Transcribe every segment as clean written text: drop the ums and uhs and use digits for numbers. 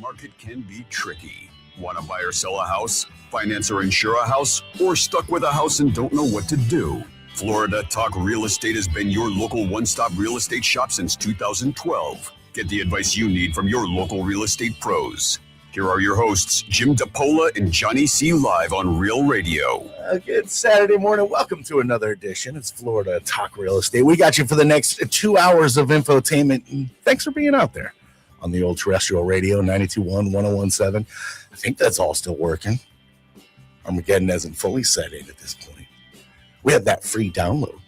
market can be tricky. Want to buy or sell a house, finance or insure a house, or stuck with a house and don't know what to do? Florida Talk Real Estate has been your local one-stop real estate shop since 2012. Get the advice you need from your local real estate pros. Here are your hosts, Jim DePola and Johnny C. live on Real Radio. Good Saturday morning. Welcome to another edition. It's Florida Talk Real Estate. We got you for the next 2 hours of infotainment. And thanks for being out there on the old terrestrial radio, 92.1, 101.7. I think that's all still working. Armageddon hasn't fully set in at this point. We have that free download.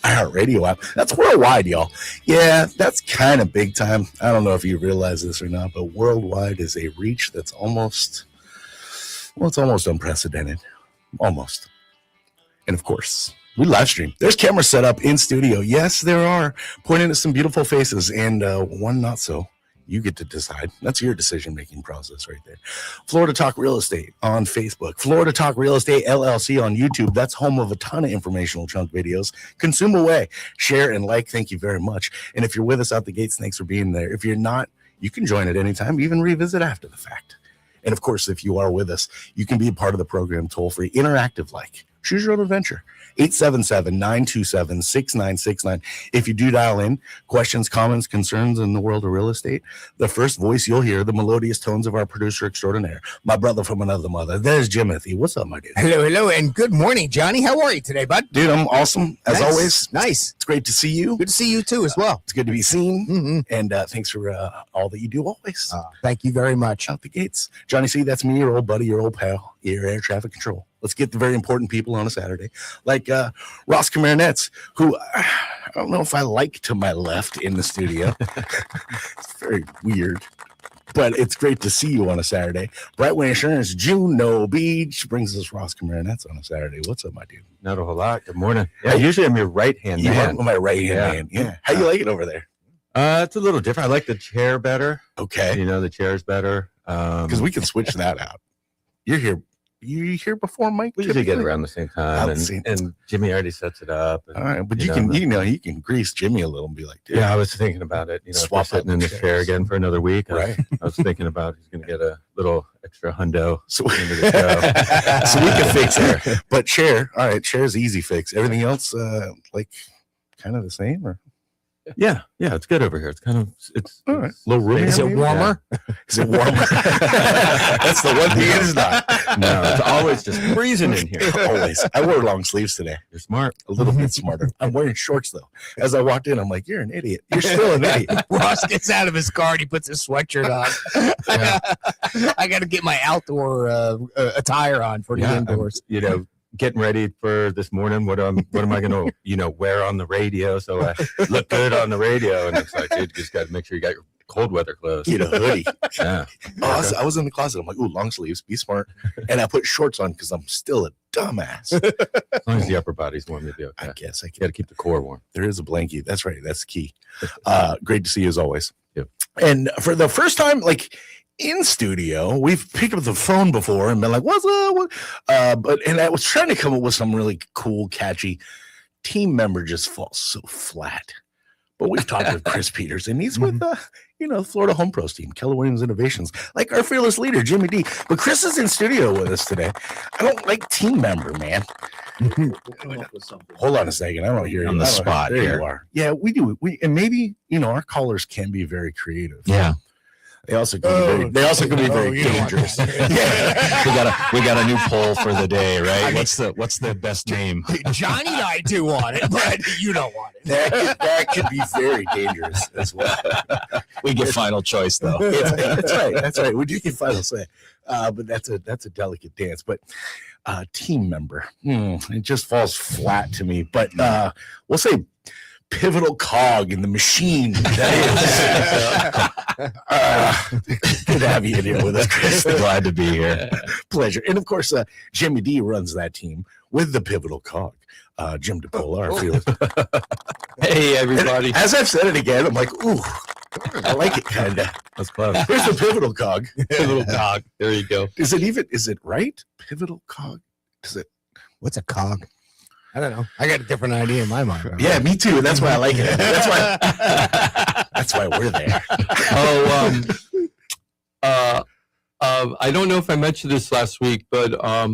iHeartRadio app. That's worldwide, y'all. Yeah, that's kind of big time. I don't know if you realize this or not, but worldwide is a reach that's almost unprecedented. Almost. And of course, we live stream. There's cameras set up in studio. Yes, there are, pointing at some beautiful faces and one not so. You get to decide. That's your decision-making process right there. Florida Talk Real Estate on Facebook. Florida Talk Real Estate LLC on YouTube. That's home of a ton of informational chunk videos. Consume away. Share and like. Thank you very much. And if you're with us out the gates, thanks for being there. If you're not, you can join at any time, even revisit after the fact. And of course, if you are with us, you can be a part of the program toll-free, interactive like. Choose your own adventure. 877-927-6969. If you do dial in, questions, comments, concerns in the world of real estate, the first voice you'll hear, the melodious tones of our producer extraordinaire, my brother from another mother. There's Jimothy. What's up, my dude? Hello, and good morning, Johnny. How are you today, bud? Dude, I'm awesome, as always. Nice. It's great to see you. Good to see you, too, as well. It's good to be seen, and thanks for all that you do always. Thank you very much. Out the gates. Johnny C., that's me, your old buddy, your old pal, your air traffic control. Let's get the very important people on a Saturday, like Ross Komarinetz, who I don't know if I like to my left in the studio. It's very weird, but it's great to see you on a Saturday. Brightway Insurance Juno Bech brings us Ross Komarinetz on a Saturday. What's up, my dude? Not a whole lot. Good morning. Yeah, usually I'm your right-hand man. You are my right-hand man. Yeah. How you like it over there? It's a little different. I like the chair better. Okay. You know, the chair's better. Because we can switch that out. You're here. You here before Mike? We usually get around the same time, and Jimmy already sets it up. And, all right, but you can grease Jimmy a little and be like, dude. Yeah, I was thinking about it. You know, swap sitting in the chair again for another week. Right. I was thinking about he's going to get a little extra hundo into the show, so we can fix it. But chair, all right, chair's easy fix. Everything else, like, kind of the same, or? Yeah, it's good over here. It's all right. A little roomy. Is it warmer? Yeah. Is it warmer? That's the one thing it is not. No, it's always just freezing in here. Always. I wore long sleeves today. You're smart. A little bit smarter. I'm wearing shorts though. As I walked in, I'm like, "You're an idiot. You're still an idiot." Ross gets out of his car and he puts his sweatshirt on. Yeah. I got to get my outdoor attire on for the indoors. Getting ready for this morning. What am I going to, wear on the radio so I look good on the radio? And it's like, dude, you just got to make sure you got your cold weather clothes. Get a hoodie. Yeah. I was in the closet. I'm like, ooh, long sleeves, be smart. And I put shorts on because I'm still a dumbass. As long as the upper body's warm, you'll be okay. I guess I can. You got to keep the core warm. There is a blanket. That's right. That's the key. Great to see you as always. Yep. And for the first time, in studio, we've picked up the phone before and been like, "What's up?" And I was trying to come up with some really cool, catchy team member just falls so flat. But we've talked with Chris Peters, and he's with Florida Home Pros team, Keller Williams Innovations, like our fearless leader, Jimmy D. But Chris is in studio with us today. I don't like team member, man. Hold on a second. I don't hear you on the spot. There here. You are. Yeah, we do. And maybe our callers can be very creative. Yeah. They also can be very dangerous. Yeah. We got a new poll for the day, right? What's the best name? Johnny and I do want it, but you don't want it. That could be very dangerous as well. We get final choice though. That's right. We do get final say. But that's a delicate dance. But team member, it just falls flat to me. But we'll say pivotal cog in the machine. That is good to have you in here with us, Chris. Glad to be here. Pleasure. And of course, Jimmy D runs that team with the pivotal cog. Jim DePola, our fearless. Hey, everybody. And as I've said it again, I'm like, ooh, I like it kind of. That's close. Here's the pivotal cog. Pivotal cog. There you go. Is it right? Pivotal cog? What's a cog? I don't know. I got a different idea in my mind. Yeah, me too. That's why I like it. That's why we're there. I don't know if I mentioned this last week, but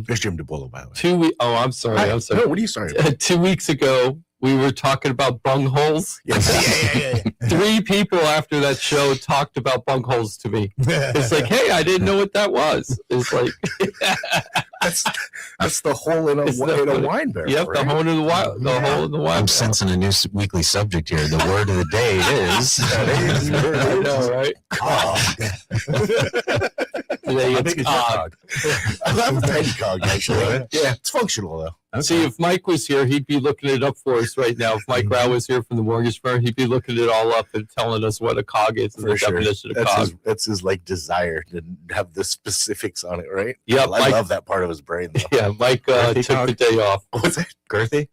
There's Jim DeBolo, by the way. 2 weeks. Oh, I'm sorry. Hi. I'm sorry. No, what are you sorry about? 2 weeks ago, we were talking about bungholes. Yeah. 3 people after that show talked about bungholes to me. It's like, hey, I didn't know what that was. It's like, That's the hole in a wine barrel. yep, right? the hole in the hole in the wine. I'm barrel. sensing a new weekly subject here. The word of the day is. I know, right? Today How it's big is your cog. I have a tiny cog, actually. Yeah, it's functional, though. See, if Mike was here, he'd be looking it up for us right now. If Mike Rao was here from the mortgage firm, he'd be looking it all up and telling us what a cog is and For the sure. definition of cog. That's his like desire to have the specifics on it, right? Yeah, I Mike- love that part of his brain, though. Yeah, Mike Earthy took cog? the day off. What's that? Girthy?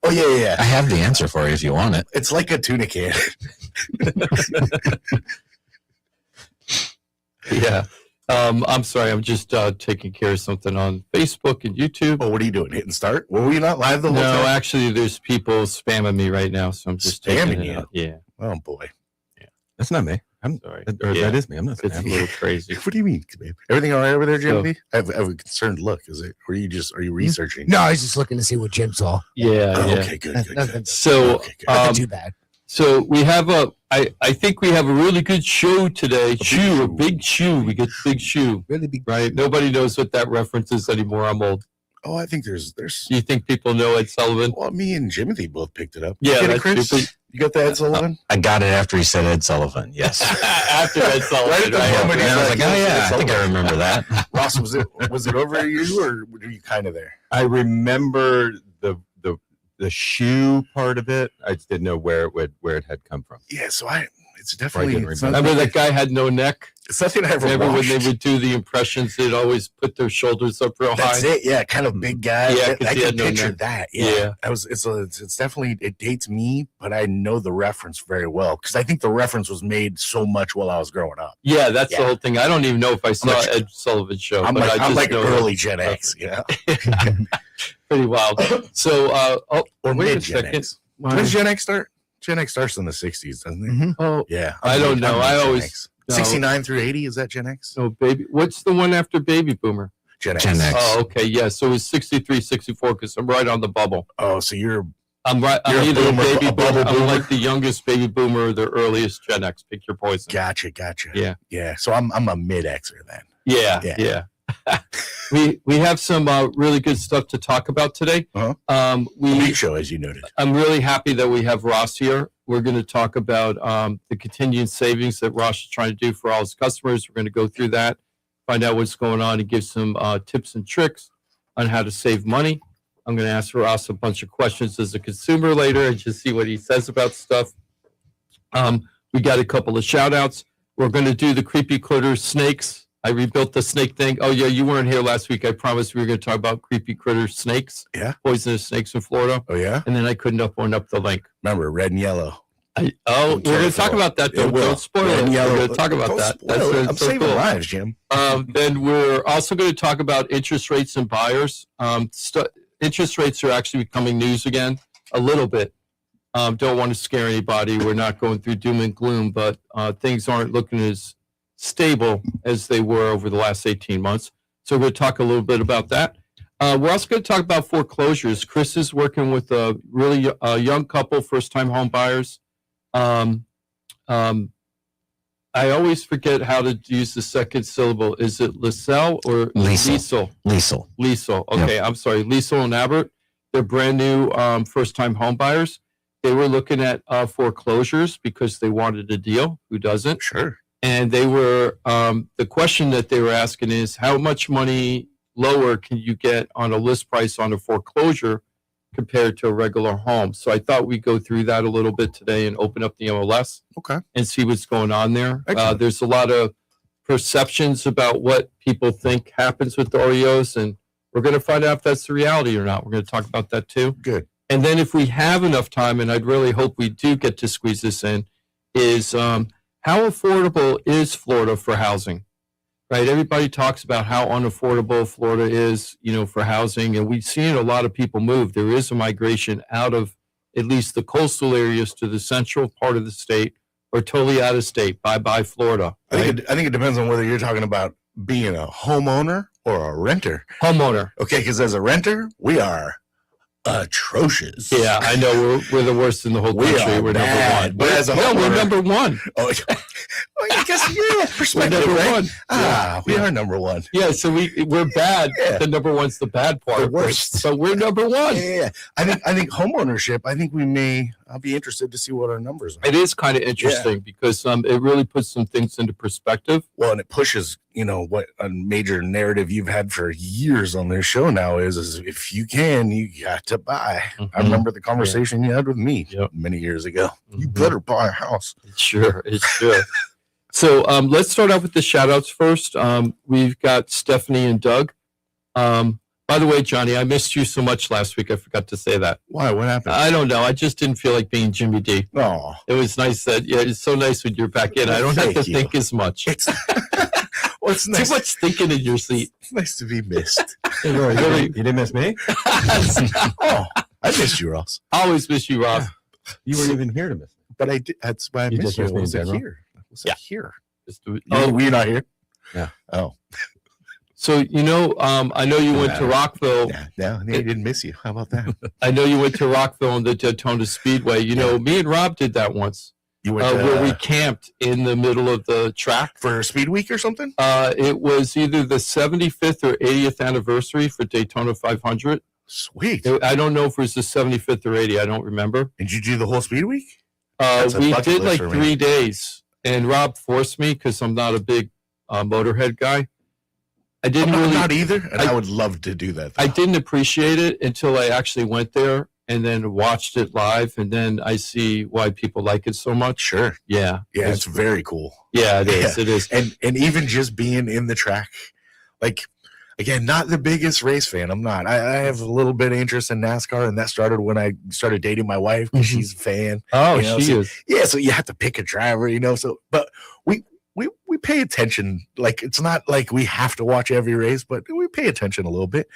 Oh, yeah. I have the answer for you if you want it. It's like a tuna can. Yeah. I'm sorry. I'm just taking care of something on Facebook and YouTube. Oh, what are you doing? Hitting start? Were we not live the whole No, time? actually, there's people spamming me right now, so I'm just taking Spamming it you? out. Yeah, Oh, boy. that's not me. I'm sorry. Or Yeah. that is me. I'm not It's a little crazy. What do you mean, babe? Everything all right over there, So- Jimmy? I have a concerned look. Is it? Or are you researching? No, I was just looking to see what Jim saw. Yeah, Oh, yeah. okay, good. Nothing, So, Okay, good. nothing um, too bad. so we have I think we have a really good show today. shoe. A big shoe. We get the big shoe, Really big. right? Nobody knows what that reference is anymore. I'm old. Oh, I think there's. Do you think people know Ed Sullivan? Well, me and Jimothy both picked it up. Yeah, You get it, that's Chris? true. You got the Ed Sullivan? I got it after he said Ed Sullivan. Yes. After Ed Sullivan, Right at the right? moment, And I was like, like, oh, yes, yeah, Ed I think I Sullivan. remember that. Ross, was it over you, or were you kind of there? Uh, I remember the shoe part of it. I just didn't know where it had come from. Yeah, so it's definitely. didn't It's, remember. Remember that guy had no neck? it's nothing I ever Remember when they watched. would do the impressions, they'd always put their shoulders up real That's high. it. Yeah, kind of big guy. Yeah, 'cause I he can had no picture neck. that. Yeah. Yeah, it's definitely, it dates me, but I know the reference very well because I think the reference was made so much while I was growing up. Yeah, that's the Yeah. whole thing. I don't even know if I saw like- Ed Sullivan's show, I'm but like, I just I'm know early Gen X, you know, pretty wild. So, or wait a mid Gen second. X. When does Gen X start? Gen X starts in the 60s, doesn't it? Mhm. Oh, Yeah, I don't know. I always- X. no. 69 through 80 is that Gen X? no, baby. What's the one after Baby Boomer? Gen X. Gen X. Oh, okay. Yeah. So it was 63, 64 because I'm right on the bubble. Oh, so you're I'm right. You're I'm a either boomer, baby a bubble boomer. I'm boomer? like the youngest baby boomer or the earliest Gen X. Pick your poison. gotcha. Yeah. Yeah. So I'm a mid Xer then. Yeah. Yeah. we have some really good stuff to talk about today. Uh-huh. We Big show, as you noted. I'm really happy that we have Ross here. We're going to talk about the continuing savings that Ross is trying to do for all his customers. We're going to go through that, find out what's going on, and give some tips and tricks on how to save money. I'm going to ask Ross a bunch of questions as a consumer later and just see what he says about stuff. We got a couple of shout outs. We're going to do the creepy critter snakes. I rebuilt the snake thing. Oh, yeah, you weren't here last week. I promised we were going to talk about creepy critter snakes. Yeah. Poisonous snakes in Florida. Oh, yeah? And then I couldn't open up the link. Remember, red and yellow. We're going to talk about that. Don't spoil Red it. and We're yellow. going to talk about Don't that. spoil it. I'm so saving cool. lives, Jim. Then we're also going to talk about interest rates and buyers. Interest rates are actually becoming news again a little bit. Don't want to scare anybody. We're not going through doom and gloom, but things aren't looking as stable as they were over the last 18 months. So we're going to talk a little bit about that. We're also going to talk about foreclosures. Chris is working with a really young couple, first-time home buyers. I always forget how to use the second syllable. Is it Liesel or Liesel. Liesel? Liesel. Liesel. Okay, I'm sorry. Liesel and Abbott. They're brand new first-time home buyers. They were looking at foreclosures because they wanted a deal. Who doesn't? Sure. And they were the question that they were asking is how much money lower can you get on a list price on a foreclosure compared to a regular home? So I thought we'd go through that a little bit today and open up the MLS Okay. and see what's going on there. Excellent. There's a lot of perceptions about what people think happens with the REOs, and we're going to find out if that's the reality or not. We're going to talk about that too. Good. And then if we have enough time, and I'd really hope we do get to squeeze this in, is how affordable is Florida for housing? Right? Everybody talks about how unaffordable Florida is, for housing, and we've seen a lot of people move. There is a migration out of at least the coastal areas to the central part of the state or totally out of state. Bye-bye, Florida. I think it depends on whether you're talking about being a homeowner or a renter? Homeowner. Okay, because as a renter, we are atrocious. Yeah, I know we're the worst in the whole We country. are We're bad, number one. but as a no, we're homeowner- number one. Oh, well, I guess you're perspective, We're number right? one. We are number one. Yeah, so we're bad. Yeah. The number one's the bad part. The worst. But we're number one. Yeah. I think homeownership. I think I'll be interested to see what our numbers are. It is kind of interesting because it really puts some things into perspective. Well, and it pushes, what a major narrative you've had for years on this show now is if you can, you got to buy. I remember the conversation you had with me many years ago. You better buy a house. Sure. So let's start off with the shout outs first. We've got Stephanie and Doug. By the way, Johnny, I missed you so much last week. I forgot to say that. Why? What happened? I don't know. I just didn't feel like being Jimmy D. Oh, It was nice it's so nice when you're back in. I don't have to Thank you. think as much. it's nice. Too much thinking in your seat. It's nice to be missed. Really? You didn't miss me? Oh, I missed you, Ross. I always miss you, Rob. You weren't even here to miss me. But I did. That's why I You missed just you. missed me in Was it general? here? Was Yeah. it here? Oh, were you not here? Yeah. Oh, so I know you went to Rockville. no, he didn't miss you. How about that? I know you went to Rockville on the Daytona Speedway. Me and Rob did that once, You went where we camped in the middle of the track. for Speed Week or something? It was either the 75th or 80th anniversary for Daytona 500. Sweet. I don't know if it was the 75th or 80th. I don't remember. Did you do the whole Speed Week? That's a We bucket did list like for me. 3 days, and Rob forced me because I'm not a big Motorhead guy. I didn't I'm really. not either, and I- I would love to do that. I though. didn't appreciate it until I actually went there and then watched it live, and then I see why people like it so much. Sure. Yeah, Yeah, it's very cool. yeah, it is. Yeah. It is. And even just being in the track, like, again, not the biggest race fan. I'm not. I have a little bit of interest in NASCAR, and that started when I started dating my wife because Mhm. she's a fan. Oh, you know, she so- is. Yeah, so you have to pick a driver, So, but we pay attention. Like, it's not like we have to watch every race, but we pay attention a little bit.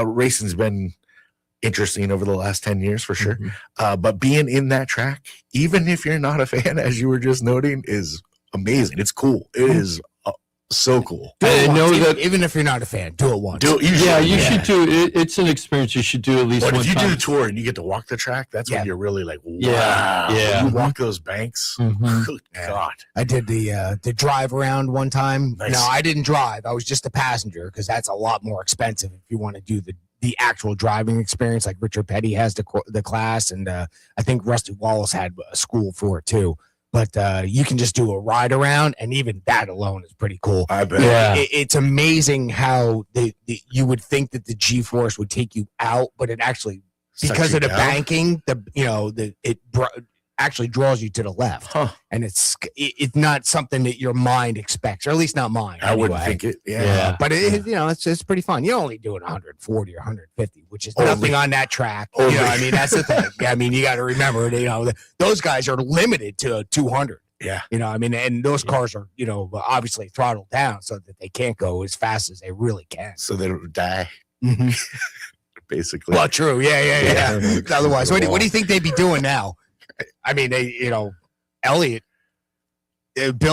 Racing's been interesting over the last 10 years for sure. Mhm. But being in that track, even if you're not a fan, as you were just noting, is amazing. It's cool. It is so cool. Do it I know once. that- Even if you're not a fan, do it once. Do it. Yeah, you should do it. It's an experience you should do at least But one if you do time. the tour and you get to walk the track, that's Yeah. when you're really like, wow. Yeah, yeah. When you walk those banks. Mhm. Good Yeah. God. I did the drive around one time. Nice. No, I didn't drive. I was just a passenger because that's a lot more expensive if you want to do the actual driving experience. Like Richard Petty has the class, and I think Rusty Wallace had a school for it too. But you can just do a ride around, and even that alone is pretty cool. I bet. Yeah. It's amazing how you would think that the G-force would take you out, but it actually, Sucks because you of the down. banking, it actually draws you to the left, Huh. and it's not something that your mind expects, or at least not mine. I wouldn't anyway. think it. Yeah. Yeah. But it's pretty fun. You're only doing 140 or 150, which is Only. nothing on that track. Only. I mean, that's the thing. I mean, you got to remember, those guys are limited to 200. Yeah. And those cars are, obviously throttled down so that they can't go as fast as they really can. So they don't die, basically. Well, true. Yeah. Yeah. Otherwise, what do you think they'd be doing now? I mean, Bill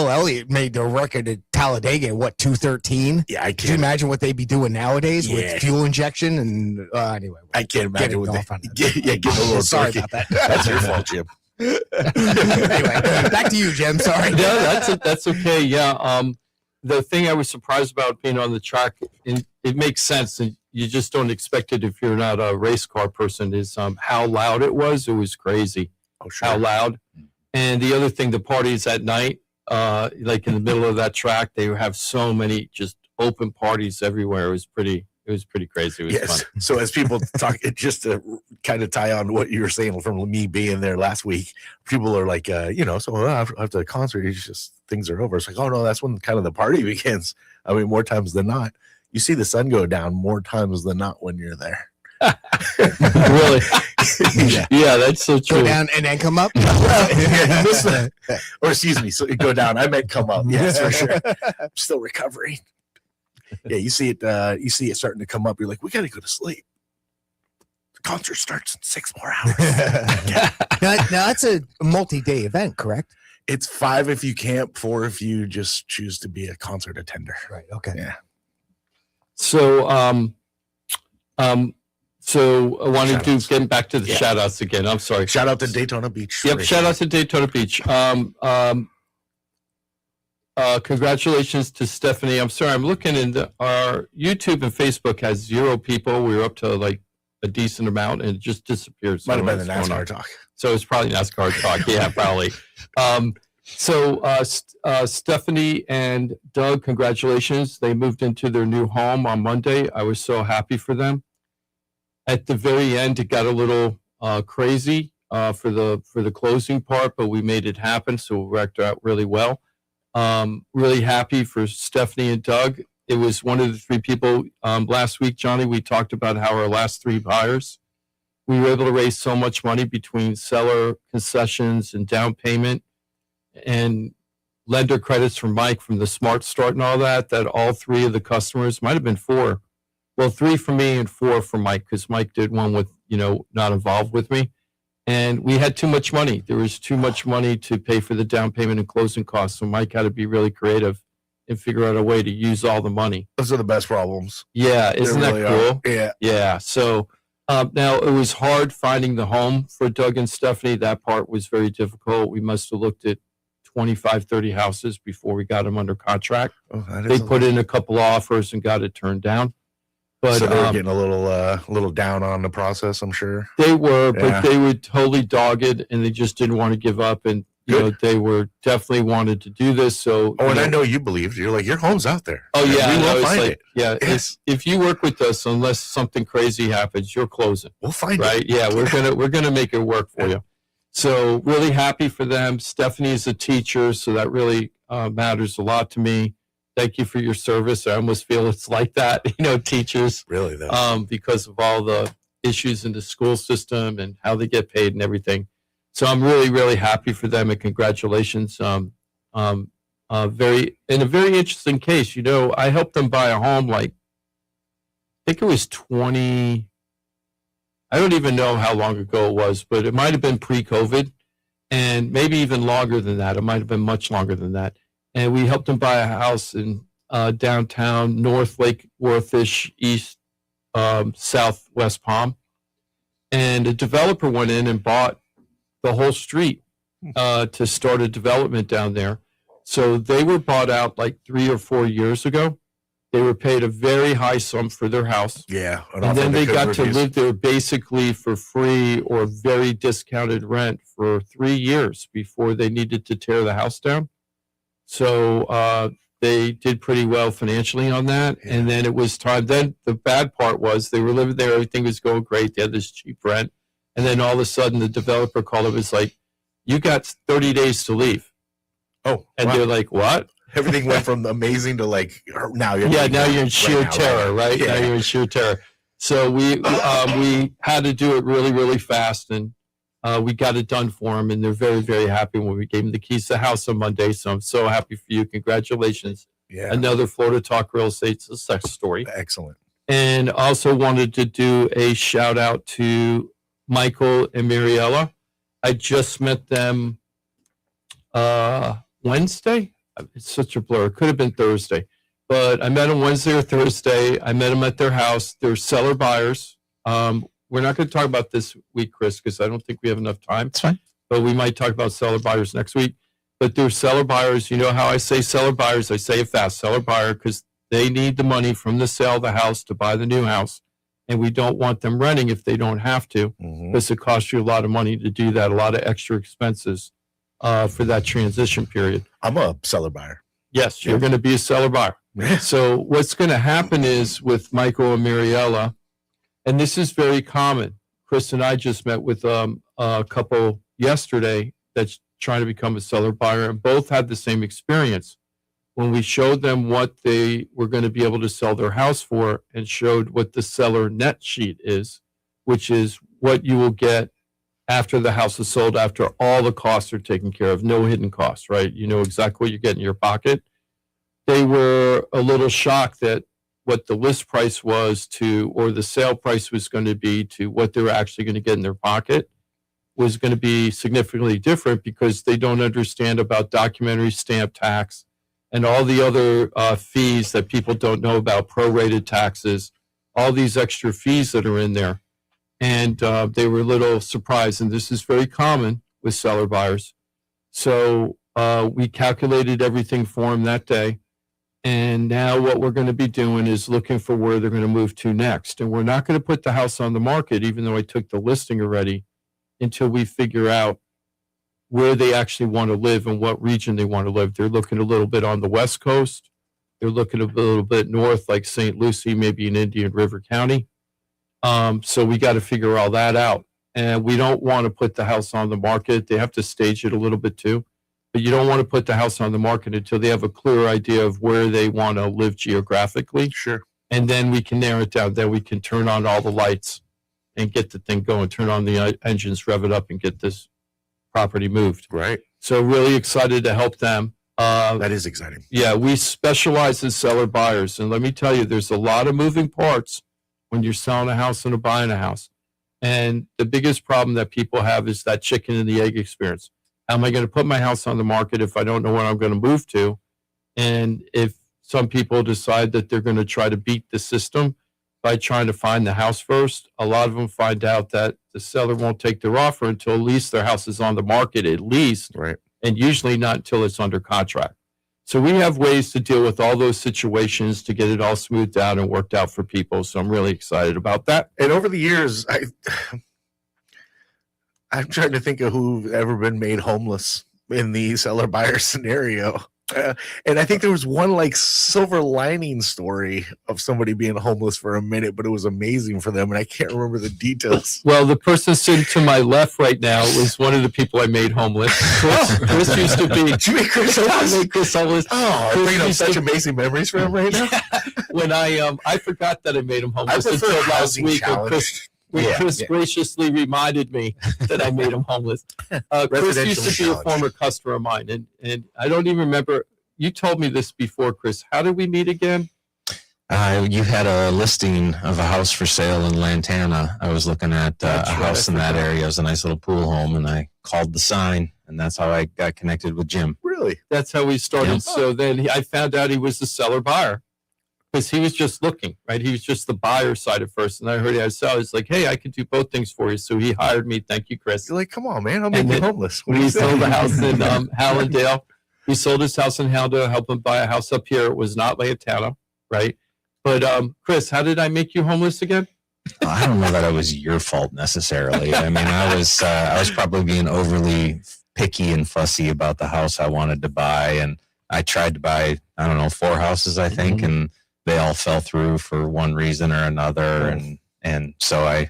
Elliott made the record at Talladega at 213. Yeah, I Could you can't. imagine what they'd be doing nowadays Yeah. with fuel injection? And anyway, I can't imagine getting what off they. on that. Getting a little sorry turkey. about that. That's your fault, Jim. Anyway, back to you, Jim. Sorry. Yeah, that's okay. Yeah. The thing I was surprised about being on the track, and it makes sense, and you just don't expect it if you're not a race car person, is how loud it was. It was crazy Oh, sure. how loud. And the other thing, the parties at night, like in the middle of that track, they have so many just open parties everywhere. It was pretty crazy. It was Yes. fun. So as people talk, just to kind of tie on to what you were saying from me being there last week, people are like, so after the concert, it's just things are over. It's like, oh no, that's when kind of the party begins. I mean, more times than not, you see the sun go down more times than not when you're there. Really? Yeah. Yeah, that's so true. Go down and then come up. Yeah, you missed that. Or excuse me, so it go down. I meant come up. Yes, for sure. I'm still recovering. Yeah, you see it starting to come up. You're like, we got to go to sleep. The concert starts in 6 more hours. Now that's a multi-day event, correct? It's 5 if you camp, 4 if you just choose to be a concert attender. Right. Okay. Yeah. So, so I wanted to Shout-outs. get back to the Yeah. shout outs again. I'm sorry. Shout out to Daytona Beach. Yep. Shout out to Daytona Beach. Congratulations to Stephanie. I'm sorry. I'm looking in our YouTube and Facebook has 0 people. We were up to like a decent amount and it just disappeared. Might have been the What's going NASCAR on? talk. So it's probably NASCAR talk. Yeah, probably. Stephanie and Doug, congratulations. They moved into their new home on Monday. I was so happy for them. At the very end, it got a little crazy for the closing part, but we made it happen. So it worked out really well. Really happy for Stephanie and Doug. It was one of the 3 people last week, Johnny. We talked about how our last 3 buyers, we were able to raise so much money between seller concessions and down payment and lender credits from Mike from the Smart Start and all that, that all 3 of the customers, might have been 4. Well, 3 for me and 4 for Mike, because Mike did one with, not involved with me. And we had too much money. There was too much money to pay for the down payment and closing costs. So Mike had to be really creative and figure out a way to use all the money. Those are the best problems. Yeah, isn't They that really cool? are. Yeah. Yeah. So now it was hard finding the home for Doug and Stephanie. That part was very difficult. We must have looked at 25, 30 houses before we got them under contract. Oh, that They is put in a couple offers and got it turned down. But so they were getting a little down on the process, I'm sure. they were, Yeah. but they were totally dogged and they just didn't want to give up. And, they were definitely wanted to do this. So, Oh, and I know you believed. You're like, your home's out there. Oh And yeah, we I know. will It's find like, it. yeah. Yes. If you work with us, unless something crazy happens, you're closing, We'll find right? it. Yeah, we're gonna make it work for you. So really happy for them. Stephanie is a teacher, so that really matters a lot to me. Thank you for your service. I almost feel it's like that, teachers, Really, though. because of all the issues in the school system and how they get paid and everything. So I'm really, really happy for them and congratulations. In a very interesting case. I helped them buy a home I think it was 20. I don't even know how long ago it was, but it might have been pre-COVID and maybe even longer than that. It might have been much longer than that. And we helped them buy a house in downtown North Lake Worthish, East Southwest Palm. And a developer went in and bought the whole street to start a development down there. So they were bought out like 3 or 4 years ago. They were paid a very high sum for their house. Yeah. And then they got to live there basically for free or very discounted rent for 3 years before they needed to tear the house down. So they did pretty well financially on that. Yeah. And then it was time. Then the bad part was they were living there. Everything was going great. They had this cheap rent. And then all of a sudden the developer called up. It's like, you got 30 days to leave. Oh, And wow. they're like, what? Everything went from amazing to like, now you're Now you're in sheer now, terror, right? Yeah. Now you're in sheer terror. So we had to do it really, really fast, and we got it done for them, and they're very, very happy when we gave them the keys to the house on Monday. So I'm so happy for you. Congratulations. Yeah. Another Florida Talk Real Estate success story. Excellent. And also wanted to do a shout out to Michael and Mariella. I just met them Wednesday. It's such a blur. It could have been Thursday, but I met them Wednesday or Thursday. I met them at their house. They're seller buyers. We're not going to talk about this week, Chris, because I don't think we have enough time. It's fine. But we might talk about seller buyers next week. But they're seller buyers. You know how I say seller buyers? I say it fast, seller buyer, because they need the money from the sale of the house to buy the new house. And we don't want them renting if they don't have to, Mhm. because it costs you a lot of money to do that, a lot of extra expenses for that transition period. I'm a seller buyer. Yes, you're going to be a seller buyer. So what's going to happen is with Michael and Mariella, and this is very common. Chris and I just met with a couple yesterday that's trying to become a seller buyer, and both had the same experience. When we showed them what they were going to be able to sell their house for and showed what the seller net sheet is, which is what you will get after the house is sold, after all the costs are taken care of, no hidden costs, right? You know exactly what you get in your pocket. They were a little shocked that what the list price was to, or the sale price was going to be to what they were actually going to get in their pocket was going to be significantly different because they don't understand about documentary stamp tax and all the other fees that people don't know about, prorated taxes, all these extra fees that are in there. And they were a little surprised. And this is very common with seller buyers. So we calculated everything for them that day. And now what we're going to be doing is looking for where they're going to move to next. And we're not going to put the house on the market, even though I took the listing already, until we figure out where they actually want to live and what region they want to live. They're looking a little bit on the West Coast. They're looking a little bit north, like St. Lucie, maybe in Indian River County. So we got to figure all that out. And we don't want to put the house on the market. They have to stage it a little bit too. But you don't want to put the house on the market until they have a clear idea of where they want to live geographically. Sure. And then we can narrow it down. Then we can turn on all the lights and get the thing going, turn on the engines, rev it up, and get this property moved. Right. So really excited to help them. That is exciting. Yeah, we specialize in seller buyers. And let me tell you, there's a lot of moving parts when you're selling a house and buying a house. And the biggest problem that people have is that chicken and the egg experience. How am I going to put my house on the market if I don't know where I'm going to move to? And if some people decide that they're going to try to beat the system by trying to find the house first, a lot of them find out that the seller won't take their offer until at least their house is on the market, at least, Right. and usually not until it's under contract. So we have ways to deal with all those situations to get it all smoothed out and worked out for people. So I'm really excited about that. And over the years, I'm trying to think of who've ever been made homeless in the seller buyer scenario. And I think there was one like silver lining story of somebody being homeless for a minute, but it was amazing for them. And I can't remember the details. Well, the person sitting to my left right now was one of the people I made homeless. Chris used to be. Did you make Chris I homeless? made Chris homeless. Oh, I'm Chris bringing up used such to- amazing memories for him right now. When I forgot that I made him I homeless prefer until last housing week. challenge. When Yeah, Chris yeah. graciously reminded me that I made him homeless. Chris Residential used to be a challenge. former customer of mine, and I don't even remember. You told me this before, Chris. How did we meet again? You had a listing of a house for sale in Lantana. I was looking at That's a right, house I in that forgot. area. It was a nice little pool home, and I called the sign, and that's how I got connected with Jim. Really? That's how we started. Yeah. So then I found out he was the seller buyer because he was just looking, right? He was just the buyer side at first. And I heard he had a seller. He's like, hey, I could do both things for you. So he hired me. Thank you, Chris. You're like, come on, man. I'll make And you then homeless. What do We you sold say? the house in Hallandale. He sold his house in Hallandale, helped him buy a house up here. It was not Lantana, right? But Chris, how did I make you homeless again? I don't know that it was your fault necessarily. I mean, I was probably being overly picky and fussy about the house I wanted to buy, and I tried to buy, I don't know, 4 houses, I think, and they all fell through for one reason or another, and so I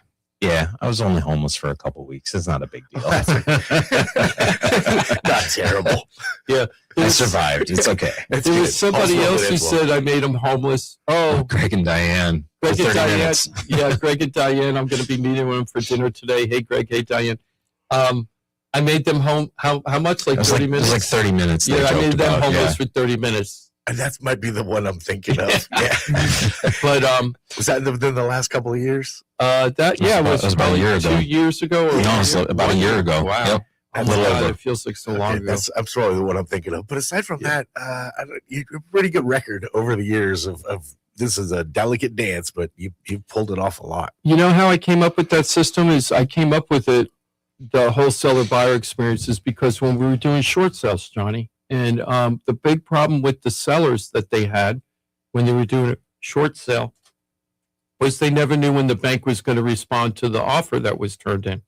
was only homeless for a couple weeks. It's not a big deal. Not terrible. I survived. It's okay. That's There good. was somebody Also, else it who is well. said I made him homeless. Oh, Greg and Diane. Greg for and 30 Diane. minutes. Yeah, Greg and Diane. I'm going to be meeting with them for dinner today. Hey, Greg. Hey, Diane. I made them home. How much? Like It was 30 like, it minutes? was like 30 minutes. they Yeah, I joked made them about, homeless for 30 minutes. And that might be the one I'm thinking of. Yeah. But Was that within the last couple of years? that It was about a probably year ago. 2 years ago. Or No, it's about a year ago. Wow. Yep. Oh A my little God, over. it feels like so Okay, long ago. I'm sorry, the one I'm thinking of. But aside from that, you have a pretty good record over the years of this is a delicate dance, but you've pulled it off a lot. You know how I came up with that system is I came up with it, the whole seller buyer experience is because when we were doing short sales, Johnny, and the big problem with the sellers that they had when they were doing a short sale was they never knew when the bank was going to respond to the offer that was turned in.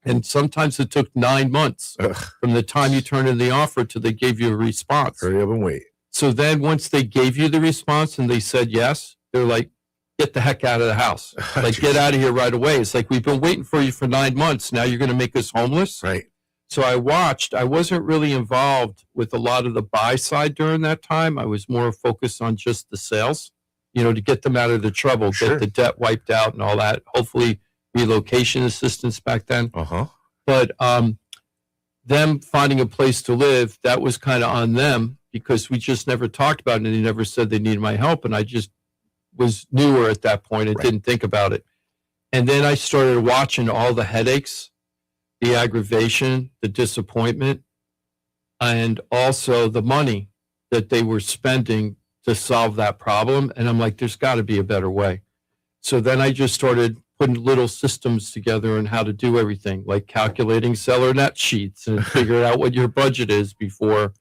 And sometimes it took 9 months Ugh. from the time you turned in the offer till they gave you a response. Hurry up and wait. So then once they gave you the response and they said yes, they're like, get the heck out of the house. Like, get out of here right away. It's like, we've been waiting for you for 9 months. Now you're going to make us homeless? Right. So I wasn't really involved with a lot of the buy side during that time. I was more focused on just the sales, to get them out of the trouble, Sure. get the debt wiped out and all that. Hopefully relocation assistance back then. Uh-huh. But them finding a place to live, that was kind of on them because we just never talked about it and they never said they needed my help. And I just was newer at that point and Right. didn't think about it. And then I started watching all the headaches the aggravation, the disappointment, and also the money that they were spending to solve that problem. And I'm like, there's got to be a better way. So then I just started putting little systems together on how to do everything, like calculating seller net sheets and figuring out what your budget is before.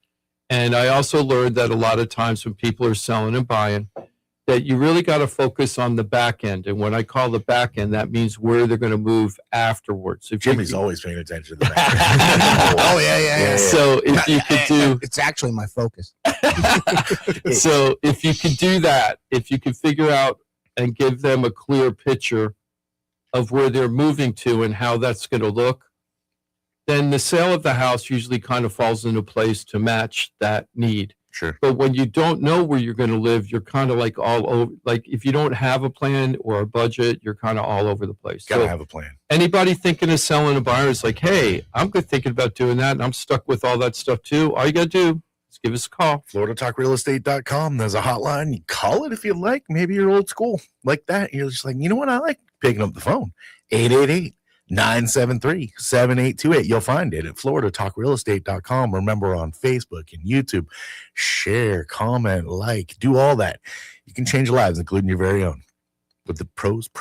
And I also learned that a lot of times when people are selling and buying, that you really got to focus on the back end. And when I call the back end, that means where they're going to move afterwards. If Jimmy's always paying attention to the back. Oh yeah. So if you could do, it's actually my focus. so if you could do that, if you could figure out and give them a clear picture of where they're moving to and how that's going to look, then the sale of the house usually kind of falls into place to match that need. Sure. But when you don't know where you're going to live, you're kind of like all over. Like if you don't have a plan or a budget, you're kind of all over the place. Gotta have a plan. Anybody thinking of selling a buyer is like, hey, I'm good thinking about doing that, and I'm stuck with all that stuff too. All you got to do is give us a call. FloridaTalkRealEstate.com. There's a hotline. You call it if you like. Maybe you're old school like that. You're just like, you know what? I like picking up the phone. 888-973-7828. You'll find it at FloridaTalkRealEstate.com. Remember, on Facebook and YouTube, share, comment, like, do all that. You can change lives, including your very own, with the pros of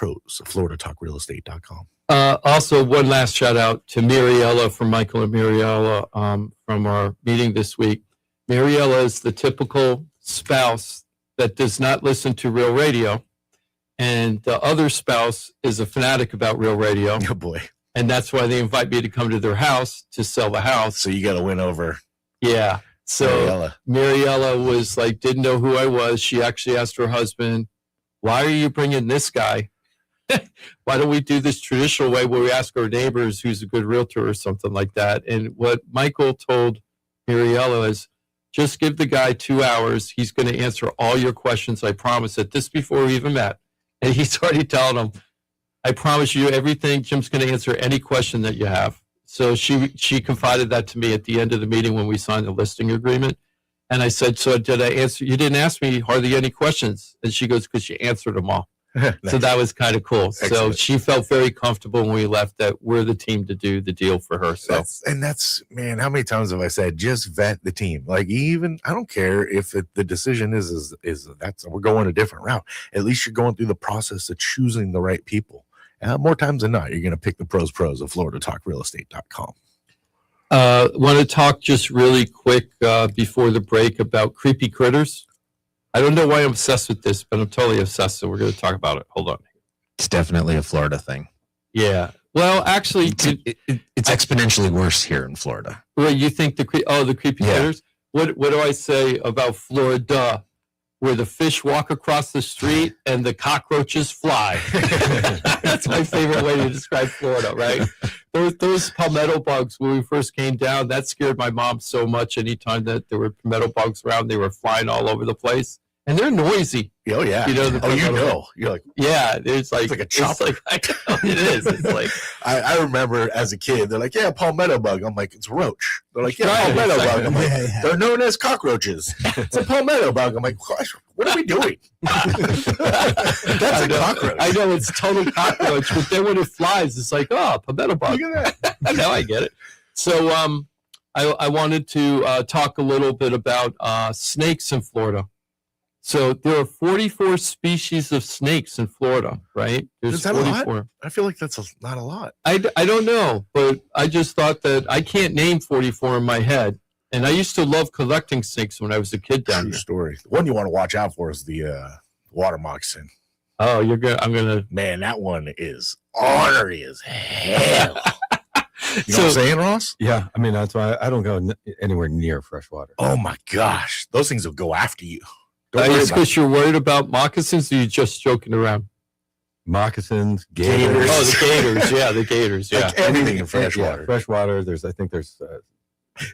FloridaTalkRealEstate.com. Also, one last shout out to Mariella from Michael and Mariella from our meeting this week. Mariella is the typical spouse that does not listen to Real Radio. And the other spouse is a fanatic about Real Radio. Oh, boy. And that's why they invite me to come to their house to sell the house. So you got to win over. Yeah. So Mariella was like, didn't know who I was. She actually asked her husband, why are you bringing this guy? Why don't we do this traditional way where we ask our neighbors who's a good realtor or something like that? And what Michael told Mariella is, just give the guy 2 hours. He's going to answer all your questions. I promise it. This before we even met. And he's already telling him, I promise you everything. Jim's going to answer any question that you have. So she confided that to me at the end of the meeting when we signed the listing agreement. And I said, so did I answer? You didn't ask me hardly any questions. And she goes, because you answered them all. Nice. So that was kind of cool. Excellent. So she felt very comfortable when we left that we're the team to do the deal for her. So that's man, how many times have I said just vet the team? Like, even I don't care if the decision is that's we're going a different route. At least you're going through the process of choosing the right people. More times than not, you're going to pick the pros of FloridaTalkRealEstate.com. Want to talk just really quick before the break about creepy critters. I don't know why I'm obsessed with this, but I'm totally obsessed, so we're going to talk about it. Hold on. It's definitely a Florida thing. Yeah. Well, actually, it's exponentially worse here in Florida. Well, you think the creepy critters? What do I say about Florida, where the fish walk across the street and the cockroaches fly? That's my favorite way to describe Florida, right? Those palmetto bugs, when we first came down, that scared my mom so much. Anytime that there were palmetto bugs around, they were flying all over the place. And they're noisy. Oh, yeah. You know, You're like, yeah, it's like a chopper. It is. It's like, I remember as a kid, they're like, yeah, palmetto bug. I'm like, it's roach. They're like, yeah, palmetto bug. I'm like, they're known as cockroaches. It's a palmetto bug. I'm like, gosh, what are we doing? That's a cockroach. I know, it's total cockroach, but then when it flies, it's like, oh, palmetto bug. Look at that. Now I get it. So I wanted to talk a little bit about snakes in Florida. So there are 44 species of snakes in Florida, right? Is that 44. A lot? I feel like that's not a lot. I don't know, but I just thought that I can't name 44 in my head. And I used to love collecting snakes when I was a kid down True there. Story. The one you want to watch out for is the water moccasin. Oh, I'm gonna. Man, that one is ornery as hell. You know what I'm saying, Ross? Yeah, I mean, that's why I don't go anywhere near fresh water. Oh my gosh, those things will go after you. It's because you're worried about moccasins, or you're just joking around? Moccasins, gators. Oh, the gators. Yeah, the gators. Yeah. Like everything in fresh water. Yeah, fresh water. I think there's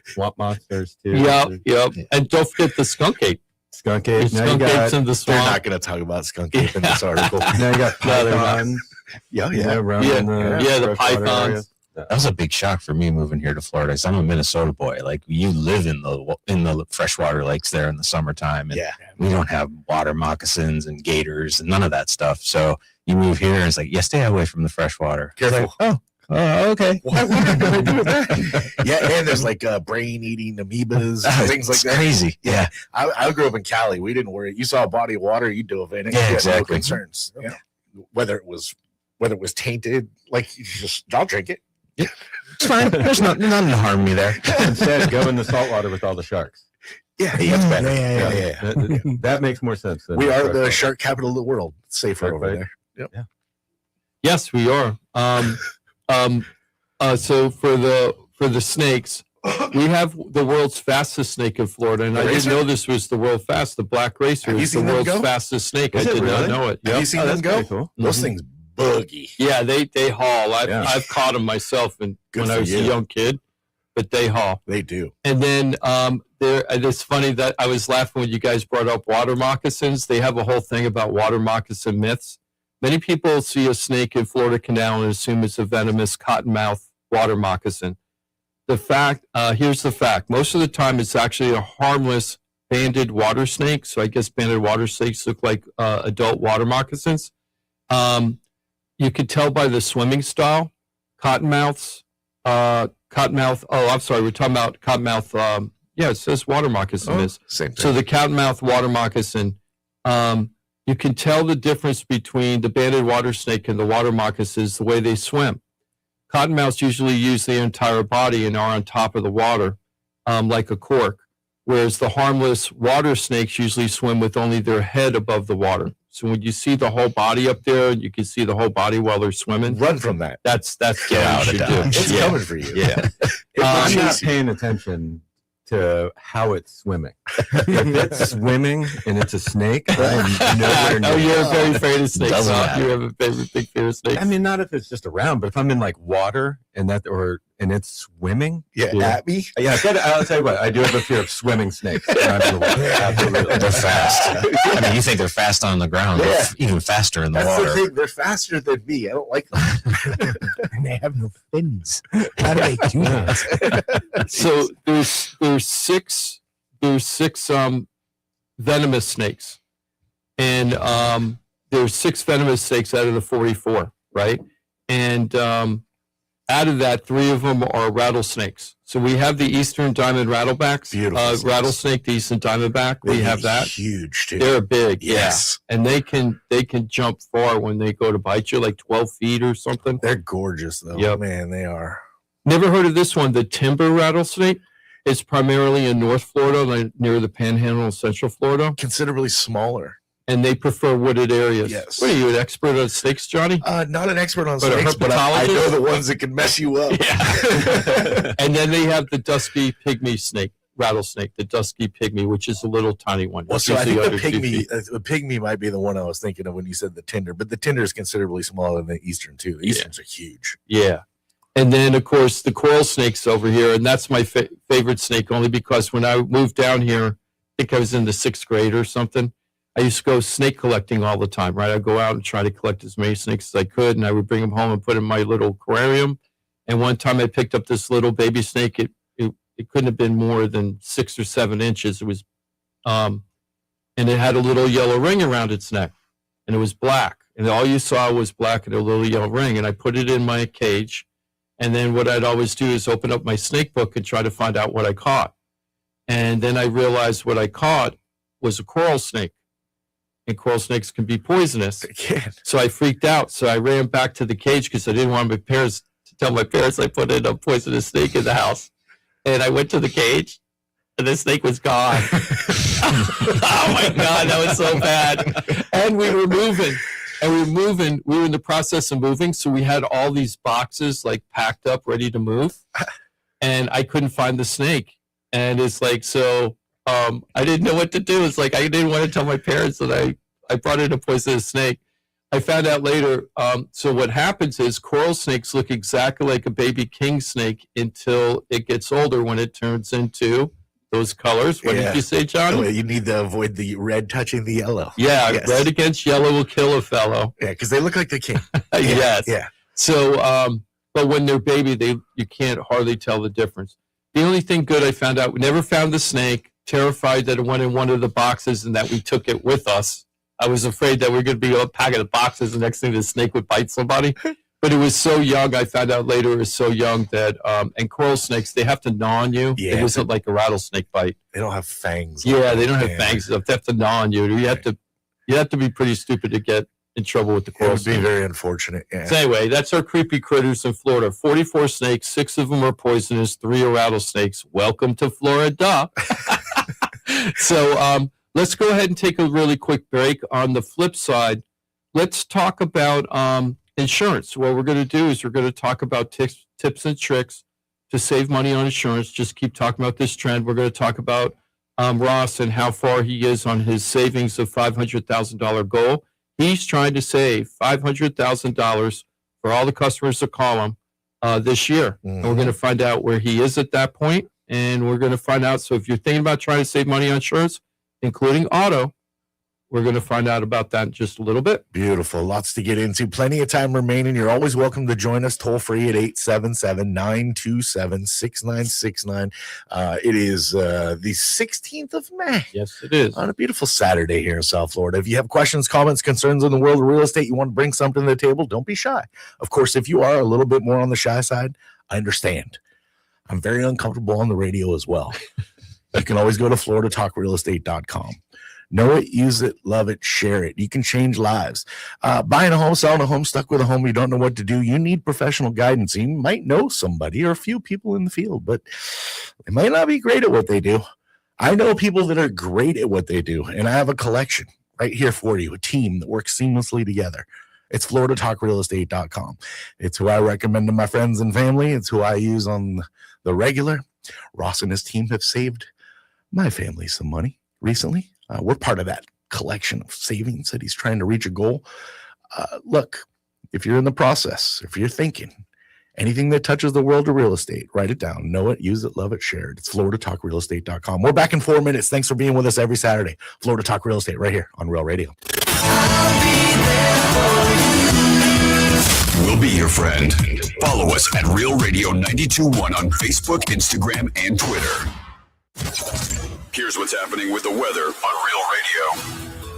swamp monsters too. Yep. And don't forget the skunk ape. Skunk ape. Skunk apes in the swamp. They're not going to talk about skunk ape in this article. Now you got pythons. The pythons. That was a big shock for me moving here to Florida, because I'm a Minnesota boy. Like, you live in the freshwater lakes there in the summertime, and we don't have water moccasins and gators and none of that stuff. So you move here, and it's like, stay away from the freshwater. Careful. Like, oh, Oh, okay. Why would I do that? Yeah, and there's like brain-eating amoebas, things like It's that. crazy. Yeah. I grew up in Cali. We didn't worry. You saw a body of water, you dove in it. Yeah, You had exactly. No concerns. Yeah. Whether it was tainted, like you just, I'll drink it. It's fine. There's nothing to harm me there. Instead, go in the saltwater with all the sharks. Yeah, that's better. Yeah. That makes more sense. Than We are the saltwater. shark capital of the world. It's safer Shark over bite. there. Yep. Yes, we are. So for the snakes, we have the world's fastest snake in Florida, and The I racer? didn't know this was the world fast. The black racer Have you is the seen them world's go? fastest snake. Is I it did not really? know it. Have Yep. you seen Oh, them that's go? pretty cool. Those Mhm. things boogie. Yeah, they haul. Yeah. I've caught them myself, and Good when I for was a you. young kid, but they haul. They do. And then it's funny that I was laughing when you guys brought up water moccasins. They have a whole thing about water moccasin myths. Many people see a snake in Florida Canal and assume it's a venomous cottonmouth water moccasin. Here's the fact. Most of the time, it's actually a harmless banded water snake. So I guess banded water snakes look like adult water moccasins. You could tell by the swimming style. Cottonmouths, oh, I'm sorry, we're talking about cottonmouth. Yeah, it says water moccasin is. Same thing. So the cottonmouth water moccasin, you can tell the difference between the banded water snake and the water moccasins, the way they swim. Cottonmouths usually use their entire body and are on top of the water, like a cork, whereas the harmless water snakes usually swim with only their head above the water. So when you see the whole body up there, you can see the whole body while they're swimming. Run from that. That's Get what out you of should do. Dodge. It's Yeah. coming for you. Yeah. I'm not chase you. paying attention to how it's swimming. If it's swimming and it's a snake, I'm nowhere Oh, near. you're very afraid of snakes. Doesn't Huh? matter. You have a big fear of snakes. I mean, not if it's just around, but if I'm in like water and it's swimming. Yeah, Yeah. at me. Yeah, I'll tell you what, I do have a fear of swimming snakes. when I'm in the water. Absolutely. They're fast. I mean, you think they're fast on the ground. Yeah. They're even faster in the That's the water. thing. They're faster than me. I don't like them. And they have no fins. How do they do that? So there's six venomous snakes, and there's 6 venomous snakes out of the 44, right? And out of that, 3 of them are rattlesnakes. So we have the eastern diamond rattlebacks, Beautiful snakes. rattlesnake, the eastern diamondback. We They're have that. huge too. They're big, Yes. yeah, and they can jump far when they go to bite you, like 12 feet or something. They're gorgeous though. Yep. Man, they are. Never heard of this one, the timber rattlesnake. It's primarily in North Florida, like near the Panhandle of Central Florida, Considerably smaller. and they prefer wooded areas. Yes. What are you, an expert on snakes, Johnny? Not an expert on But a snakes, but I know herpetologist? the ones that can mess you up. Yeah. And then they have the dusky pygmy snake, rattlesnake, the dusky pygmy, which is a little tiny one. Well, It's so I usually think under 2 feet. the pygmy might be the one I was thinking of when you said the tinder, but the tinder is considerably smaller than the eastern too. The Yeah. easterns are huge. Yeah. And then, of course, the coral snake's over here, and that's my favorite snake only because when I moved down here, I think I was in the 6th grade or something, I used to go snake collecting all the time, right? I'd go out and try to collect as many snakes as I could, and I would bring them home and put in my little aquarium. And one time I picked up this little baby snake. It couldn't have been more than 6 or 7 inches. It was, and it had a little yellow ring around its neck, and it was black. And all you saw was black and a little yellow ring. And I put it in my cage. And then what I'd always do is open up my snake book and try to find out what I caught. And then I realized what I caught was a coral snake. And coral snakes can be poisonous. They can. So I freaked out. So I ran back to the cage because I didn't want my parents to tell my parents I put in a poisonous snake in the house. And I went to the cage and the snake was gone. Oh my God, that was so bad. And we were moving. We were in the process of moving. So we had all these boxes like packed up, ready to move. And I couldn't find the snake. And it's like, so I didn't know what to do. It's like, I didn't want to tell my parents that I brought in a poisonous snake. I found out later. So what happens is coral snakes look exactly like a baby king snake until it gets older when it turns into those colors. What Yeah. did you say, John? Anyway, you need to avoid the red touching the yellow. Yeah, Yes. red against yellow will kill a fellow. Yeah, because they look like the king. Yes. Yeah. So, but when they're baby, you can't hardly tell the difference. The only thing good I found out, we never found the snake, terrified that it went in one of the boxes and that we took it with us. I was afraid that we were going to be a packet of boxes. The next thing the snake would bite somebody. But it was so young. I found out later it was so young that, and coral snakes, they have to gnaw on you. Yeah. It isn't like a rattlesnake bite. They don't have fangs. Yeah, they don't have fangs. They have to gnaw on you. You have to be pretty stupid to get in trouble with the It coral would be snake. very unfortunate. Yeah. So anyway, that's our creepy critters in Florida. 44 snakes, 6 of them are poisonous, 3 are rattlesnakes. Welcome to Florida. So let's go ahead and take a really quick break. On the flip side, let's talk about insurance. What we're going to do is we're going to talk about tips and tricks to save money on insurance. Just keep talking about this trend. We're going to talk about Ross and how far he is on his savings of $500,000 goal. He's trying to save $500,000 for all the customers that call him this year. And we're going to find out where he is at that point, and we're going to find out. So if you're thinking about trying to save money on insurance, including auto, we're going to find out about that in just a little bit. Beautiful. Lots to get into. Plenty of time remaining. You're always welcome to join us toll free at 877-927-6969. It is the 16th of May. Yes, it is. On a beautiful Saturday here in South Florida. If you have questions, comments, concerns in the world of real estate, you want to bring something to the table, don't be shy. Of course, if you are a little bit more on the shy side, I understand. I'm very uncomfortable on the radio as well. You can always go to floridatalkrealestate.com. Know it, use it, love it, share it. You can change lives. Buying a home, selling a home, stuck with a home, you don't know what to do. You need professional guidance. You might know somebody or a few people in the field, but they might not be great at what they do. I know people that are great at what they do, and I have a collection right here for you, a team that works seamlessly together. It's floridatalkrealestate.com. It's who I recommend to my friends and family. It's who I use on the regular. Ross and his team have saved my family some money recently. We're part of that collection of savings that he's trying to reach a goal. Look, if you're in the process, if you're thinking anything that touches the world of real estate, write it down. Know it, use it, love it, share it. It's floridatalkrealestate.com. We're back in 4 minutes. Thanks for being with us every Saturday. Florida Talk Real Estate right here on Real Radio. We'll be your friend. Follow us at Real Radio 92.1 on Facebook, Instagram, and Twitter. Here's what's happening with the weather on Real Radio.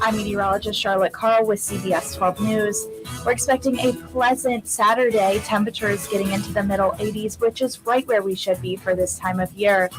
I'm meteorologist Charlotte Carl with CBS 12 News. We're expecting a pleasant Saturday. Temperatures getting into the middle 80s, which is right where we should be for this time of year.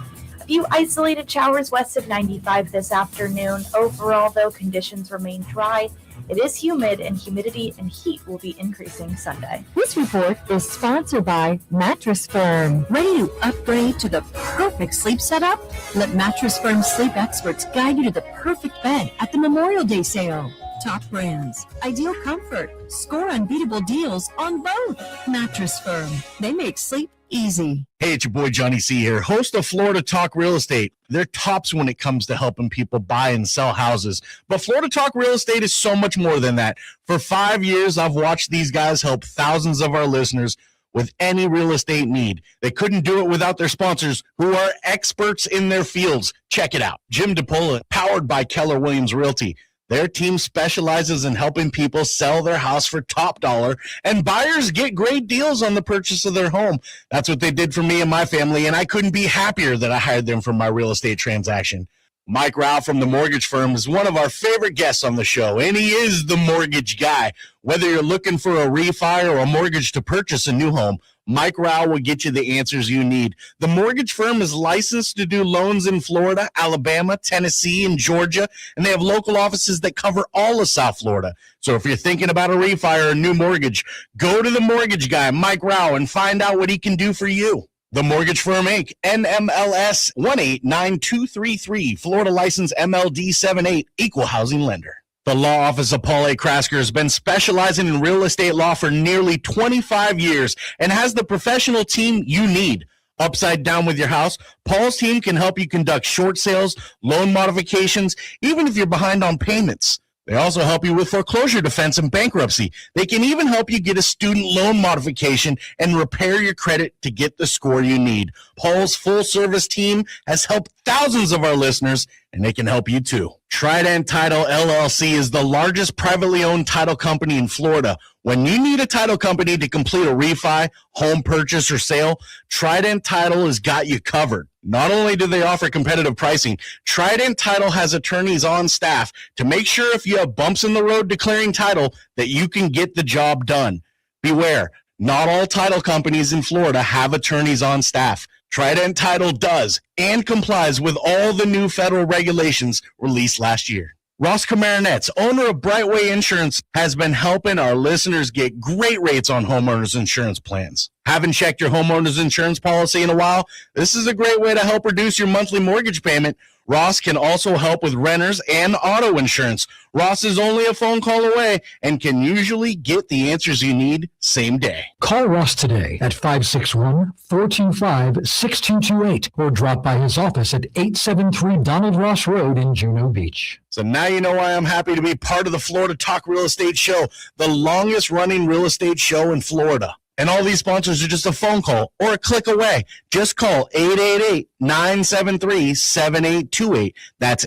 A few isolated showers west of 95 this afternoon. Overall, though, conditions remain dry. It is humid, and humidity and heat will be increasing Sunday. This report is sponsored by Mattress Firm. Ready to upgrade to the perfect sleep setup? Let Mattress Firm sleep experts guide you to the perfect bed at the Memorial Day sale. Top brands, ideal comfort, score unbeatable deals on both. Mattress Firm. They make sleep easy. Hey, it's your boy Johnny C here, host of Florida Talk Real Estate. They're tops when it comes to helping people buy and sell houses. But Florida Talk Real Estate is so much more than that. For 5 years, I've watched these guys help thousands of our listeners with any real estate need. They couldn't do it without their sponsors, who are experts in their fields. Check it out. Jim DePola, powered by Keller Williams Realty. Their team specializes in helping people sell their house for top dollar, and buyers get great deals on the purchase of their home. That's what they did for me and my family, and I couldn't be happier that I hired them for my real estate transaction. Mike Rao from the mortgage firm is one of our favorite guests on the show, and he is the mortgage guy. Whether you're looking for a refi or a mortgage to purchase a new home, Mike Rao will get you the answers you need. The mortgage firm is licensed to do loans in Florida, Alabama, Tennessee, and Georgia, and they have local offices that cover all of South Florida. So if you're thinking about a refi or a new mortgage, go to the mortgage guy, Mike Rao, and find out what he can do for you. The Mortgage Firm, Inc., NMLS 189233, Florida license MLD 78, equal housing lender. The law office of Paul A. Krasker has been specializing in real estate law for nearly 25 years and has the professional team you need. Upside down with your house, Paul's team can help you conduct short sales, loan modifications, even if you're behind on payments. They also help you with foreclosure defense and bankruptcy. They can even help you get a student loan modification and repair your credit to get the score you need. Paul's full-service team has helped thousands of our listeners, and they can help you too. Trident Title LLC is the largest privately owned title company in Florida. When you need a title company to complete a refi, home purchase, or sale, Trident Title has got you covered. Not only do they offer competitive pricing, Trident Title has attorneys on staff to make sure if you have bumps in the road declaring title that you can get the job done. Beware, Not all title companies in Florida have attorneys on staff. Trident Title does and complies with all the new federal regulations released last year. Ross Komarinetz, owner of Brightway Insurance, has been helping our listeners get great rates on homeowners insurance plans. Haven't checked your homeowners insurance policy in a while? This is a great way to help reduce your monthly mortgage payment. Ross can also help with renters and auto insurance. Ross is only a phone call away and can usually get the answers you need same day. Call Ross today at 561-425-6228 or drop by his office at 873 Donald Ross Road in Juno Beach. So now you know why I'm happy to be part of the Florida Talk Real Estate Show, the longest running real estate show in Florida. And all these sponsors are just a phone call or a click away. Just call 888-973-7828. That's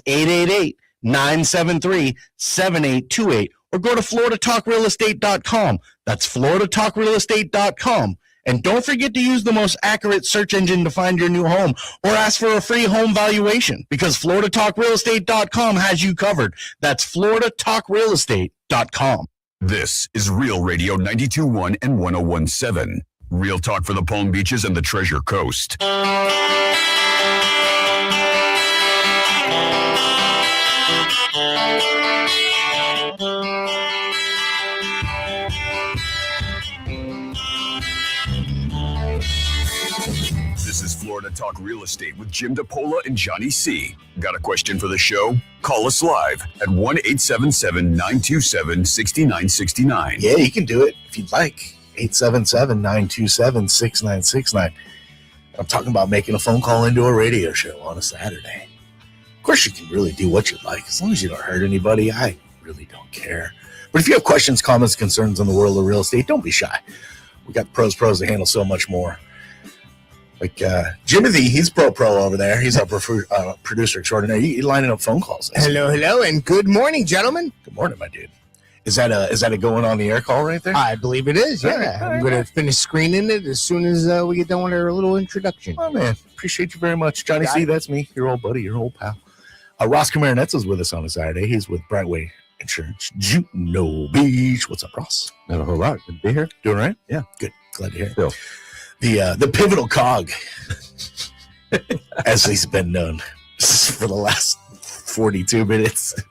888-973-7828. Or go to floridatalkrealestate.com. That's floridatalkrealestate.com. And don't forget to use the most accurate search engine to find your new home or ask for a free home valuation because floridatalkrealestate.com has you covered. That's floridatalkrealestate.com. This is Real Radio 92.1 and 101.7. Real talk for the Palm Beaches and the Treasure Coast. This is Florida Talk Real Estate with Jim DePola and Johnny C. Got a question for the show? Call us live at 1-877-927-6969. Yeah, you can do it if you'd like. 877-927-6969. I'm talking about making a phone call into a radio show on a Saturday. Of course, you can really do what you like. As long as you don't hurt anybody, I really don't care. But if you have questions, comments, concerns on the world of real estate, don't be shy. We got pros to handle so much more. Like Jimothy, he's pro over there. He's our producer extraordinary. He's lining up phone calls. Hello, and good morning, gentlemen. Good morning, my dude. Is that a going on the air call right there? I believe it is, yeah. I'm going to finish screening it as soon as we get done with our little introduction. Oh, man. Appreciate you very much. Johnny C., that's me, your old buddy, your old pal. Ross Komarinetz is with us on a Saturday. He's with Brightway Insurance Juno Bech. What's up, Ross? Not a whole lot. Good to be here. Doing all right? Yeah. Good. Glad to hear it. Still. The pivotal cog, as he's been known for the last 42 minutes.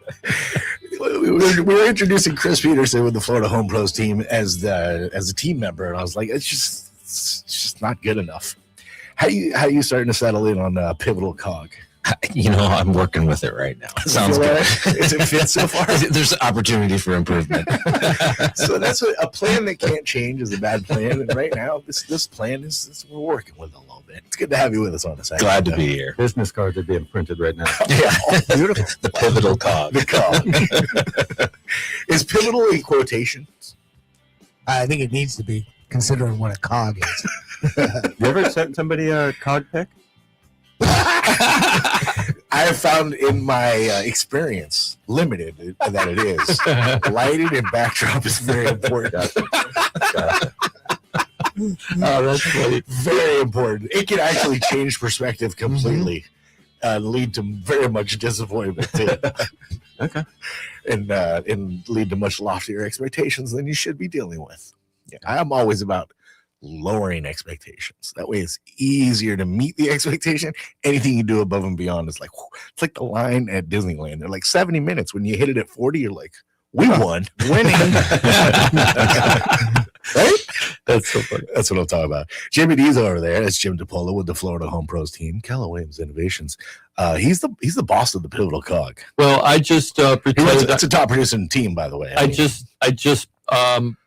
We were introducing Chris Peterson with the Florida Home Pros team as a team member, and I was like, it's just not good enough. How you starting to settle in on pivotal cog? I'm working with it right now. It sounds good. Is it fit so far? There's opportunity for improvement. So that's a plan that can't change is a bad plan. And right now, this plan is we're working with a little bit. It's good to have you with us on this. Glad to be here. Business cards are being printed right now. Yeah, beautiful. The pivotal cog. The cog. Is pivotal in quotations? I think it needs to be, considering what a cog is. You ever sent somebody a cog pick? I have found in my experience, limited, that it is. Lighting and backdrop is very important. Oh, that's funny. Very important. It can actually change perspective completely. Lead to very much disappointment too. Okay. And lead to much loftier expectations than you should be dealing with. Yeah, I'm always about lowering expectations. That way it's easier to meet the expectation. Anything you do above and beyond is like, whew, it's like the line at Disneyland. They're like 70 minutes. When you hit it at 40, you're like, we won. Winning. Right? That's so funny. That's what I'm talking about. Jimmy D's over there. That's Jim DePola with the Florida Home Pros team. Keller Williams Innovations. He's the boss of the pivotal cog. Well, I just pretended. That's a top producing team, by the way. I just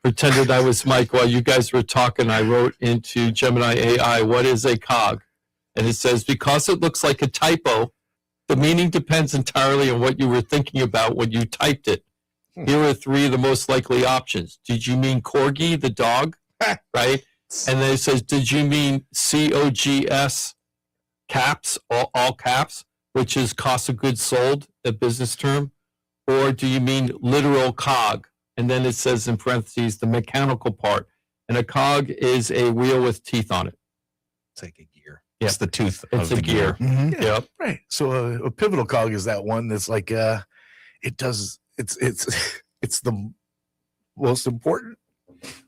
pretended I was Mike while you guys were talking. I wrote into Gemini AI, what is a cog? And it says, because it looks like a typo, the meaning depends entirely on what you were thinking about when you typed it. Here are three of the most likely options. Did you mean Corgi, the dog? Right? And then it says, did you mean COGS, caps, all caps, which is cost of goods sold, a business term? Or do you mean literal cog? And then it says in parentheses, the mechanical part. And a cog is a wheel with teeth on it. It's like a gear. Yeah. It's the tooth It's of a the gear. Mhm. Yep. Right. So a pivotal cog is that one that's like it's the most important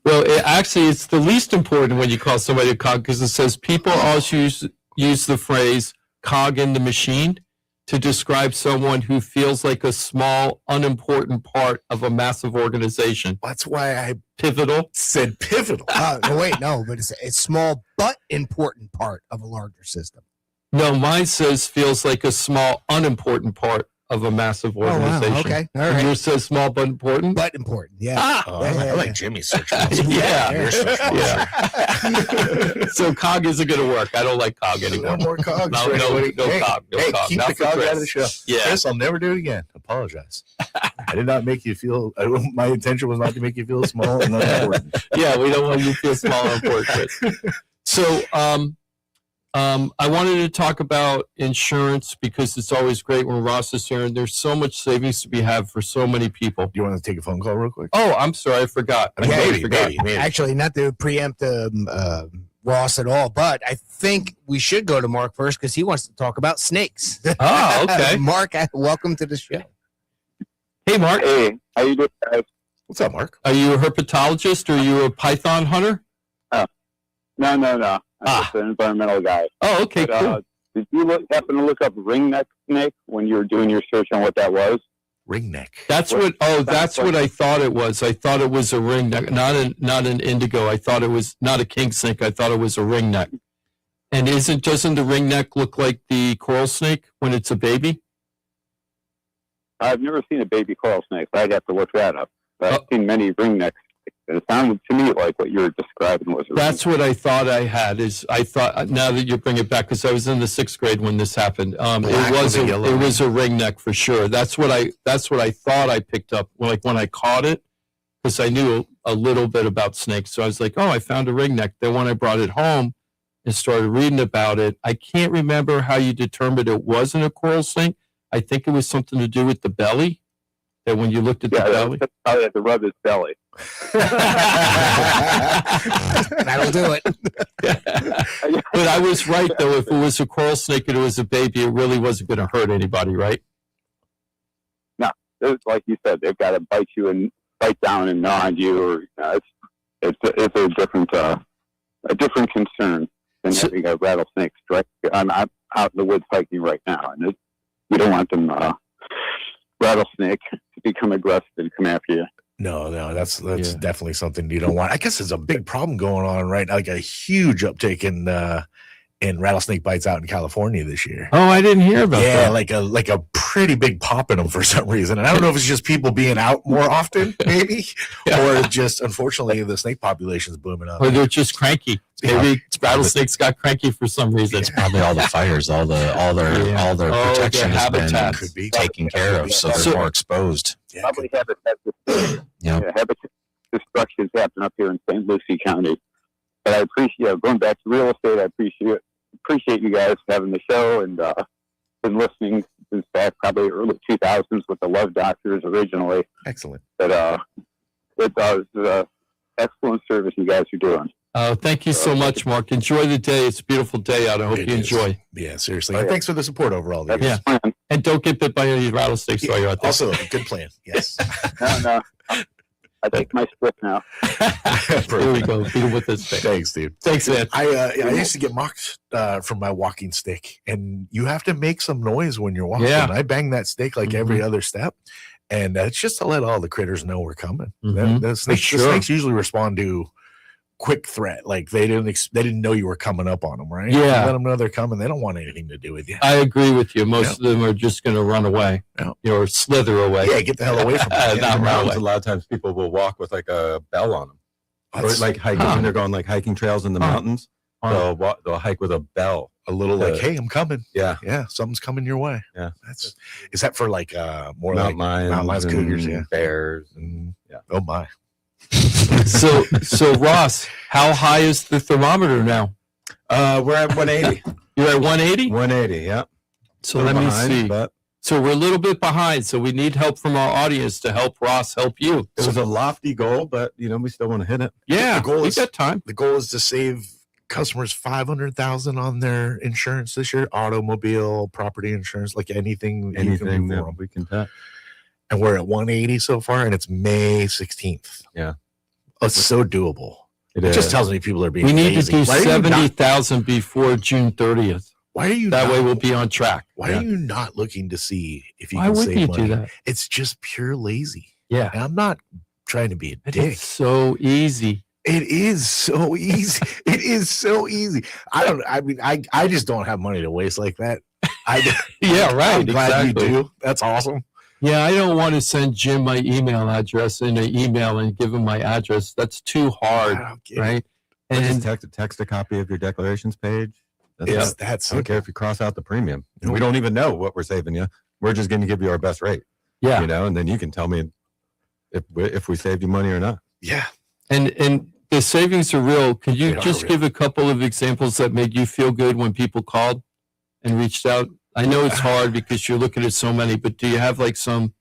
Well, it's the least important when you call somebody a cog because it says people always use the phrase cog in the machine to describe someone who feels like a small, unimportant part of a massive organization. That's why I Pivotal. said pivotal. No, but it's small but important part of a larger system. No, mine says feels like a small, unimportant part of a massive organization. Oh, wow. Okay. All And right. yours says small but important? But important. Yeah. I like Jimmy's search. Yeah. Your search. Yeah. So cog isn't going to work. I don't like cog anymore. No more cogs. No, for no, anybody. no Hey, cog. No hey, cog. keep Not the for cog Chris. out of the show. Yeah. Chris, I'll never do it again. Apologize. I did not make you feel. My intention was not to make you feel small and unimportant. Yeah, we don't want you to feel small and important. So, I wanted to talk about insurance because it's always great when Ross is here, and there's so much savings to be had for so many people. Do you want to take a phone call real quick? Oh, I'm sorry, I forgot. I totally forgot. Maybe. Actually, not to preempt Ross at all, but I think we should go to Mark first because he wants to talk about snakes. Oh, okay. Mark, welcome to the show. Hey, Mark, Hey, how you doing, guys? What's up, Mark? are you a herpetologist or are you a python hunter? No. I'm just an environmental guy. Oh, okay, But, cool. did you happen to look up ringneck snake when you were doing your search on what that was? Ringneck. That's what I thought it was. I thought it was a ringneck, not an indigo. I thought it was not a king snake. I thought it was a ringneck. And doesn't the ringneck look like the coral snake when it's a baby? I've never seen a baby coral snake, so I'd have to look that up. But I've seen many ringnecks. And it sounded to me like what you were describing was a That's ringneck. what I thought I had. Now that you bring it back, because I was in the 6th grade when this happened. Black It was with a yellow a ringneck for sure. That's what I thought I picked up. Like when I caught it, because I knew a little bit about snakes. So I was like, oh, I found a ringneck. Then when I brought it home and started reading about it, I can't remember how you determined it wasn't a coral snake. I think it was something to do with the belly. That when you looked at the belly, probably had to rub his belly. That'll do it. But I was right though. If it was a coral snake and it was a baby, it really wasn't going to hurt anybody, right? No, it's like you said, they've got to bite you and bite down and gnaw on you, or it's a different concern than having a rattlesnake strike. I'm out in the woods hiking right now, and we don't want them rattlesnake to become aggressive and come after you. No, that's definitely something you don't want. I guess there's a big problem going on, right? Like a huge uptake in rattlesnake bites out in California this year. Oh, I didn't hear about that. Yeah, like a pretty big pop in them for some reason. And I don't know if it's just people being out more often, maybe, or just unfortunately the snake population is booming up. Or they're just cranky. Maybe rattlesnakes got cranky for some reason. It's probably all the fires, all their protection has been taken care of, so they're more exposed. Probably habitat destruction happen up here in St. Lucie County. But I appreciate going back to real estate. I appreciate you guys having the show, and been listening since back probably early 2000s with the Love Doctors originally. Excellent. But it does excellent service you guys are doing. Thank you so much, Mark. Enjoy the day. It's a beautiful day out. I hope you enjoy. Yeah, seriously. And thanks for the support over all the years. Yeah. And don't get bit by any rattlesnakes while you're out there. Also, a good plan. Yes. No. I take my stick now. Here we go. Beat him with this stick. Thanks, dude. Thanks, man. I used to get mocked from my walking stick, and you have to make some noise when you're walking. Yeah. I bang that stick like every other step, and it's just to let all the critters know we're coming. The snakes usually respond to quick threat, like they didn't know you were coming up on them, right? Yeah. You let them know they're coming. They don't want anything to do with you. I agree with you. Most of them are just going to run away, or slither away. Yeah, get the hell away from them. Not run away. A lot of times people will walk with like a bell on them. Or like hiking when they're going like hiking trails in the mountains. They'll hike with a bell. A little like, hey, I'm coming. Yeah. Yeah. Something's coming your way. Yeah. Is that for like more mountain like mountain lions, cougars, bears, and oh my. So Ross, how high is the thermometer now? We're at 180. You're at 180? 180, yeah. So let me see. But so we're a little bit behind. So we need help from our audience to help Ross help you. it was a lofty goal, but we still want to hit it. Yeah, The goal we is- got time. The goal is to save customers $500,000 on their insurance this year, automobile, property insurance, like anything you can Anything do for that them. we can touch. And we're at 180 so far, and it's May 16th. Yeah. It's so doable. It just is. tells me people are being We need lazy. to do Why are you not- 70,000 before June 30th. Why are you That not, way we'll be on track. Why are you not looking to see if you Why can wouldn't save you money? do that? It's just pure lazy. Yeah. And I'm not trying to be a dick. It's so easy. It is so easy. It is so easy. I just don't have money to waste like that. Yeah, right. I'm glad exactly. you do. That's awesome. Yeah, I don't want to send Jim my email address in an email and give him my address. That's too hard, I don't get it. right? Or And just text a copy of your declarations page. It's it. that I don't simple. care if you cross out the premium. We don't even know what we're saving you. We're just going to give you our best rate. yeah, You know, and then you can tell me if we saved you money or not. Yeah. and the savings are real. Could you They are just real. give a couple of examples that made you feel good when people called and reached out? I know it's hard because you're looking at so many, but do you have like some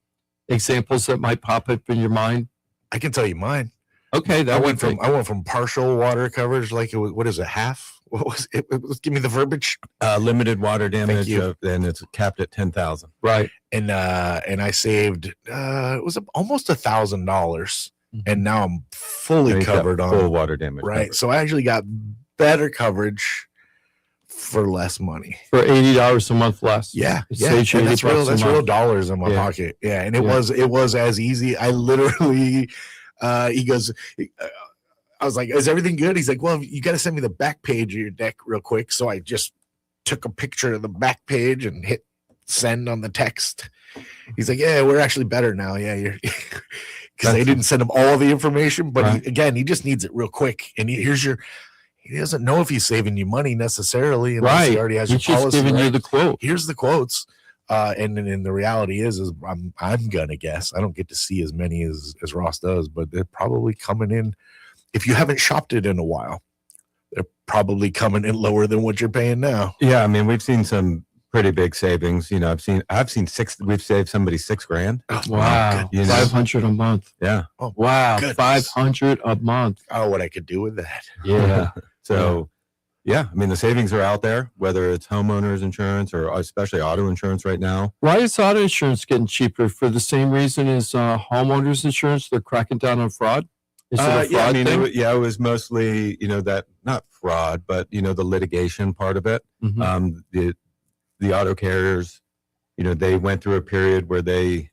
examples that might pop up in your mind? I can tell you mine. Okay, I that went from partial water coverage, like it was, what is it, half? What was it? Give me the verbiage. Limited water damage, you. and it's capped at 10,000. right. And I saved it was almost $1,000, and now I'm fully And he's got covered on full water damage. right. coverage. So I actually got better coverage for less money. For $80 a month less. Yeah, It yeah, saves you and 80 that's real. bucks a That's real month. dollars in my Yeah. pocket. Yeah, and it Yeah. was as easy. I literally, he goes, I was like, "Is everything good?" He's like, "Well, you got to send me the back page of your deck real quick." So I just took a picture of the back page and hit send on the text. He's like, "Yeah, we're actually better now. Yeah, you're." Because they didn't send him all the information, but Right. he just needs it real quick. And he doesn't know if he's saving you money necessarily, unless he Right. already has He's your just policy. giving you right? the quote. Here's the quotes. And the reality is I'm gonna guess I don't get to see as many as Ross does, but they're probably coming in. If you haven't shopped it in a while, they're probably coming in lower than what you're paying now. Yeah, I mean, we've seen some pretty big savings. You know, I've seen we've saved somebody $6,000. Wow. You know? 500 a month. Yeah. Oh, Wow. goodness. 500 a month. Oh, what I could do with that. Yeah. So, yeah, I mean, the savings are out there, whether it's homeowners insurance or especially auto insurance right now. Why is auto insurance getting cheaper? For the same reason as homeowners insurance? They're cracking down on fraud? Is it a fraud Yeah, I mean, thing? it was mostly, that not fraud, but, the litigation part of it. Mhm. The auto carriers, they went through a period where they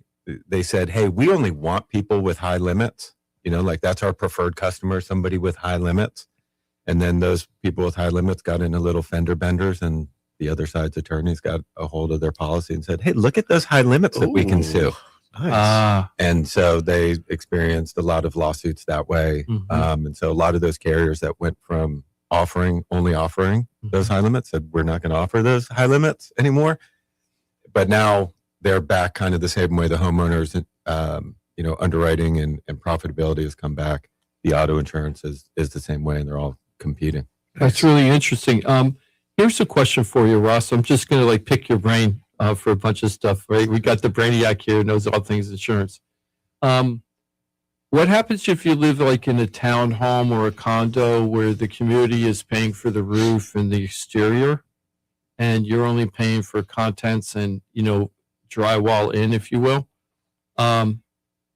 said, hey, we only want people with high limits, like that's our preferred customer, somebody with high limits. And then those people with high limits got into little fender benders, and the other side's attorneys got a hold of their policy and said, hey, look at those high limits that we can Ooh, sue. Nice. And so they experienced a lot of lawsuits that way. Mhm. And so a lot of those carriers that went from only offering those high limits said, we're not going to offer those high limits anymore. But now they're back kind of the same way the homeowners, underwriting and profitability has come back. The auto insurance is the same way, and they're all competing. That's really interesting. Here's a question for you, Ross. I'm just going to pick your brain for a bunch of stuff, right? We got the brainiac here who knows all things insurance. What happens if you live in a townhome or a condo where the community is paying for the roof and the exterior, and you're only paying for contents and, drywall in, if you will?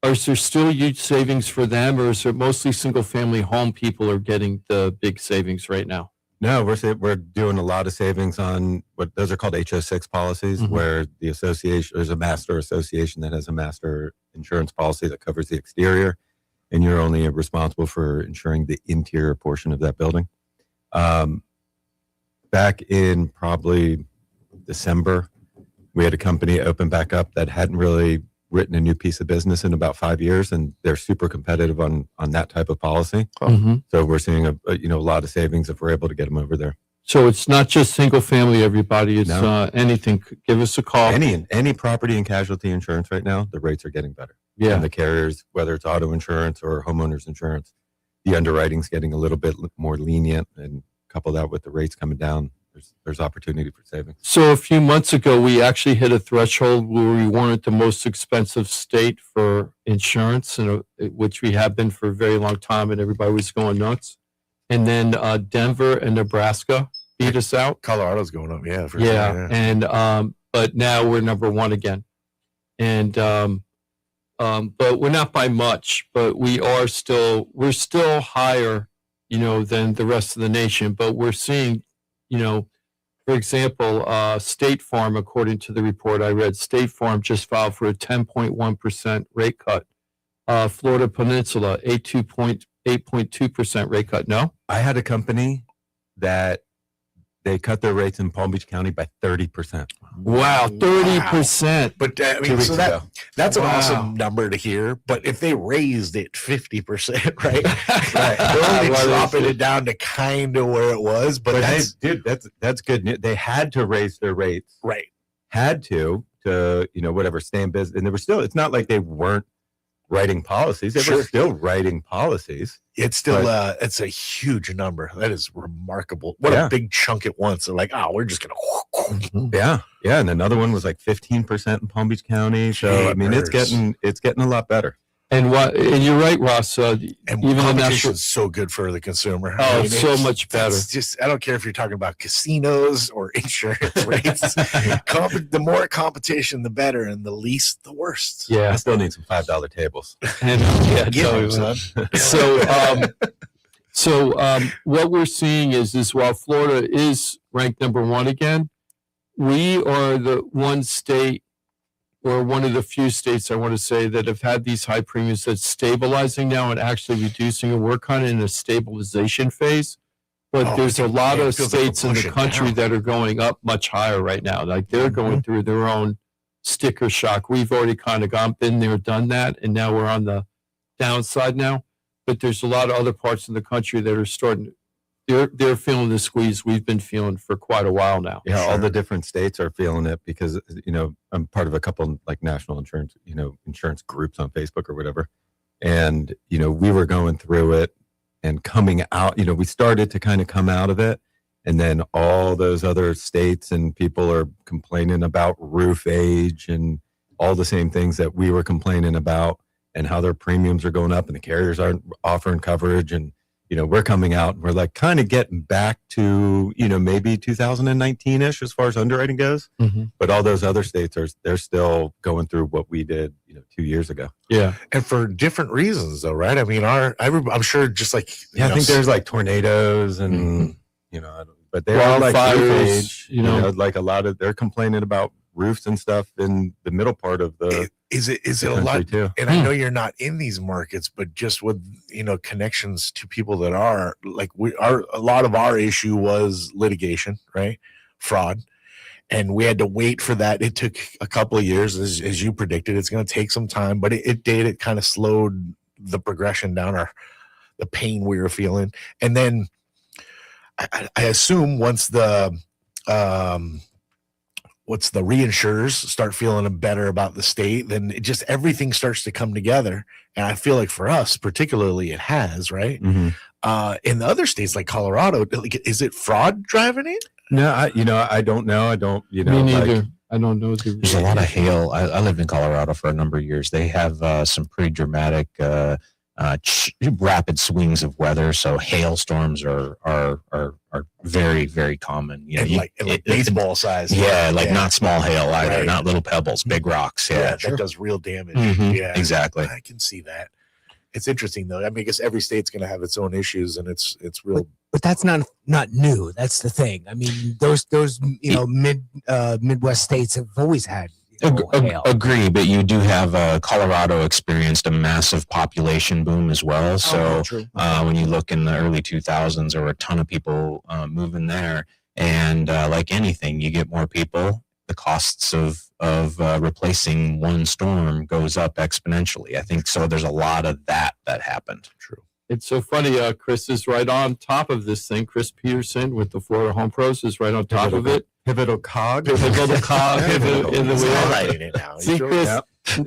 Is there still huge savings for them, or is it mostly single family home people are getting the big savings right now? No, we're doing a lot of savings on what those are called HO6 policies, Mhm. where the association, there's a master association that has a master insurance policy that covers the exterior, and you're only responsible for insuring the interior portion of that building. Back in probably December, we had a company open back up that hadn't really written a new piece of business in about 5 years, and they're super competitive on that type of policy. Mhm. So we're seeing a lot of savings if we're able to get them over there. So it's not just single family, everybody. It's No. anything. Give us a call. Any property and casualty insurance right now, the rates are getting better. Yeah. And the carriers, whether it's auto insurance or homeowners insurance, the underwriting's getting a little bit more lenient, and couple that with the rates coming down, there's opportunity for savings. So a few months ago, we actually hit a threshold where we weren't the most expensive state for insurance, which we have been for a very long time, and everybody was going nuts. And then Denver and Nebraska beat us out. Colorado's going up. Yeah. For Yeah, sure, and but now we're number one again. And but we're not by much. But we're still higher, than the rest of the nation. But we're seeing, for example, State Farm, according to the report I read, State Farm just filed for a 10.1% rate cut. Florida Peninsula, 8.2% rate cut. No, I had a company that they cut their rates in Palm Beach County by 30%. Wow, 30%. But I 2 mean, weeks so ago. that's an Wow. awesome number to hear. But if they raised it 50%, right? Right. They're only Well, dropping it down to kind of where it was. But that's that's good news. They had to raise their rates. right. Had to whatever, stay in business. And they were still, it's not like they weren't writing policies. They Sure. were still writing policies. It's still it's a huge number. That is remarkable. What Yeah. a big chunk at once. They're like, oh, we're just gonna. Yeah. Yeah. And another one was like 15% in Palm Beach County. So I mean, it's getting a lot better. And you're right, Ross. And Even the competition national, is so good for the consumer. Oh, I mean, so it's- much better. It's just I don't care if you're talking about casinos or insurance rates. The more competition, the better, and the least, the worst. I yeah. still need some $5 tables. And yeah, Get tell them, me, son. So what we're seeing is while Florida is ranked number one again, we are the one state or one of the few states, I want to say, that have had these high premiums that's stabilizing now and actually reducing. And we're kind of in a stabilization phase. But Oh, there's a lot it of feels like we're states in the pushing country down. that are going up much higher right now. Like they're going through their own sticker shock. We've already kind of been there, done that, and now we're on the downside now. But there's a lot of other parts of the country that are starting. They're feeling the squeeze we've been feeling for quite a while now. Yeah, all the different states are feeling it because I'm part of a couple like national insurance insurance groups on Facebook or whatever, and we were going through it and coming out. We started to kind of come out of it, and then all those other states and people are complaining about roof age and all the same things that we were complaining about, and how their premiums are going up and the carriers aren't offering coverage, and we're coming out and we're like kind of getting back to, maybe 2019-ish as far as underwriting goes. Mm-hmm. But all those other states they're still going through what we did, 2 years ago. Yeah. And for different reasons, though, right? I mean, I'm sure just like Yeah, I think there's like tornadoes and, but they're like Wildfires, roof age, like a lot of, they're complaining about roofs and stuff in the middle part of the is it a country lot too. and I know you're not in these markets, but just with connections to people that are like a lot of our issue was litigation, right? Fraud. And we had to wait for that. It took a couple of years, as you predicted. It's going to take some time, but it kind of slowed the progression down, the pain we were feeling. And then I assume once the reinsurers start feeling better about the state, then everything starts to come together. And I feel like for us, particularly, it has, right? Mm-hmm. In the other states like Colorado, is it fraud driving it? No, I don't know. I don't, Me neither. I don't know. There's a lot of hail. I lived in Colorado for a number of years. They have some pretty dramatic, rapid swings of weather. So hailstorms are very, very common. Like baseball size. Yeah, not small hail either, Right. not little pebbles, big rocks. Yeah, that does real damage. Mhm, Yeah, exactly. I can see that. It's interesting though. I mean, I guess every state's going to have its own issues, and it's real. But that's not new. That's the thing. I mean, those Midwest states have always had hail. Agree, but you do have Colorado experienced a massive population boom as well. So true. when you look in the early 2000s, there were a ton of people moving there, and like anything, you get more people, the costs of replacing one storm goes up exponentially. I think so. There's a lot of that happened. True. It's so funny. Chris is right on top of this thing. Chris Peterson with the Florida Home Pros is right on top of it. pivotal cog. Pivotal cog in the He's wheel. highlighting it now. See, Chris,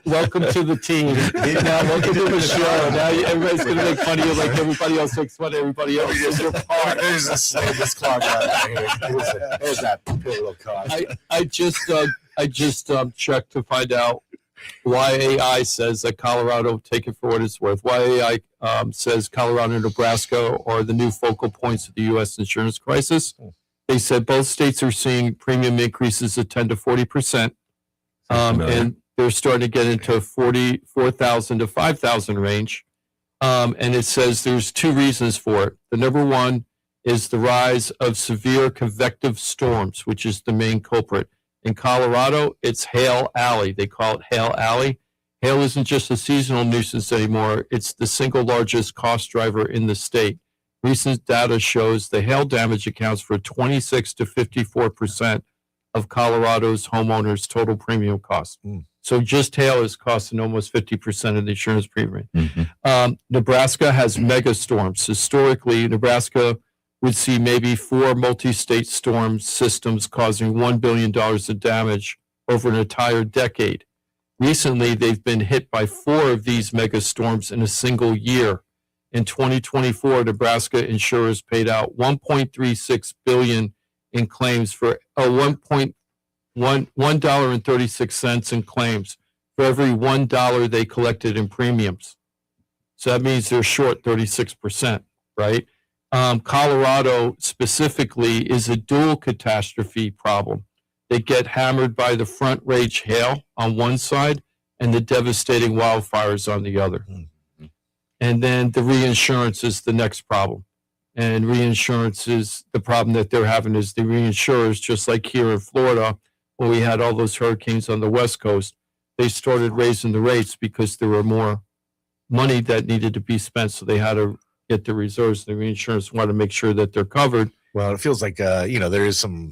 welcome to the team. Now, welcome to the show. Now everybody's going to make fun of you like everybody else makes fun of everybody else. There's this clock right here. There's that pivotal cog. I just checked to find out why AI says that Colorado, take it for what it's worth, why AI says Colorado and Nebraska are the new focal points of the U.S. insurance crisis. They said both states are seeing premium increases of 10 to 40%. And they're starting to get into 44,000 to 5,000 range. And it says there's two reasons for it. The number one is the rise of severe convective storms, which is the main culprit. In Colorado, it's Hail Alley. They call it Hail Alley. Hail isn't just a seasonal nuisance anymore. It's the single largest cost driver in the state. Recent data shows the hail damage accounts for 26 to 54% of Colorado's homeowners' total premium cost. So just hail is costing almost 50% of the insurance premium. Nebraska has mega storms. Historically, Nebraska would see maybe 4 multi-state storm systems causing $1 billion of damage over an entire decade. Recently, they've been hit by 4 of these mega storms in a single year. In 2024, Nebraska insurers paid out $1.36 billion in claims for $1.36 in claims for every $1 they collected in premiums. So that means they're short 36%, right? Colorado specifically is a dual catastrophe problem. They get hammered by the front range hail on one side and the devastating wildfires on the other. And then the reinsurance is the next problem. And reinsurance is the problem that they're having is the reinsurers, just like here in Florida, when we had all those hurricanes on the West Coast, they started raising the rates because there were more money that needed to be spent. So they had to get the reserves. The reinsurance wanted to make sure that they're covered. Well, it feels like, there is a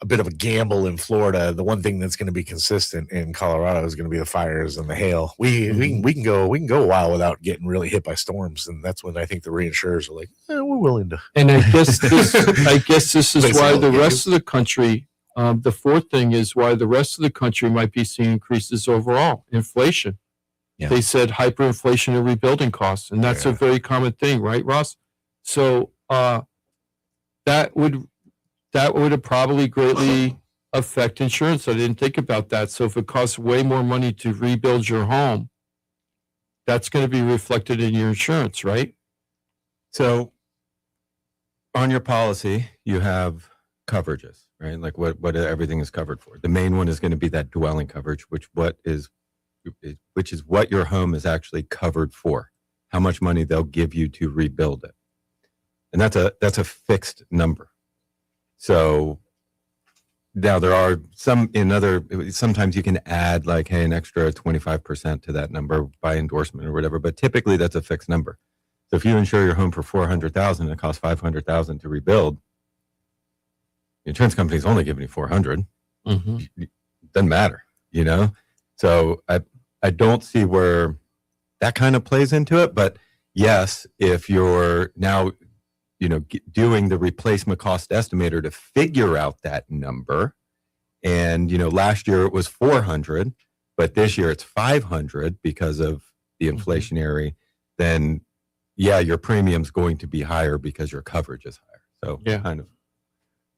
bit of a gamble in Florida. The one thing that's going to be consistent in Colorado is going to be the fires and the hail. We can go a while without getting really hit by storms, and that's when I think the reinsurers are like, we're willing to. And I guess this is why the rest of the country. The fourth thing is why the rest of the country might be seeing increases overall. Inflation. Yeah. They said hyperinflation and rebuilding costs, and that's a very common thing, right, Ross? So that would probably greatly affect insurance. I didn't think about that. So if it costs way more money to rebuild your home, that's going to be reflected in your insurance, right? So on your policy, you have coverages, right? Like what everything is covered for. The main one is going to be that dwelling coverage, which is what your home is actually covered for, how much money they'll give you to rebuild it. And that's a fixed number. So now there are sometimes you can add like, hey, an extra 25% to that number by endorsement or whatever, but typically that's a fixed number. So if you insure your home for $400,000 and it costs $500,000 to rebuild, the insurance company's only giving you $400,000. It doesn't matter, So I don't see where that kind of plays into it, but yes, if you're now doing the replacement cost estimator to figure out that number. And, last year it was 400, but this year it's 500 because of the inflationary, then your premium's going to be higher because your coverage is higher. So kind of.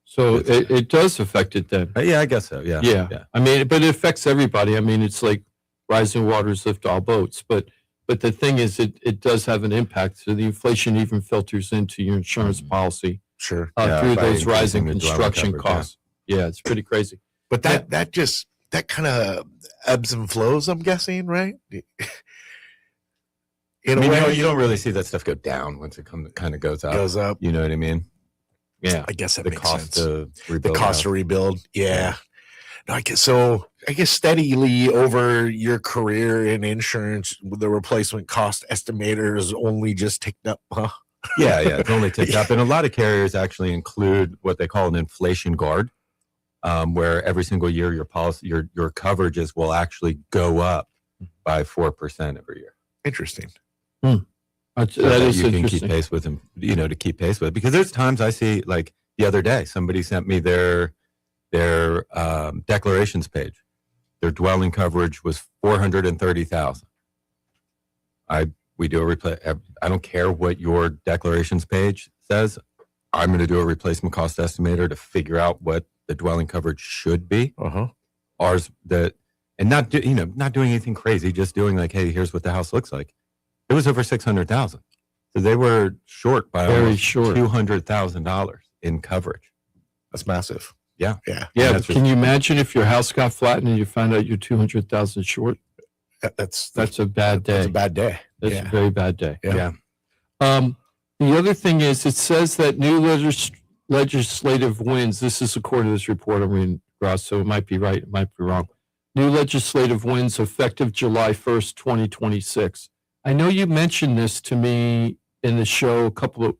So it does affect it then. Yeah, I guess so. Yeah. I mean, but it affects everybody. I mean, it's like rising waters lift all boats, but the thing is, it does have an impact. So the inflation even filters into your insurance policy. Sure. Through those rising construction costs. Yeah, it's pretty crazy. But that kind of ebbs and flows, I'm guessing, right? You don't really see that stuff go down once it kind of goes up. Goes up. You know what I mean? Yeah. I guess that makes sense. The cost to rebuild. Yeah. No, I guess steadily over your career in insurance, the replacement cost estimator is only just ticked up, huh? Yeah, it's only ticked up. And a lot of carriers actually include what they call an inflation guard, where every single year your policy, your coverages will actually go up by 4% every year. Interesting. That is you interesting. can keep pace with them, to keep pace with it. Because there's times I see, like the other day, somebody sent me their declarations page. Their dwelling coverage was $430,000. We do a replace. I don't care what your declarations page says. I'm going to do a replacement cost estimator to figure out what the dwelling coverage should be. Ours and not doing anything crazy, just doing like, hey, here's what the house looks like. It was over $600,000. So they were short by almost $200,000 in coverage. That's massive. Yeah. Yeah. Yeah, That's but can you imagine if your house got flattened and you found out you're 200,000 short? That's a bad day. That's a bad day. That's a very bad day. Yeah. The other thing is, it says that new legislative wins. This is according to this report I'm reading, Ross, so it might be right, it might be wrong. New legislative wins effective July 1st, 2026. I know you mentioned this to me in the show to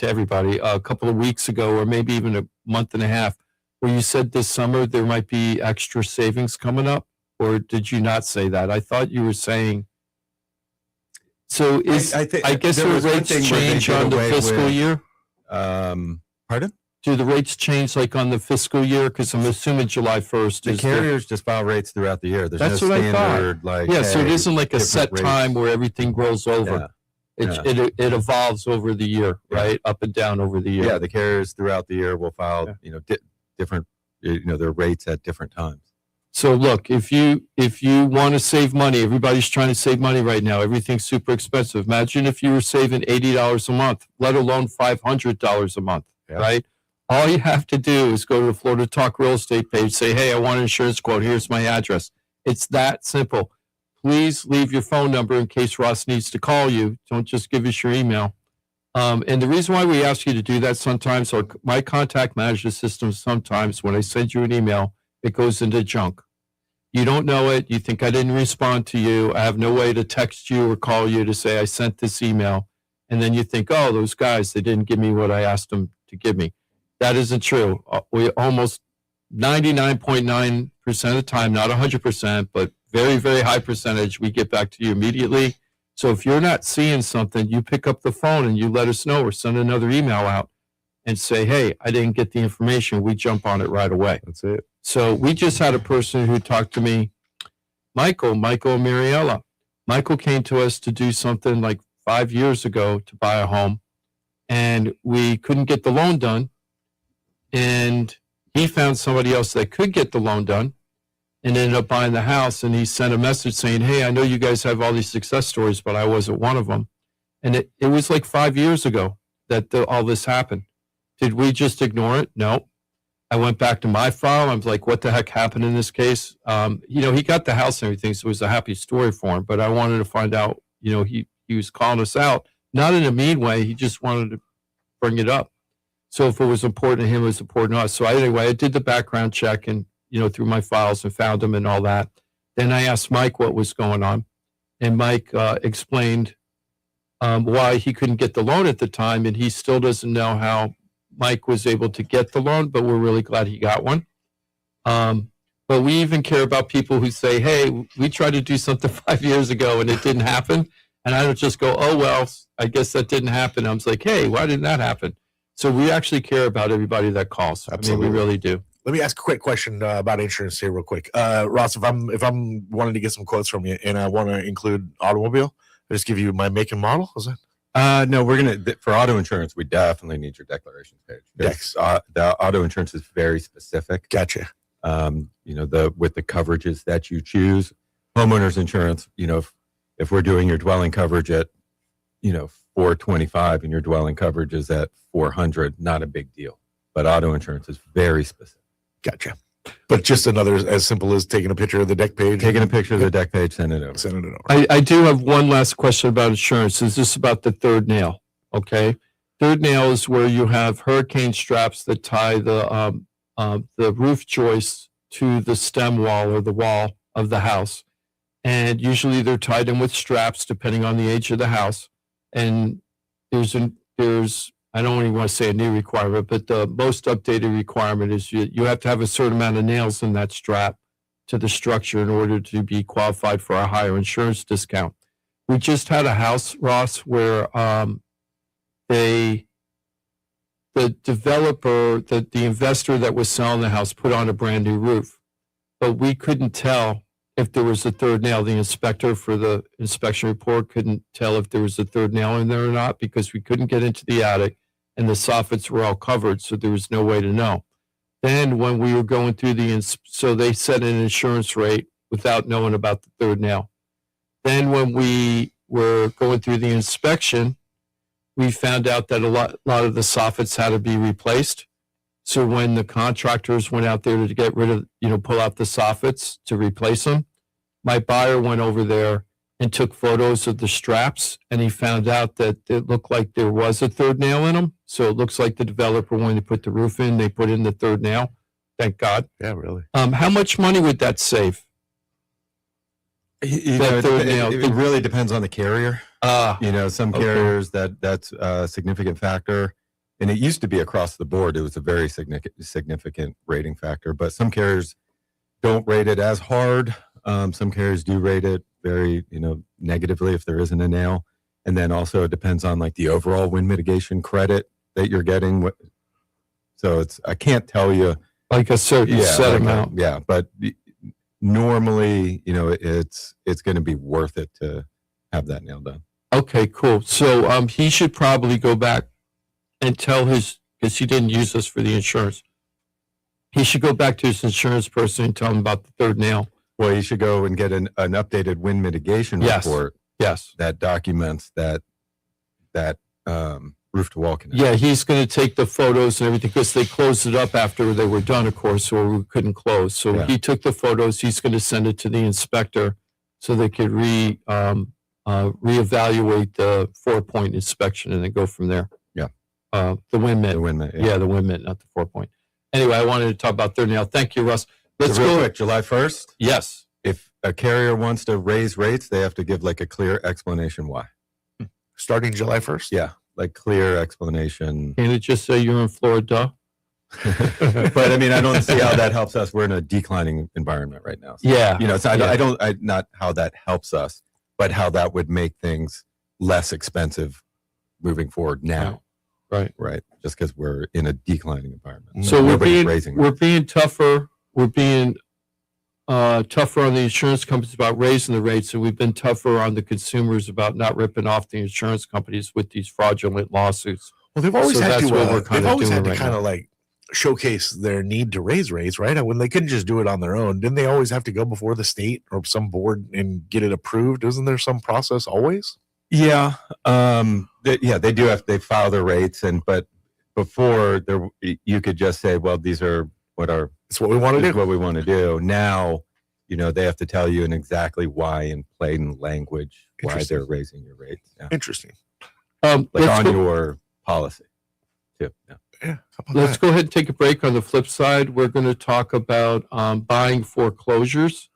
everybody, a couple of weeks ago, or maybe even a month and a half, where you said this summer there might be extra savings coming up, or did you not say that? I thought you were saying. So I guess the rates change on the fiscal year? Pardon? Do the rates change like on the fiscal year? Because I'm assuming July 1st. The carriers just file rates throughout the year. There's That's no what standard, I thought. So it isn't like a set rates. time where everything grows over. It evolves over the year, right? Up and down over the year. Yeah, the carriers throughout the year will file, different, their rates at different times. So look, if you want to save money, everybody's trying to save money right now. Everything's super expensive. Imagine if you were saving $80 a month, let alone $500 a month, right? All you have to do is go to the Florida Talk Real Estate page, say, hey, I want an insurance quote. Here's my address. It's that simple. Please leave your phone number in case Ross needs to call you. Don't just give us your email. And the reason why we ask you to do that sometimes, or my contact management system, sometimes when I send you an email, it goes into junk. You don't know it. You think I didn't respond to you. I have no way to text you or call you to say I sent this email. And then you think, oh, those guys, they didn't give me what I asked them to give me. That isn't true. We almost 99.9% of the time, not 100%, but very, very high percentage, we get back to you immediately. So if you're not seeing something, you pick up the phone and you let us know, or send another email out and say, hey, I didn't get the information. We jump on it right away. That's it. So we just had a person who talked to me, Michael and Mariella. Michael came to us to do something like 5 years ago to buy a home, and we couldn't get the loan done. And he found somebody else that could get the loan done and ended up buying the house. And he sent a message saying, hey, I know you guys have all these success stories, but I wasn't one of them. And it was like 5 years ago that all this happened. Did we just ignore it? No. I went back to my file. I was like, what the heck happened in this case? He got the house and everything, so it was a happy story for him. But I wanted to find out, he was calling us out, not in a mean way. He just wanted to bring it up. So if it was important to him, it was important to us. So I did the background check and, through my files and found him and all that. Then I asked Mike what was going on. And Mike explained why he couldn't get the loan at the time. And he still doesn't know how Mike was able to get the loan, but we're really glad he got one. But we even care about people who say, hey, we tried to do something 5 years ago and it didn't happen. And I don't just go, oh, well, I guess that didn't happen. I was like, hey, why didn't that happen? So we actually care about everybody that calls. Absolutely. I mean, we really do. Let me ask a quick question about insurance here real quick. Ross, if I'm wanting to get some quotes from you and I want to include automobile, I just give you my make and model. Is that? No, we're going to, for auto insurance, we definitely need your declarations page. Yes. The auto insurance is very specific. Gotcha. With the coverages that you choose. Homeowners insurance, if we're doing your dwelling coverage at, $425 and your dwelling coverage is at $400, not a big deal. But auto insurance is very specific. Gotcha. But just another as simple as taking a picture of the deck page. Taking a picture of the deck page, send it over. I do have one last question about insurance. Is this about the third nail? Okay. Third nail is where you have hurricane straps that tie the roof joists to the stem wall or the wall of the house. And usually they're tied in with straps depending on the age of the house. And there's I don't even want to say a new requirement, but the most updated requirement is you have to have a certain amount of nails in that strap to the structure in order to be qualified for a higher insurance discount. We just had a house, Ross, where the developer, the investor that was selling the house put on a brand new roof, but we couldn't tell if there was a third nail. The inspector for the inspection report couldn't tell if there was a third nail in there or not because we couldn't get into the attic and the soffits were all covered, so there was no way to know. Then when we were going through so they set an insurance rate without knowing about the third nail. Then when we were going through the inspection, we found out that a lot of the soffits had to be replaced. So when the contractors went out there to get rid of, pull out the soffits to replace them, my buyer went over there and took photos of the straps, and he found out that it looked like there was a third nail in them. So it looks like the developer, when they put the roof in, they put in the third nail. Thank God. Yeah, really. How much money would that save? It really depends on the carrier. Some okay. carriers that's a significant factor, and it used to be across the board. It was a very significant rating factor, but some carriers don't rate it as hard. Some carriers do rate it very, negatively if there isn't a nail. And then also it depends on like the overall wind mitigation credit that you're getting. So I can't tell you like a certain set amount. But normally, it's going to be worth it to have that nail done. Okay, cool. So he should probably go back and tell because he didn't use us for the insurance. He should go back to his insurance person and tell him about the third nail. Well, you should go and get an updated wind mitigation report. Yes. That documents that roof to wall connection. Yeah, he's going to take the photos and everything because they closed it up after they were done, of course, or we couldn't close. So he took the photos. He's going to send it to the inspector so they could reevaluate the 4-point inspection and then go from there. Yeah. The wind mitt. The wind mitt. Yeah, the wind mitt, not the 4-point. Anyway, I wanted to talk about third nail. Thank you, Russ. Let's real go quick. July 1st. Yes. If a carrier wants to raise rates, they have to give like a clear explanation why. Starting July 1st? Yeah, like clear explanation. Can it just say you're in Florida? But I mean, I don't see how that helps us. We're in a declining environment right now. So, Yeah. So not how that helps us, but how that would make things less expensive moving forward now. Right. Just because we're in a declining environment. So we're being tougher. We're being tougher on the insurance companies about raising the rates, and we've been tougher on the consumers about not ripping off the insurance companies with these fraudulent lawsuits. Well, they've always had to. They've always had to right kind now. of like showcase their need to raise rates, right? When they couldn't just do it on their own, didn't they always have to go before the state or some board and get it approved? Isn't there some process always? Yeah. They do have. They file their rates, but before there, you could just say, well, these are it's what we want to do. What we want to do now. They have to tell you in exactly why in plain language why they're raising your rates. Yeah. Interesting. Like on your policy too. Yeah. Let's go ahead and take a break. On the flip side, we're going to talk about buying foreclosures.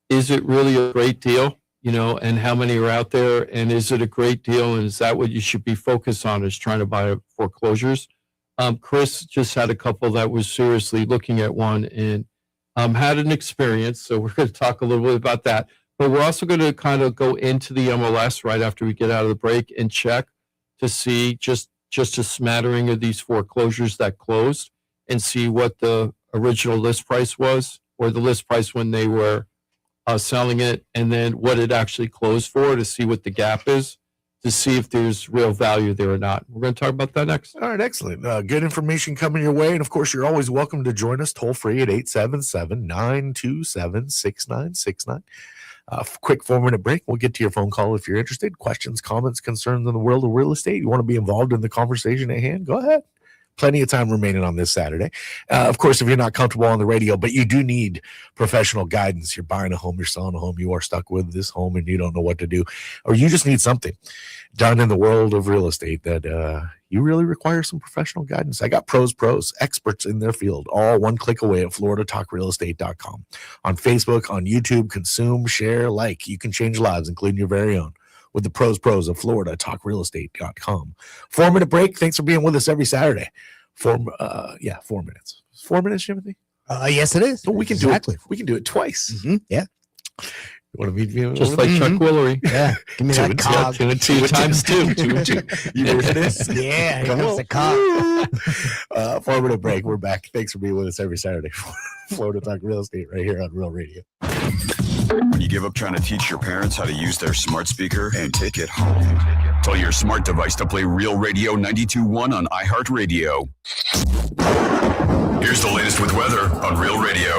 Is it really a great deal? And how many are out there? And is it a great deal? And is that what you should be focused on, is trying to buy foreclosures? Chris just had a couple that was seriously looking at one and had an experience. So we're going to talk a little bit about that. But we're also going to kind of go into the MLS right after we get out of the break and check to see just a smattering of these foreclosures that closed and see what the original list price was, or the list price when they were selling it, and then what it actually closed for, to see what the gap is, to see if there's real value there or not. We're going to talk about that next. All right, excellent. Good information coming your way. And of course, you're always welcome to join us toll free at 877-927-6969. Quick 4-minute break. We'll get to your phone call if you're interested. Questions, comments, concerns in the world of real estate. You want to be involved in the conversation at hand? Go ahead. Plenty of time remaining on this Saturday. Of course, if you're not comfortable on the radio, but you do need professional guidance, you're buying a home, you're selling a home, you are stuck with this home and you don't know what to do, or you just need something done in the world of real estate that you really require some professional guidance. I got pros, experts in their field, all one click away at floridatalkrealestate.com. On Facebook, on YouTube, consume, share, like. You can change lives, including your very own, with the pros of floridatalkrealestate.com. 4-minute break. Thanks for being with us every Saturday. 4 minutes. 4 minutes, Timothy? Yes, it is. Oh, we can do it. We can do it twice. Mm-hmm. Yeah. You want to meet me? Just like Chuck Woolery. Yeah. Give me that cog. 2 times 2. 2 and 2. You ready for this? Yeah. Here Come comes on. the cog. 4-minute break. We're back. Thanks for being with us every Saturday. Florida Talk Real Estate right here on Real Radio. When you give up trying to teach your parents how to use their smart speaker and take it home, tell your smart device to play Real Radio 92.1 on iHeartRadio. Here's the latest with weather on Real Radio.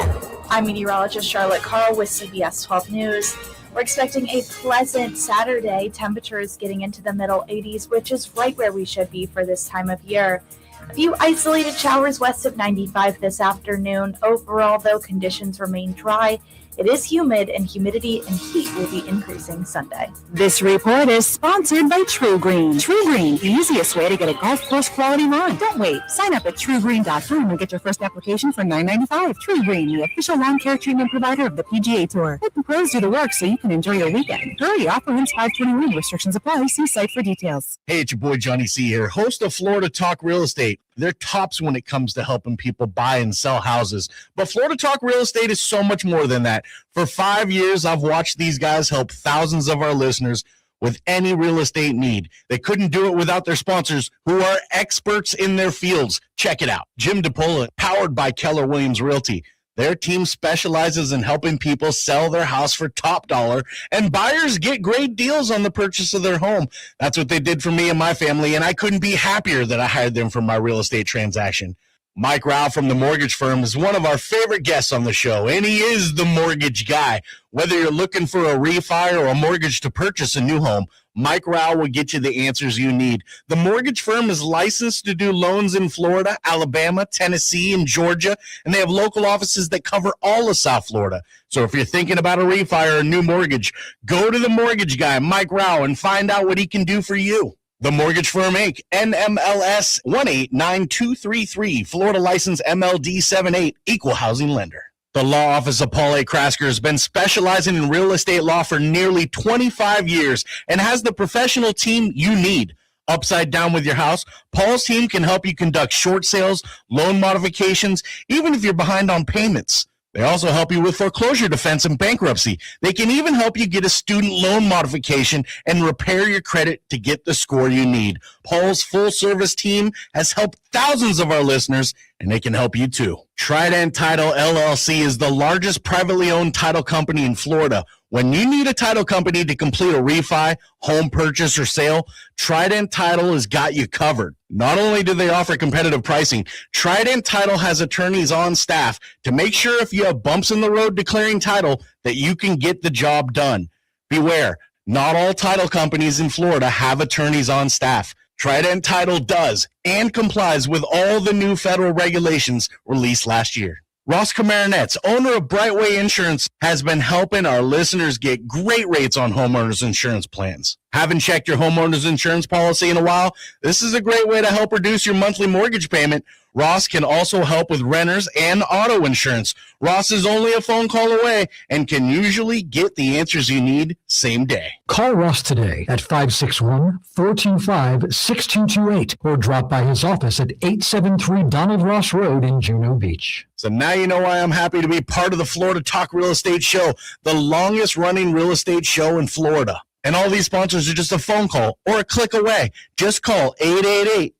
I'm meteorologist Charlotte Carl with CBS 12 News. We're expecting a pleasant Saturday. Temperatures getting into the middle 80s, which is right where we should be for this time of year. A few isolated showers west of 95 this afternoon. Overall, though, conditions remain dry. It is humid, and humidity and heat will be increasing Sunday. This report is sponsored by True Green. True Green, the easiest way to get a golf course quality lawn. Don't wait. Sign up at truegreen.com and get your first application for $9.95. True Green, the official lawn care treatment provider of the PGA Tour. Let the pros do the work so you can enjoy your weekend. Hurry, offer ends 5/21. Restrictions apply. See site for details. Hey, it's your boy Johnny C here, host of Florida Talk Real Estate. They're tops when it comes to helping people buy and sell houses. But Florida Talk Real Estate is so much more than that. For 5 years, I've watched these guys help thousands of our listeners with any real estate need. They couldn't do it without their sponsors, who are experts in their fields. Check it out. Jim DePola, powered by Keller Williams Realty. Their team specializes in helping people sell their house for top dollar, and buyers get great deals on the purchase of their home. That's what they did for me and my family, and I couldn't be happier that I hired them for my real estate transaction. Mike Rao from the mortgage firm is one of our favorite guests on the show, and he is the mortgage guy. Whether you're looking for a refi or a mortgage to purchase a new home, Mike Rao will get you the answers you need. The mortgage firm is licensed to do loans in Florida, Alabama, Tennessee, and Georgia, and they have local offices that cover all of South Florida. So if you're thinking about a refi or a new mortgage, go to the mortgage guy, Mike Rao, and find out what he can do for you. The Mortgage Firm, Inc., NMLS 189233, Florida license MLD 78, equal housing lender. The law office of Paul A. Krasker has been specializing in real estate law for nearly 25 years and has the professional team you need. Upside down with your house, Paul's team can help you conduct short sales, loan modifications, even if you're behind on payments. They also help you with foreclosure defense and bankruptcy. They can even help you get a student loan modification and repair your credit to get the score you need. Paul's full-service team has helped thousands of our listeners, and they can help you too. Trident Title LLC is the largest privately owned title company in Florida. When you need a title company to complete a refi, home purchase, or sale, Trident Title has got you covered. Not only do they offer competitive pricing, Trident Title has attorneys on staff to make sure if you have bumps in the road declaring title that you can get the job done. Beware, not all title companies in Florida have attorneys on staff. Trident Title does and complies with all the new federal regulations released last year. Ross Komarinetz, owner of Brightway Insurance, has been helping our listeners get great rates on homeowners insurance plans. Haven't checked your homeowners insurance policy in a while? This is a great way to help reduce your monthly mortgage payment. Ross can also help with renters and auto insurance. Ross is only a phone call away and can usually get the answers you need same day. Call Ross today at 561-425-6228 or drop by his office at 873 Donald Ross Road in Juno Beach. So now you know why I'm happy to be part of the Florida Talk Real Estate Show, the longest running real estate show in Florida. And all these sponsors are just a phone call or a click away. Just call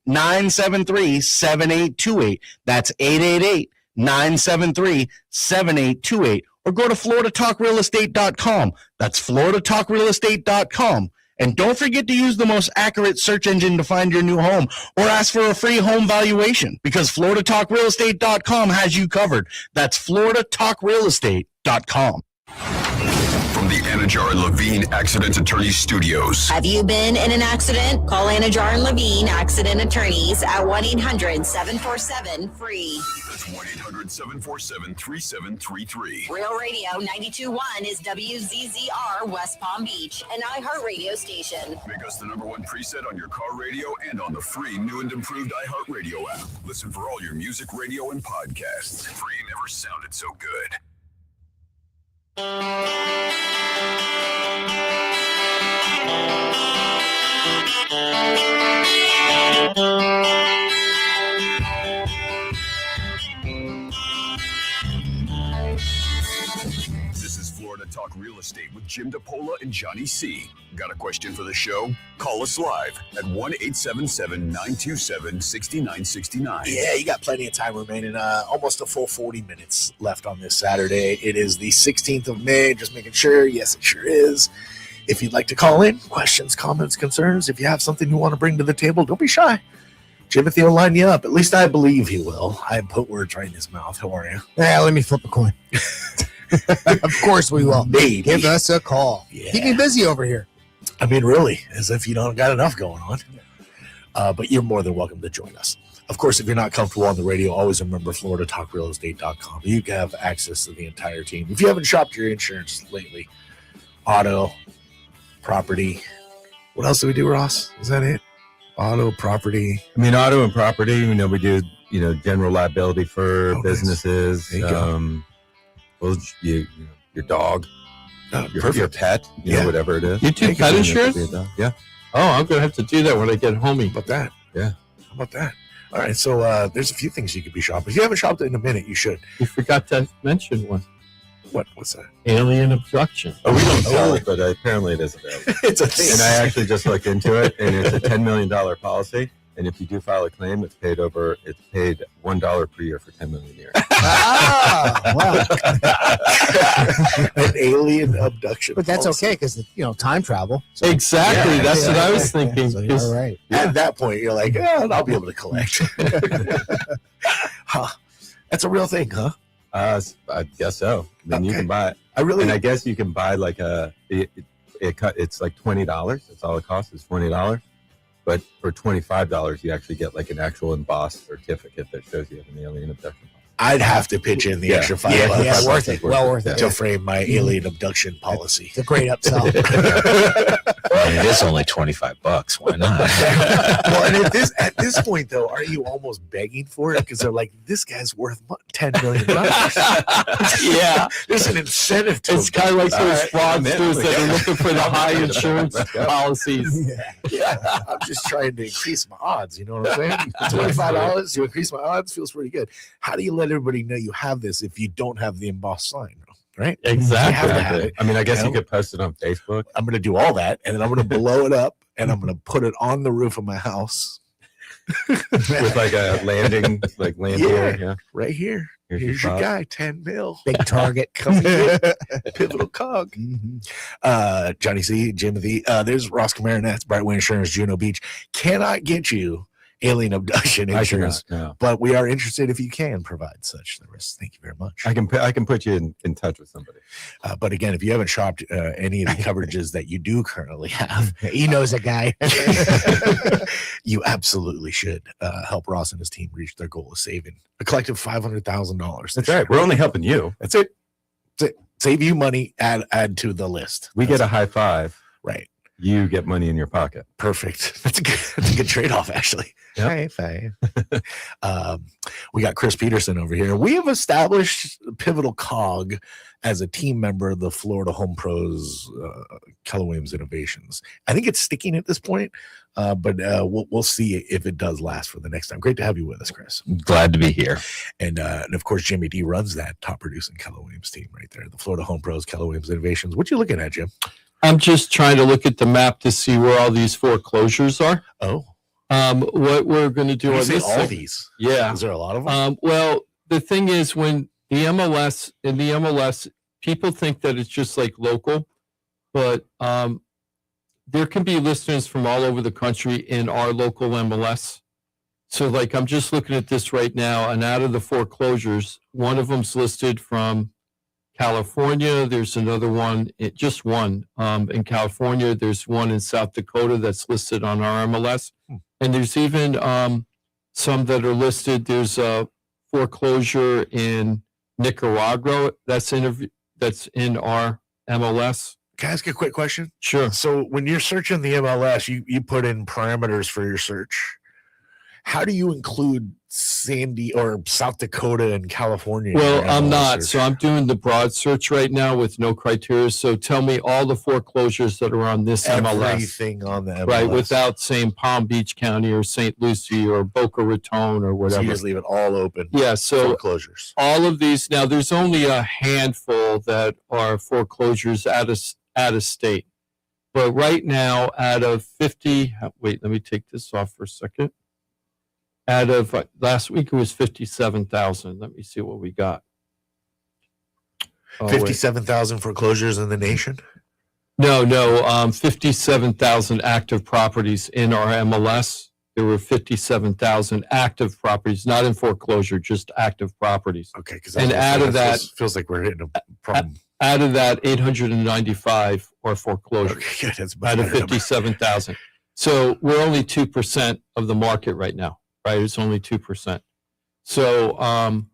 888-973-7828. That's 888-973-7828. Or go to floridatalkrealestate.com. That's floridatalkrealestate.com. And don't forget to use the most accurate search engine to find your new home or ask for a free home valuation because floridatalkrealestate.com has you covered. That's floridatalkrealestate.com. From the Anajar and Levine Accident Attorney Studios. Have you been in an accident? Call Anajar and Levine Accident Attorneys at 1-800-747-FREE. That's 1-800-747-3733. Real Radio 92.1 is WZZR West Palm Beach, an iHeartRadio station. Make us the #1 preset on your car radio and on the free new and improved iHeartRadio app. Listen for all your music, radio, and podcasts. Free never sounded so good. This is Florida Talk Real Estate with Jim DePola and Johnny C. Got a question for the show? Call us live at 1-877-927-6969. Yeah, you got plenty of time remaining. Almost a full 40 minutes left on this Saturday. It is the 16th of May. Just making sure. Yes, it sure is. If you'd like to call in, questions, comments, concerns, if you have something you want to bring to the table, don't be shy. Jimothy will line you up. At least I believe he will. I put words right in his mouth. How are you? Yeah, let me flip a coin. Of course we will. Maybe. Give us a call. Yeah. Keep me busy over here. I mean, really, as if you don't got enough going on. But you're more than welcome to join us. Of course, if you're not comfortable on the radio, always remember FloridaTalkRealEstate.com. You can have access to the entire team. If you haven't shopped your insurance lately, auto, property. What else do we do, Ross? Is that it? Auto, property. I mean, auto and property, we do, general liability for Nice. businesses. There you go. Well, your dog, your Perfect. pet, Yeah. whatever it is. You do pet insurance? Yeah. Oh, I'm going to have to do that when I get home. How about that? Yeah. How about that? All right. So there's a few things you could be shopping. If you haven't shopped it in a minute, you should. You forgot to mention one. What's that? Alien abduction. Oh, we don't sell it, but apparently it is available. It's a thing. And I actually just looked into it, and it's a $10 million policy. And if you do file a claim, it's paid $1 per year for 10 million years. Wow. An alien abduction. But that's policy. okay because time travel. So, Exactly. Yeah, That's what I was yeah, thinking. so you're all right. At that point, you're like, I'll be able to collect. Huh. That's a real thing, huh? I guess so. Then you Okay. can buy it. And I guess you can buy like it's like $20. That's all it costs is $20. But for $25, you actually get like an actual embossed certificate that shows you have an alien abduction. I'd have to pitch in the Yeah. extra $5 Yeah, worth it. Well worth it. to frame my alien abduction policy. It's a great upsell. It is only $25. Why not? Well, and at this point, though, are you almost begging for it? Because they're like, this guy's worth $10 million. Yeah. There's an incentive to It's him. kind of like those right. fraudsters that are looking for the high insurance Let's go. policies. Yeah, I'm just trying to increase my odds. You know what I'm saying? $25 to increase my odds feels pretty good. How do you let everybody know you have this if you don't have the embossed sign? Right? Exactly. You have to have it. I mean, I guess You you know? could post it on Facebook. I'm going to do all that, and then I'm going to blow it up, and I'm going to put it on the roof of my house. With like a landing. Yeah. Right here. Here's Here's your your prop. guy, 10 mil. Big target. Come here. Pivotal cog. Mhm. Johnny C, Jimothy. There's Ross Komarinetz, Brightway Insurance Juno Bech. Cannot get you alien abduction I insurance, cannot, no. but we are interested if you can provide such service. Thank you very much. I can put you in touch with somebody. But again, if you haven't shopped any of the coverages that you do currently have, He knows a guy. you absolutely should help Ross and his team reach their goal of saving a collective $500,000. That's right. We're only helping you. That's it. That's it. Save you money. Add to the list. We get a high five. Right. You get money in your pocket. Perfect. That's a good trade-off, actually. Yep. High five. We got Chris Peterson over here. We have established Pivotal Cog as a team member of the Florida Home Pros Keller Williams Innovations. I think it's sticking at this point, but we'll see if it does last for the next time. Great to have you with us, Chris. Glad to be here. And of course, Jimmy D runs that top producing Keller Williams team right there, the Florida Home Pros Keller Williams Innovations. What you looking at, Jim? I'm just trying to look at the map to see where all these foreclosures are. Oh, What we're going to do you on say this all sec- these? Yeah. Is there a lot of them? Well, the thing is, when the MLS, people think that it's just like local, but there can be listeners from all over the country in our local MLS. So, like, I'm just looking at this right now, and out of the foreclosures, one of them's listed from California. There's another one, just one in California. There's one in South Dakota that's listed on our MLS. And there's even some that are listed. There's a foreclosure in Nicaragua that's in our MLS. Can I ask a quick question? Sure. So when you're searching the MLS, you put in parameters for your search. How do you include Sandy or South Dakota and California? in Well, your I'm MLS not. search? So I'm doing the broad search right now with no criteria. So tell me all the foreclosures that are on this MLS. Everything on the MLS. Right, without saying Palm Beach County or St. Lucie or Boca Raton or So whatever. you just leave it all open. Yeah, so Foreclosures. all of these, now there's only a handful that are foreclosures out of state. But right now, out of 50, wait, let me take this off for a second. Out of last week, it was 57,000. Let me see what we got. Oh, wait. 57,000 foreclosures in the nation. No, 57,000 active properties in our MLS. There were 57,000 active properties, not in foreclosure, just active properties. Okay, because And out of that- feels like we're hitting a problem. Out of that, 895 are foreclosures. Okay, good. That's much Out of better number. 57,000. So we're only 2% of the market right now. right? It's only 2%. So,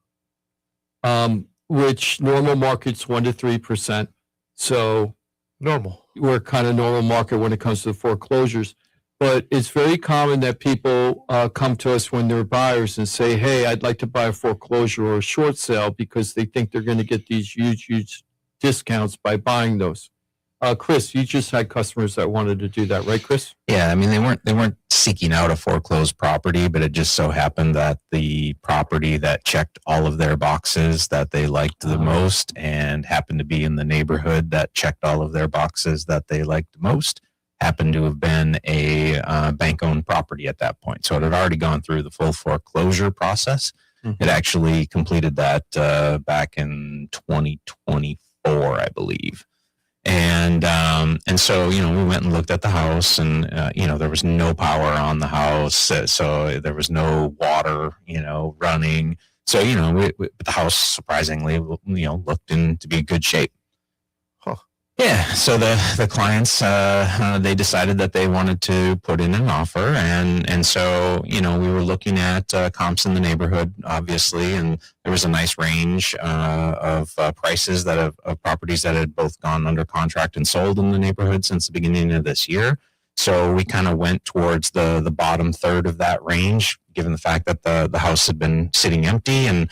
which normal market's 1 to 3%. So Normal. we're kind of normal market when it comes to foreclosures. But it's very common that people come to us when they're buyers and say, hey, I'd like to buy a foreclosure or a short sale because they think they're going to get these huge discounts by buying those. Chris, you just had customers that wanted to do that, right, Chris? Yeah, I mean, they weren't seeking out a foreclosed property, but it just so happened that the property that checked all of their boxes that they liked the most and happened to be in the neighborhood that checked all of their boxes that they liked most happened to have been a bank-owned property at that point. So it had already gone through the full foreclosure process. Mm-hmm. It actually completed that back in 2024, I believe. And so, we went and looked at the house and, there was no power on the house. So there was no water, running. So, the house surprisingly, looked in to be good shape. Huh. Yeah. So the clients, they decided that they wanted to put in an offer. And so, we were looking at comps in the neighborhood, obviously, and there was a nice range of prices of properties that had both gone under contract and sold in the neighborhood since the beginning of this year. So we kind of went towards the bottom third of that range, given the fact that the house had been sitting empty, and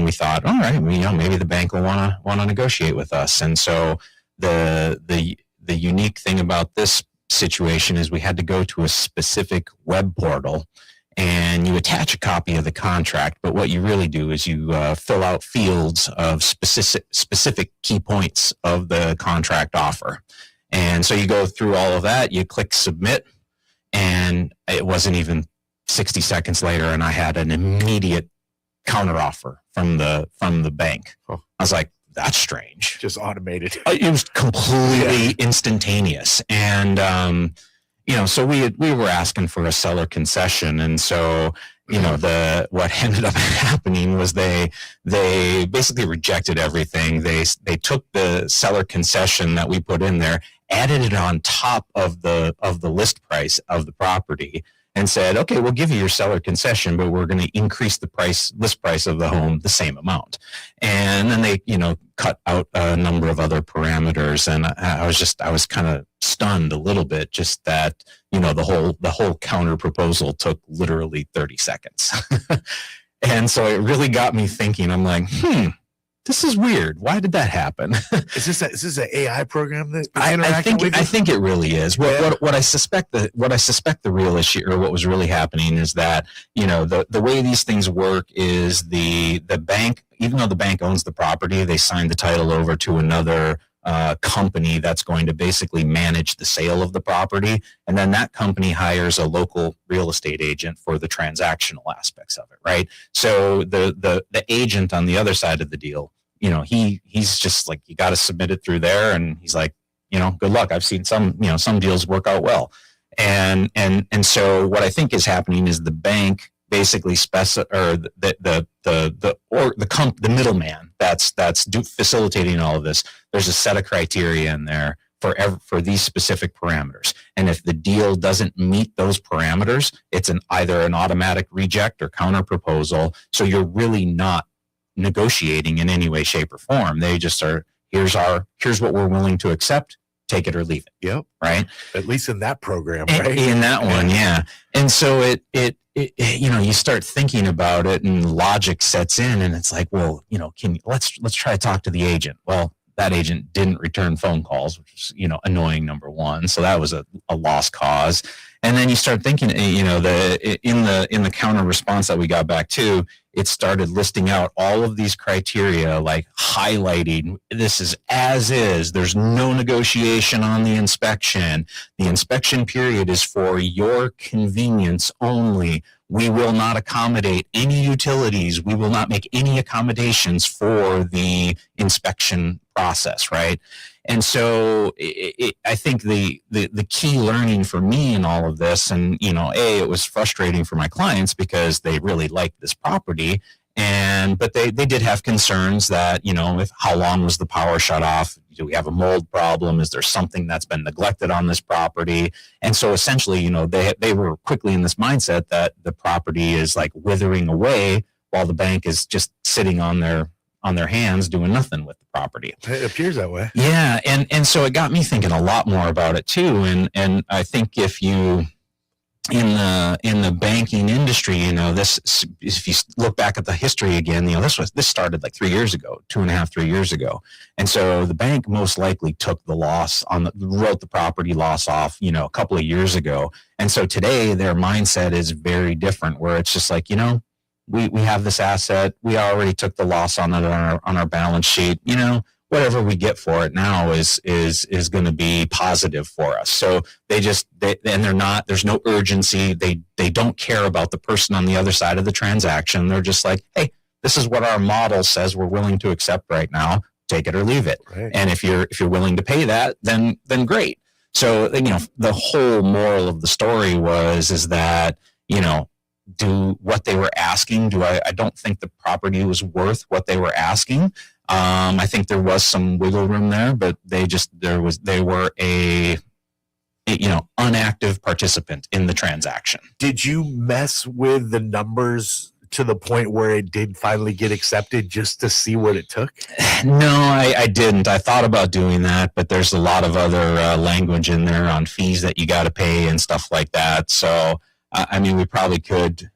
we thought, all right, maybe the bank will want to negotiate with us. And so the unique thing about this situation is we had to go to a specific web portal, and you attach a copy of the contract, but what you really do is you fill out fields of specific key points of the contract offer. And so you go through all of that, you click submit, and it wasn't even 60 seconds later, and I had an immediate counteroffer from the bank. I was like, that's strange. Just automated. It was completely instantaneous. And, so we were asking for a seller concession. And so, what ended up happening was they basically rejected everything. They took the seller concession that we put in there, added it on top of the list price of the property, and said, okay, we'll give you your seller concession, but we're going to increase the list price of the home the same amount. And then they, cut out a number of other parameters. And I was kind of stunned a little bit, just that, the whole counter proposal took literally 30 seconds. And so it really got me thinking. I'm like, this is weird. Why did that happen? Is this an AI program that I think it really is. What I suspect the real issue, or what was really happening, is that the way these things work is the bank, even though the bank owns the property, they sign the title over to another company that's going to basically manage the sale of the property, and then that company hires a local real estate agent for the transactional aspects of it, right? So the agent on the other side of the deal, he's just like, you got to submit it through there, and he's like, good luck. I've seen some deals work out well, and so what I think is happening is the bank basically the middleman that's facilitating all of this. There's a set of criteria in there for these specific parameters, and if the deal doesn't meet those parameters, it's either an automatic reject or counter proposal. So you're really not negotiating in any way, shape, or form. They just are, here's what we're willing to accept. Take it or leave it. Yep. Right. At least in that program, right? In that one, yeah. And so it you start thinking about it, and logic sets in, and it's like, well, let's try to talk to the agent. Well, that agent didn't return phone calls, which is, annoying, number one. So that was a lost cause. And then you start thinking, in the counter response that we got back to, it started listing out all of these criteria, like highlighting, this is as is. There's no negotiation on the inspection. The inspection period is for your convenience only. We will not accommodate any utilities. We will not make any accommodations for the inspection process, right? And so I think the key learning for me in all of this, and, it was frustrating for my clients because they really liked this property. But they did have concerns that, how long was the power shut off? Do we have a mold problem? Is there something that's been neglected on this property? And so essentially, they were quickly in this mindset that the property is like withering away while the bank is just sitting on their hands doing nothing with the property. It appears that way. Yeah. And so it got me thinking a lot more about it too. And I think if you, in the banking industry, if you look back at the history again, this started like 3 years ago, 3 years ago. And so the bank most likely took the loss wrote the property loss off, a couple of years ago. And so today their mindset is very different, where it's just like, we have this asset. We already took the loss on it on our balance sheet. Whatever we get for it now is going to be positive for us. So there's no urgency. They don't care about the person on the other side of the transaction. They're just like, hey, this is what our model says we're willing to accept right now. Take it or leave it. Right. And if you're willing to pay that, then great. So the whole moral of the story is that do what they were asking. I don't think the property was worth what they were asking. I think there was some wiggle room there, but they were a unactive participant in the transaction. Did you mess with the numbers to the point where it did finally get accepted just to see what it took? No, I didn't. I thought about doing that, but there's a lot of other language in there on fees that you got to pay and stuff like that. So, we probably could,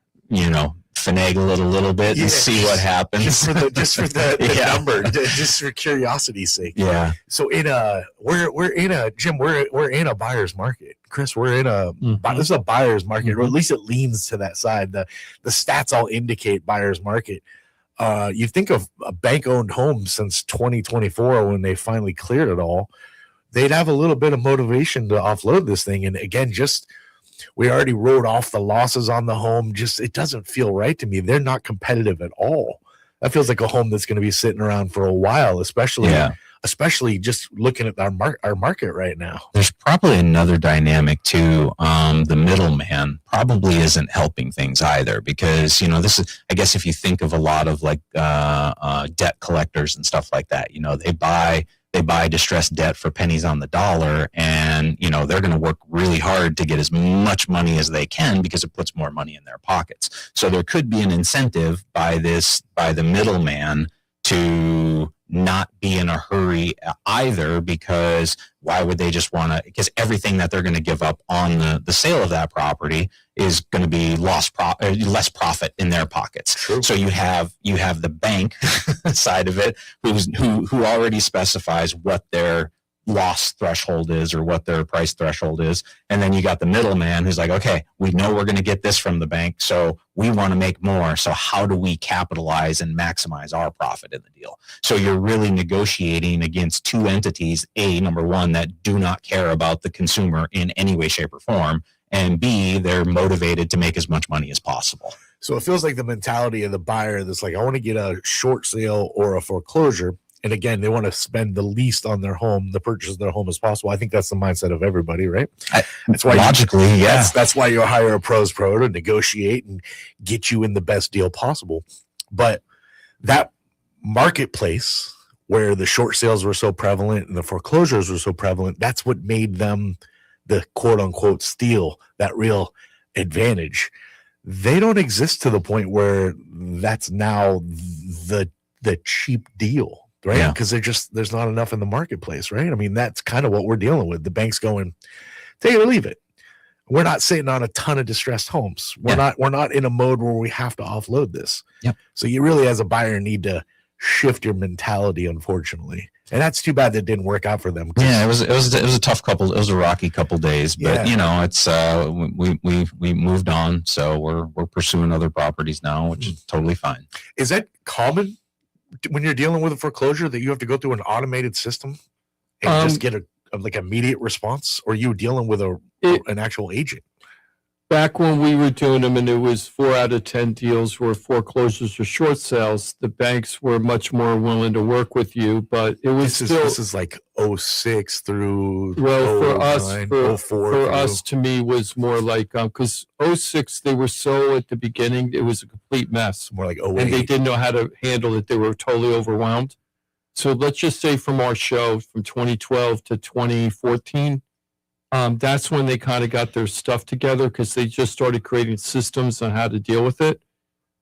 finagle it a little bit and see what happens. Just for the Yeah. number, just for curiosity's sake. Yeah. So we're in a buyer's market, Chris. We're in this is a buyer's market, or at least it leans to that side. The stats all indicate buyer's market. You think of a bank-owned home since 2024 when they finally cleared it all, they'd have a little bit of motivation to offload this thing. And again, we already wrote off the losses on the home. It doesn't feel right to me. They're not competitive at all. That feels like a home that's going to be sitting around for a while, especially just looking at our market right now. There's probably another dynamic too. The middleman probably isn't helping things either, because this is, I guess, if you think of a lot of like debt collectors and stuff like that, they buy distressed debt for pennies on the dollar, and they're going to work really hard to get as much money as they can because it puts more money in their pockets. So there could be an incentive by the middleman to not be in a hurry either, because why would they just want to, because everything that they're going to give up on the sale of that property is going to be less profit in their pockets. True. So you have the bank side of it who already specifies what their loss threshold is or what their price threshold is. And then you got the middleman who's like, okay, we know we're going to get this from the bank, so we want to make more. So how do we capitalize and maximize our profit in the deal? So you're really negotiating against two entities, number one, that do not care about the consumer in any way, shape, or form, and B, they're motivated to make as much money as possible. So it feels like the mentality of the buyer that's like, I want to get a short sale or a foreclosure. And again, they want to spend the least on their home, the purchase of their home as possible. I think that's the mindset of everybody, right? That's why logically, that's why you hire a pros pro to negotiate and get you in the best deal possible. But that marketplace where the short sales were so prevalent and the foreclosures were so prevalent, that's what made them the quote unquote steal, that real advantage. They don't exist to the point where that's now the cheap deal. Right. Because there's not enough in the marketplace. Right. I mean, that's kind of what we're dealing with. The bank's going, take it or leave it. We're not sitting on a ton of distressed homes. We're not in a mode where we have to offload this. Yep. So you really, as a buyer, need to shift your mentality, unfortunately. And that's too bad that didn't work out for them. Yeah, it was a tough couple. It was a rocky couple days, but it's we moved on. So we're pursuing other properties now, which is totally fine. Is that common when you're dealing with a foreclosure that you have to go through an automated system and just get a immediate response, or you dealing with an actual agent? back when we were doing them and it was 4 out of 10 deals were foreclosures or short sales, the banks were much more willing to work with you, but it was this is like 06 through for us 04 for us to me was more like because 06 they were so at the beginning it was a complete mess, more like 08. and they didn't know how to handle it. They were totally overwhelmed. So let's just say from our show from 2012 to 2014, that's when they kind of got their stuff together because they just started creating systems on how to deal with it.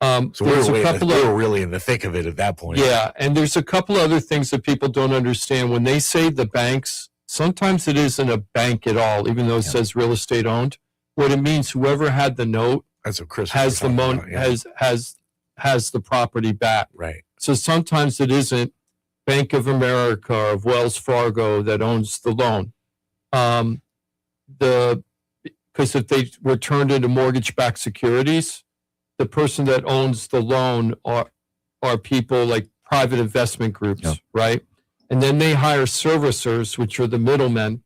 So we were really in the thick of it at that point. Yeah, and there's a couple other things that people don't understand. When they say the banks, sometimes it isn't a bank at all, even though it says real estate owned. What it means, whoever had the note that's what Chris has the has the property back. Right. So sometimes it isn't Bank of America or Wells Fargo that owns the loan. Because if they were turned into mortgage-backed securities, the person that owns the loan are people like private investment groups, right? And then they hire servicers, which are the middlemen,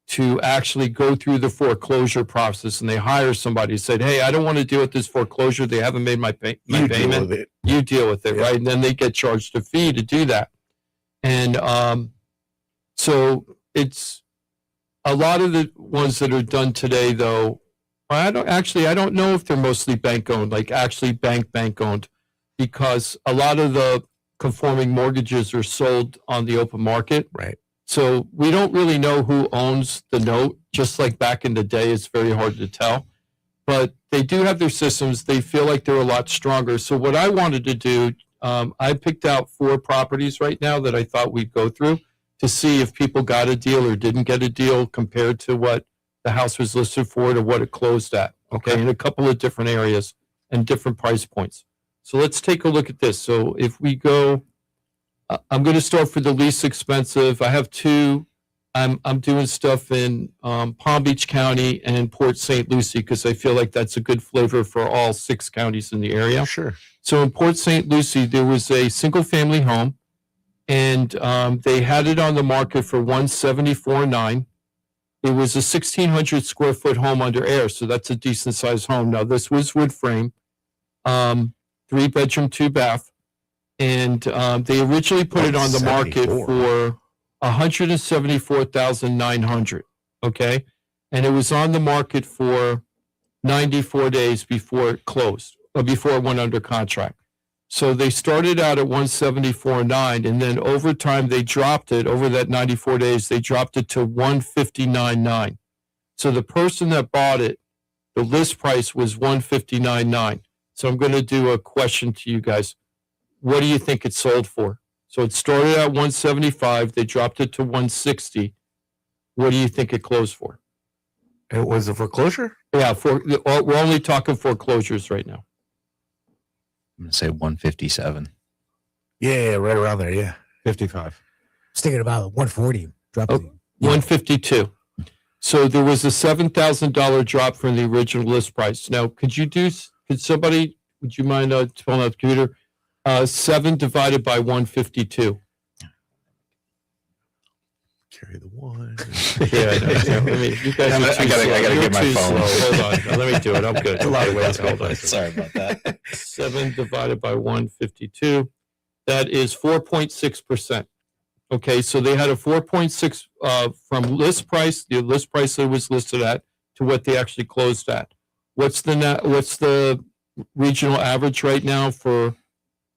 to actually go through the foreclosure process. And they hire somebody who said, hey, I don't want to deal with this foreclosure. They haven't made my payment. You deal with it, right? And then they get charged a fee to do that. And so it's a lot of the ones that are done today, though, I don't know if they're mostly bank owned, like actually bank owned, because a lot of the conforming mortgages are sold on the open market. Right. So we don't really know who owns the note. Just like back in the day, it's very hard to tell. But they do have their systems. They feel like they're a lot stronger. So what I wanted to do, I picked out 4 properties right now that I thought we'd go through to see if people got a deal or didn't get a deal compared to what the house was listed for to what it closed at. Okay, in a couple of different areas and different price points. So let's take a look at this. So if we go, I'm going to start for the least expensive. I have 2. I'm doing stuff in Palm Beach County and in Port St. Lucie because I feel like that's a good flavor for all 6 counties in the area. Sure. So in Port St. Lucie, there was a single family home, and they had it on the market for $174,900. It was a 1,600 square foot home under air, so that's a decent sized home. Now this was wood frame, 3-bedroom, 2-bath, and they originally put it on the market for $174,900. Okay, and it was on the market for 94 days before it closed, or before it went under contract. So they started out at $174,900, and then over time they dropped it. Over that 94 days, they dropped it to $159,900. So the person that bought it, the list price was $159,900. So I'm going to do a question to you guys. What do you think it sold for? So it started at $175,000. They dropped it to $160,000. What do you think it closed for? It was a foreclosure? Yeah, we're only talking foreclosures right now. I'm going to say 157. Yeah, right around there. Yeah. 55. I was thinking about 140. Drop it. 152. So there was a $7,000 drop from the original list price. Now, would you mind pulling out the computer? 7 divided by 152. Carry the 1. Yeah, I mean, you guys are too slow. I gotta get my phone. Hold on. Let me do it. I'm good. A lot of ways. hold on. Sorry about that. 7 divided by 152. That is 4.6%. Okay, so they had a 4.6 from list price, the list price that was listed at, to what they actually closed at. What's the regional average right now for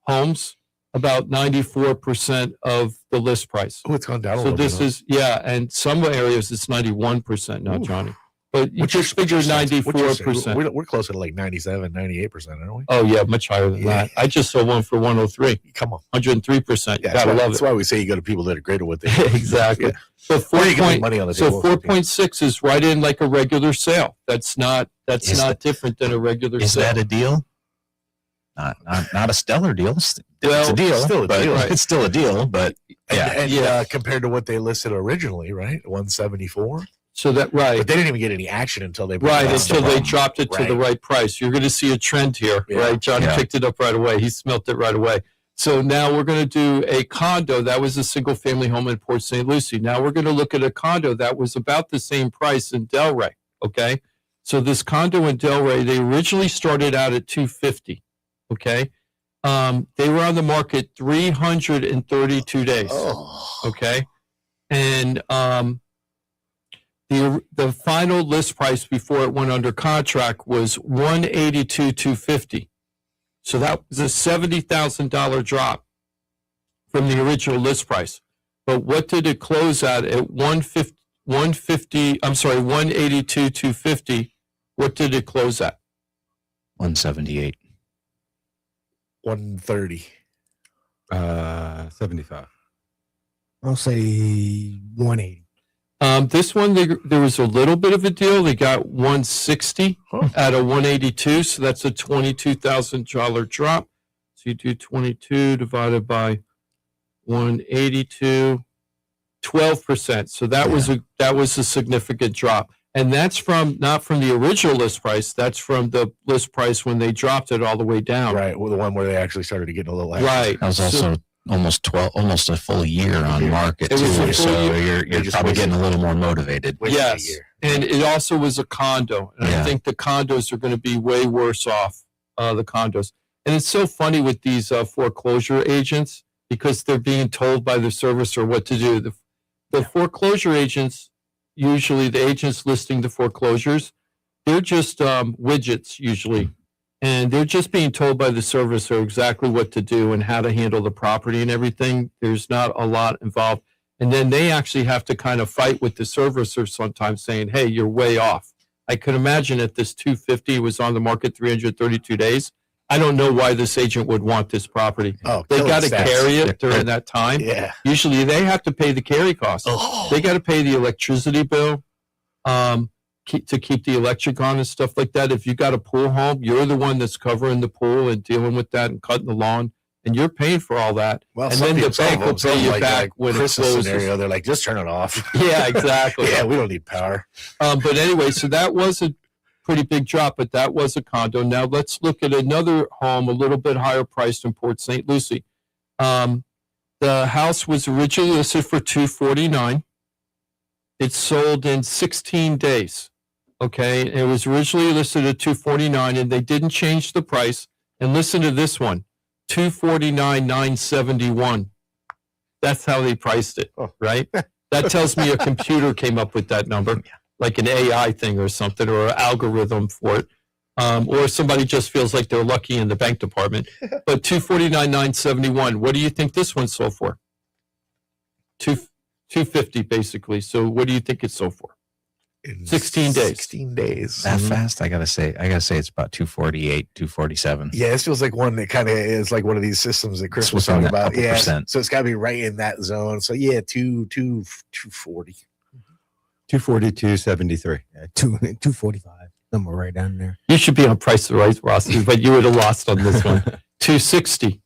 homes? About 94% of the list price. Oh, it's gone down a So little bit. this is, yeah, and some areas it's 91% now, Johnny. But you just figure 94%. We're closer to like 97, 98%, aren't we? Oh, yeah, much higher than that. I just saw one for 103. Come on. 103%. You gotta love That's it. why we say you go to people that are great at what they do. Exactly. Yeah. So Or you can make money on the table. 4.6 is right in like a regular sale. That's not different than a regular Is sale. that a deal? Not a stellar deal. It's a deal. Still a deal. Right. It's still a deal, but yeah. And compared to what they listed originally, right? 174. So that right. But they didn't even get any action until they dropped it to the right price. You're going to see a trend here, right? Johnny picked it up right away. He smelt it right away. So now we're going to do a condo. That was a single family home in Port St. Lucie. Now we're going to look at a condo that was about the same price in Delray. Okay. So this condo in Delray, they originally started out at 250. Okay. They were on the market 332 days. Oh. Okay. And the final list price before it went under contract was $182,250. So that was a $70,000 drop from the original list price. But what did it close at 182,250? What did it close at? 178. 130. 75. I'll say 180. This one, there was a little bit of a deal. They got 160 at a 182, so that's a $22,000 drop. So you do 22 divided by 182, 12%. So that was a significant drop, and that's not from the original list price. That's from the list price when they dropped it all the way down. Right, well, the one where they actually started to get a little. Right. That was also almost a full year on market It was a too. full So year. you're probably getting a little more motivated. Yes, and it also was a condo, and I think the condos are going to be way worse off. The condos, and it's so funny with these foreclosure agents because they're being told by the servicer what to do. The foreclosure agents, usually the agents listing the foreclosures, they're just widgets usually. And they're just being told by the servicer exactly what to do and how to handle the property and everything. There's not a lot involved. And then they actually have to kind of fight with the servicer sometimes saying, hey, you're way off. I could imagine if this 250 was on the market 332 days. I don't know why this agent would want this property. Oh, they got to carry it during that time. Yeah. Usually they have to pay the carry costs. Oh. They got to pay the electricity bill. To keep the electric on and stuff like that. If you got a pool home, you're the one that's covering the pool and dealing with that and cutting the lawn, and you're paying for all that. Well, and then the bank will pay you back when it Christmas closes. scenario, they're like, just turn it off. Yeah, exactly. Yeah, we don't need power. But anyway, so that was a pretty big drop, but that was a condo. Now let's look at another home, a little bit higher priced in Port St. Lucie. The house was originally listed for $249. It sold in 16 days. Okay, it was originally listed at $249, and they didn't change the price. And listen to this one, $249,971. That's how they priced it, right? That tells me a computer came up with that number, like an AI thing or something, or an algorithm for it, or somebody just feels like they're lucky in the bank department. But $249,971. What do you think this one sold for? $250 basically. So what do you think it sold for? In 16 days. 16 days. That fast? I gotta say it's about 248, 247. Yeah, it feels like one that kind of is like one of these systems that Chris It's was within talking that about. couple Yeah, percent. so it's got to be right in that zone. So yeah, 240. 240, 273. Yeah, 245. Somewhere right down there. You should be on Price the Right, Rossi, but you would have lost on this one. 260.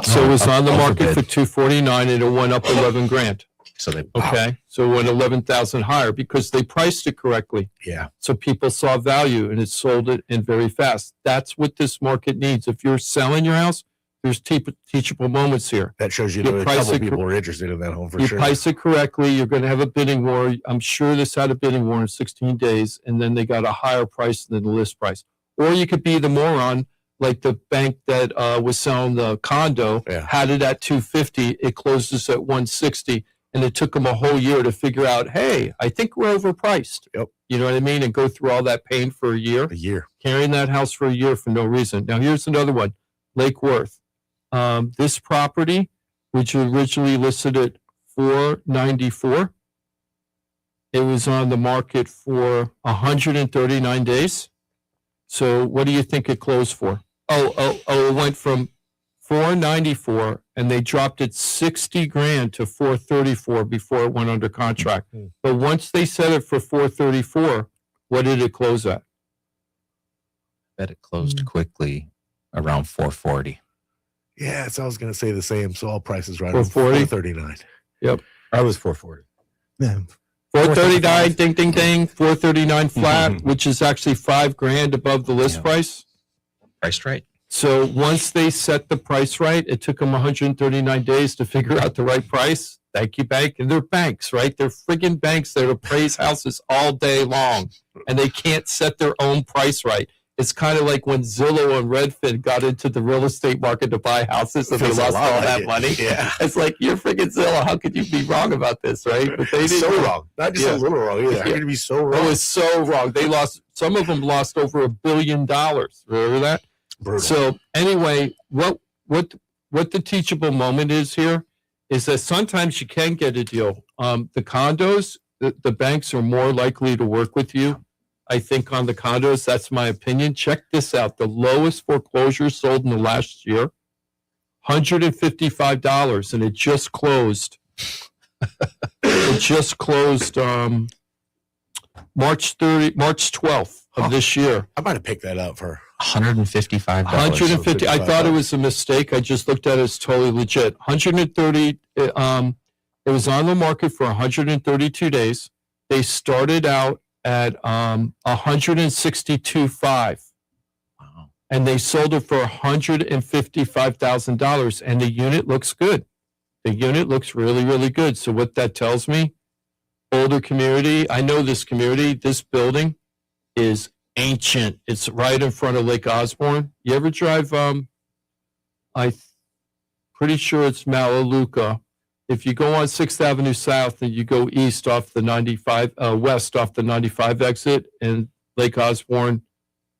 So it was on the market for 249, and it went up 11 grand. So they Okay, so it went 11,000 higher because they priced it correctly. Yeah. So people saw value and it sold it in very fast. That's what this market needs. If you're selling your house, there's teachable moments here. That shows you You that a price couple it people are interested in that home for You sure. price it correctly, you're going to have a bidding war. I'm sure this had a bidding war in 16 days, and then they got a higher price than the list price. Or you could be the moron, like the bank that was selling the condo, had it at 250, it closes at 160, and it took them a whole year to figure out, hey, I think we're overpriced. Yep. You know what I mean? And go through all that pain for a year. Carrying that house for a year for no reason. Now, here's another one, Lake Worth. This property, which was originally listed at $494, it was on the market for 139 days. So what do you think it closed for? It went from $494, and they dropped it 60 grand to $434 before it went under contract. But once they set it for $434, what did it close at? bet it closed quickly around 440. Yeah, so I was going to say the same. So all prices right. 440? 439. Yep. I was 440. Yeah. 439, ding, ding, ding, 439 flat, which is actually $5 grand above the list price. Priced right. So once they set the price right, it took them 139 days to figure out the right price. Thank you, bank. And they're banks, right? They're friggin' banks that appraise houses all day long, and they can't set their own price right. It's kind of like when Zillow and Redfin got into the real estate market to buy houses and they lost all that money. Yeah. It's like, you're freaking Zillow. How could you be wrong about this, right? But they didn't. So wrong. Not just a little wrong either. How could it be so wrong? It was so wrong. They lost, some of them lost over $1 billion. Remember that? Brutal. So anyway, what the teachable moment is here is that sometimes you can get a deal. The condos, the banks are more likely to work with you. I think on the condos, that's my opinion. Check this out. The lowest foreclosure sold in the last year, $155, and it just closed. It just closed March 12th of this year. I might have picked that up for $155. 150. I thought it was a mistake. I just looked at it as totally legit. 130. It was on the market for 132 days. They started out at 162.5. Wow. And they sold it for $155,000. And the unit looks good. The unit looks really, really good. So what that tells me, older community. I know this community. This building is ancient. It's right in front of Lake Osborne. You ever drive? Pretty sure it's Malaluca. If you go on 6th Avenue South and you go east off the 95, west off the 95 exit and Lake Osborne,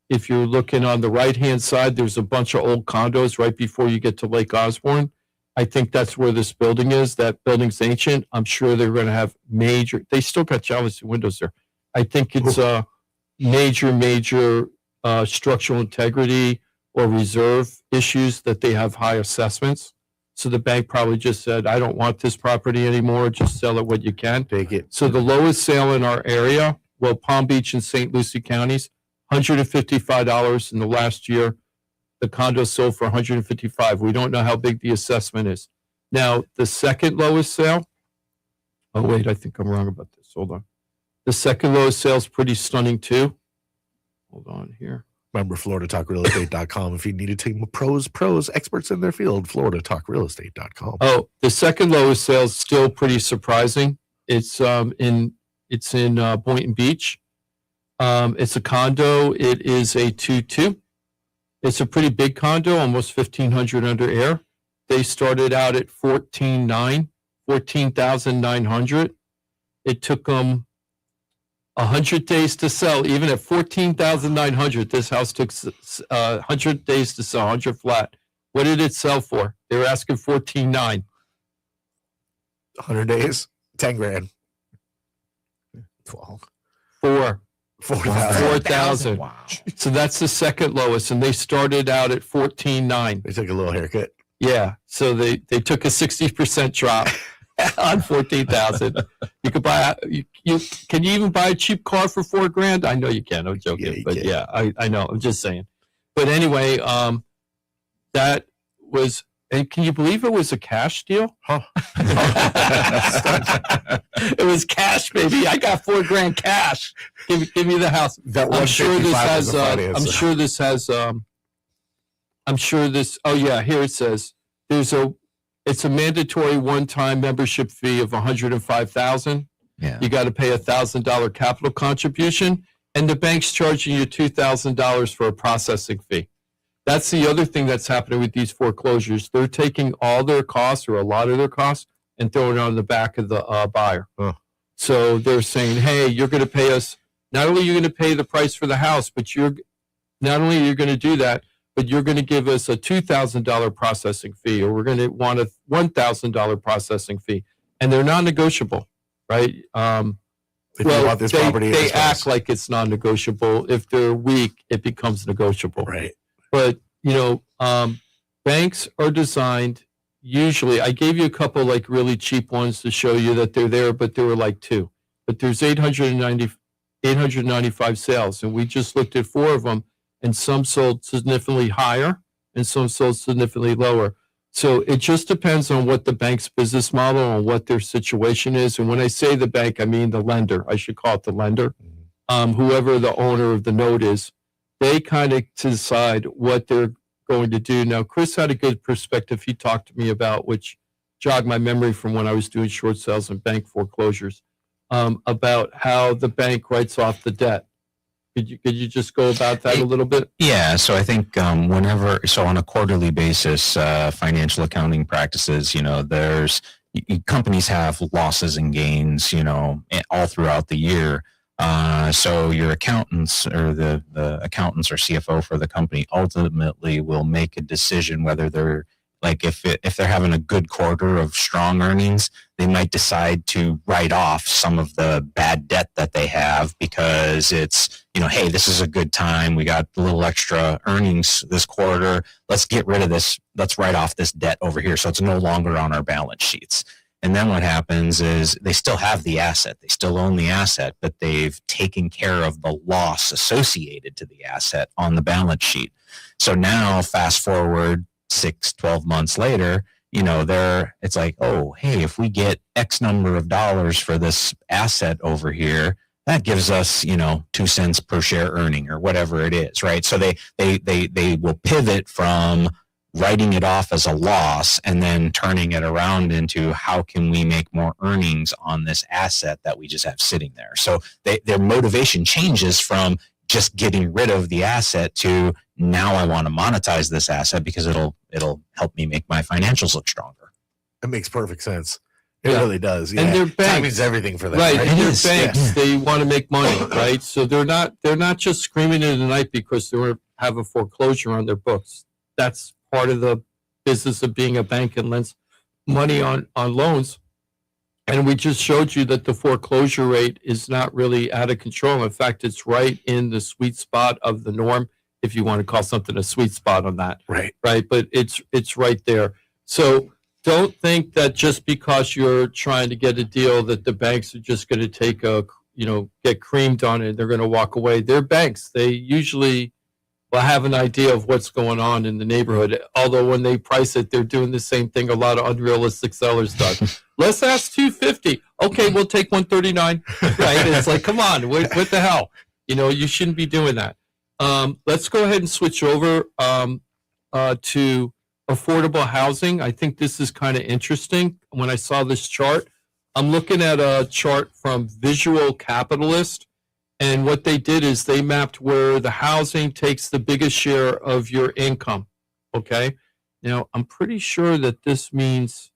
if you're looking on the right-hand side, there's a bunch of old condos right before you get to Lake Osborne. I think that's where this building is. That building's ancient. I'm sure they're going to have major, they still got Java's windows there. I think it's major structural integrity or reserve issues that they have high assessments. So the bank probably just said, I don't want this property anymore. Just sell it what you can. Take it. So the lowest sale in our area, well, Palm Beach and St. Lucie counties, $155 in the last year. The condo sold for $155. We don't know how big the assessment is. Now, the second lowest sale, oh, wait, I think I'm wrong about this. Hold on. The second lowest sale is pretty stunning, too. Hold on here. Remember, FloridaTalkRealEstate.com. If you need a team of pros, experts in their field, FloridaTalkRealEstate.com. Oh, the second lowest sale is still pretty surprising. It's in Boynton Beach. It's a condo. It is a 2-2. It's a pretty big condo, almost 1,500 under air. They started out at 14,900. It took them 100 days to sell. Even at 14,900, this house took 100 days to sell, 100 flat. What did it sell for? They were asking 14.9. 100 days, 10 grand. 12. 4,000. Wow. So that's the second lowest, and they started out at 14.9. They took a little haircut. Yeah, so they took a 60% drop on 14,000. You could buy. Can you even buy a cheap car for $4,000? I know you can. I'm joking, Yeah, but can. yeah, I know. I'm just saying. But anyway, that was. And can you believe it was a cash deal? Huh. It was cash, baby. I got $4,000 cash. Give me the house. I'm sure this has. I'm sure this. Oh yeah, here it says it's a mandatory one-time membership fee of $105,000. Yeah. You got to pay $1,000 capital contribution, and the bank's charging you $2,000 for a processing fee. That's the other thing that's happening with these foreclosures. They're taking all their costs or a lot of their costs and throwing it on the back of the buyer. Huh. So they're saying, hey, you're going to pay us, not only you're going to pay the price for the house, but you're going to do that, but you're going to give us a $2,000 processing fee, or we're going to want a $1,000 processing fee. And they're non-negotiable, right? If you want this property, they act like it's non-negotiable. If they're weak, it becomes negotiable. Right. But, banks are designed, usually, I gave you a couple like really cheap ones to show you that they're there, but there were like two. But there's 895 sales, and we just looked at 4 of them, and some sold significantly higher, and some sold significantly lower. So it just depends on what the bank's business model and what their situation is. And when I say the bank, I mean the lender. I should call it the lender. Whoever the owner of the note is. They kind of decide what they're going to do. Now, Chris had a good perspective he talked to me about, which jog my memory from when I was doing short sales and bank foreclosures, about how the bank writes off the debt. Could you just go about that a little bit? Yeah, so I think on a quarterly basis, financial accounting practices, companies have losses and gains, all throughout the year. So your accountants or the accountants or CFO for the company ultimately will make a decision whether they're if they're having a good quarter of strong earnings, they might decide to write off some of the bad debt that they have because it's, hey, this is a good time. We got a little extra earnings this quarter. Let's get rid of this. Let's write off this debt over here. So it's no longer on our balance sheets. And then what happens is they still have the asset. They still own the asset, but they've taken care of the loss associated to the asset on the balance sheet. So now fast forward 6-12 months later, it's like, oh, hey, if we get X number of dollars for this asset over here, that gives us, 2 cents per share earning or whatever it is, right? So they will pivot from writing it off as a loss and then turning it around into how can we make more earnings on this asset that we just have sitting there. So their motivation changes from just getting rid of the asset to now I want to monetize this asset because it'll help me make my financials look stronger. It makes perfect sense. It really does. Yeah. And their banks, timing's everything for them. Right. Right? And their banks, they want to make money, right? So they're not just screaming in the night because they have a foreclosure on their books. That's part of the business of being a bank and lends money on loans. And we just showed you that the foreclosure rate is not really out of control. In fact, it's right in the sweet spot of the norm, if you want to call something a sweet spot on that. Right. Right. But it's right there. So don't think that just because you're trying to get a deal that the banks are just going to take get creamed on it and they're going to walk away. They're banks. They usually will have an idea of what's going on in the neighborhood. Although when they price it, they're doing the same thing a lot of unrealistic sellers do. Let's ask $250. Okay, we'll take $139. Right? It's like, come on, what the hell? You shouldn't be doing that. Let's go ahead and switch over to affordable housing. I think this is kind of interesting. When I saw this chart, I'm looking at a chart from Visual Capitalist. And what they did is they mapped where the housing takes the biggest share of your income. Okay. Now, I'm pretty sure that this means.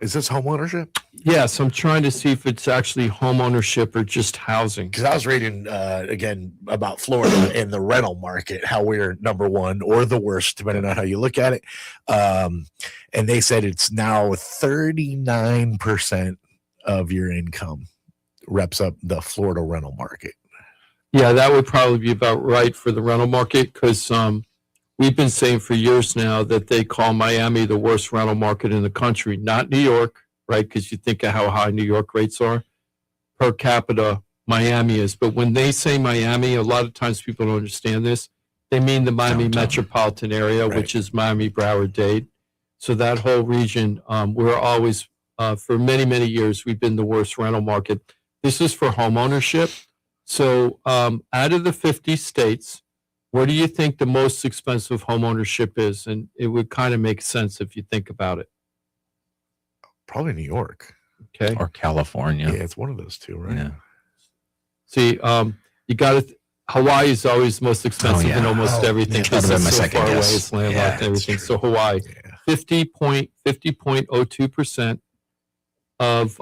Is this home ownership? Yes, I'm trying to see if it's actually home ownership or just housing. Because I was reading, again, about Florida and the rental market, how we're number one or the worst, depending on how you look at it. And they said it's now 39% of your income reps up the Florida rental market. Yeah, that would probably be about right for the rental market because we've been saying for years now that they call Miami the worst rental market in the country, not New York, right? Because you think of how high New York rates are. Per capita, Miami is. But when they say Miami, a lot of times people don't understand this. They mean the Miami metropolitan area, right, which is Miami, Broward, Dade. So that whole region, we're always, for many, many years, we've been the worst rental market. This is for home ownership. So out of the 50 states, where do you think the most expensive home ownership is? And it would kind of make sense if you think about it. Probably New York. Okay. Or California. Yeah, it's one of those two, right? Yeah. See, you got to, Hawaii is always most expensive in almost everything. That would have been my so second far away, guess. it's landlocked and everything. So Hawaii, 50.02% of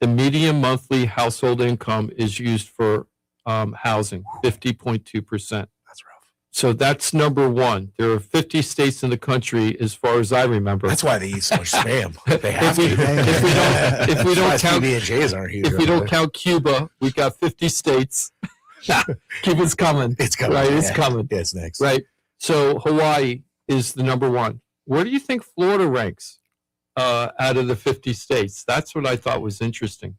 the median monthly household income is used for housing, 50.2%. That's rough. So that's number one. There are 50 states in the country, as far as I remember. That's why they eat so much spam. They have if we don't count PB&Js aren't huge. If we don't count Cuba, we've got 50 states. Cuba's coming. It's coming. Right, it's coming. Yeah, it's next. Right. So Hawaii is the number one. Where do you think Florida ranks out of the 50 states? That's what I thought was interesting.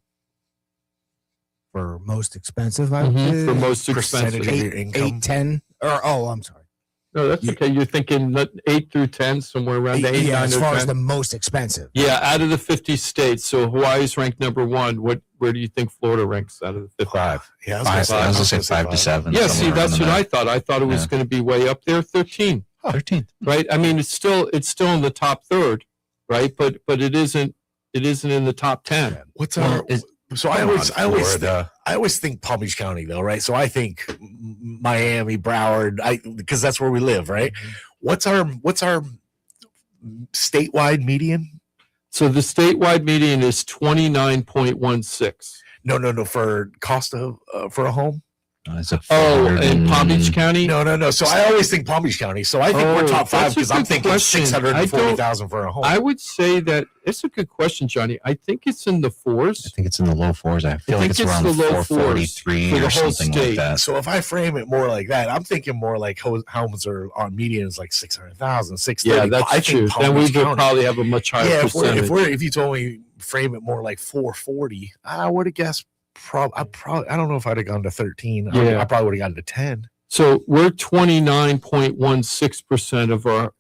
For most expensive, I would say. For most expensive. Percentage of your income. 8, 10, or I'm sorry. No, that's okay. You're thinking 8 through 10, somewhere around the 8, 9, as or far 10. as the most expensive. Yeah, out of the 50 states. So Hawaii's ranked number one. Where do you think Florida ranks out of the 50? 5. Yeah, I was going to say 5 to 7. Yeah, see, somewhere that's around what there. I thought. I thought it was going to be way up there, 13. 13th. right? I mean, it's still in the top third, right? But it isn't in the top 10. What's Well, our? So I always think Palm Beach County though, right? So I think Miami, Broward, because that's where we live, right? What's our statewide median? So the statewide median is 29.16. No, for cost of for a home. It's a in Palm Beach County? No. So I always think Palm Beach County. So I think we're top 5 that's a because I'm good thinking question. 640,000 for a home. I would say that it's a good question, Johnny. I think it's in the fours. I think it's in the low fours. I feel like it's around the low 443 for the or whole something state. like that. So if I frame it more like that, I'm thinking more like homes are on median is like 600,000, 630. Yeah, that's true. Then we would probably have a much higher percentage. If you told me frame it more like 440, I would have guessed. I don't know if I'd have gone to 13. Yeah. I probably would have gotten to 10. So we're 29.16% of our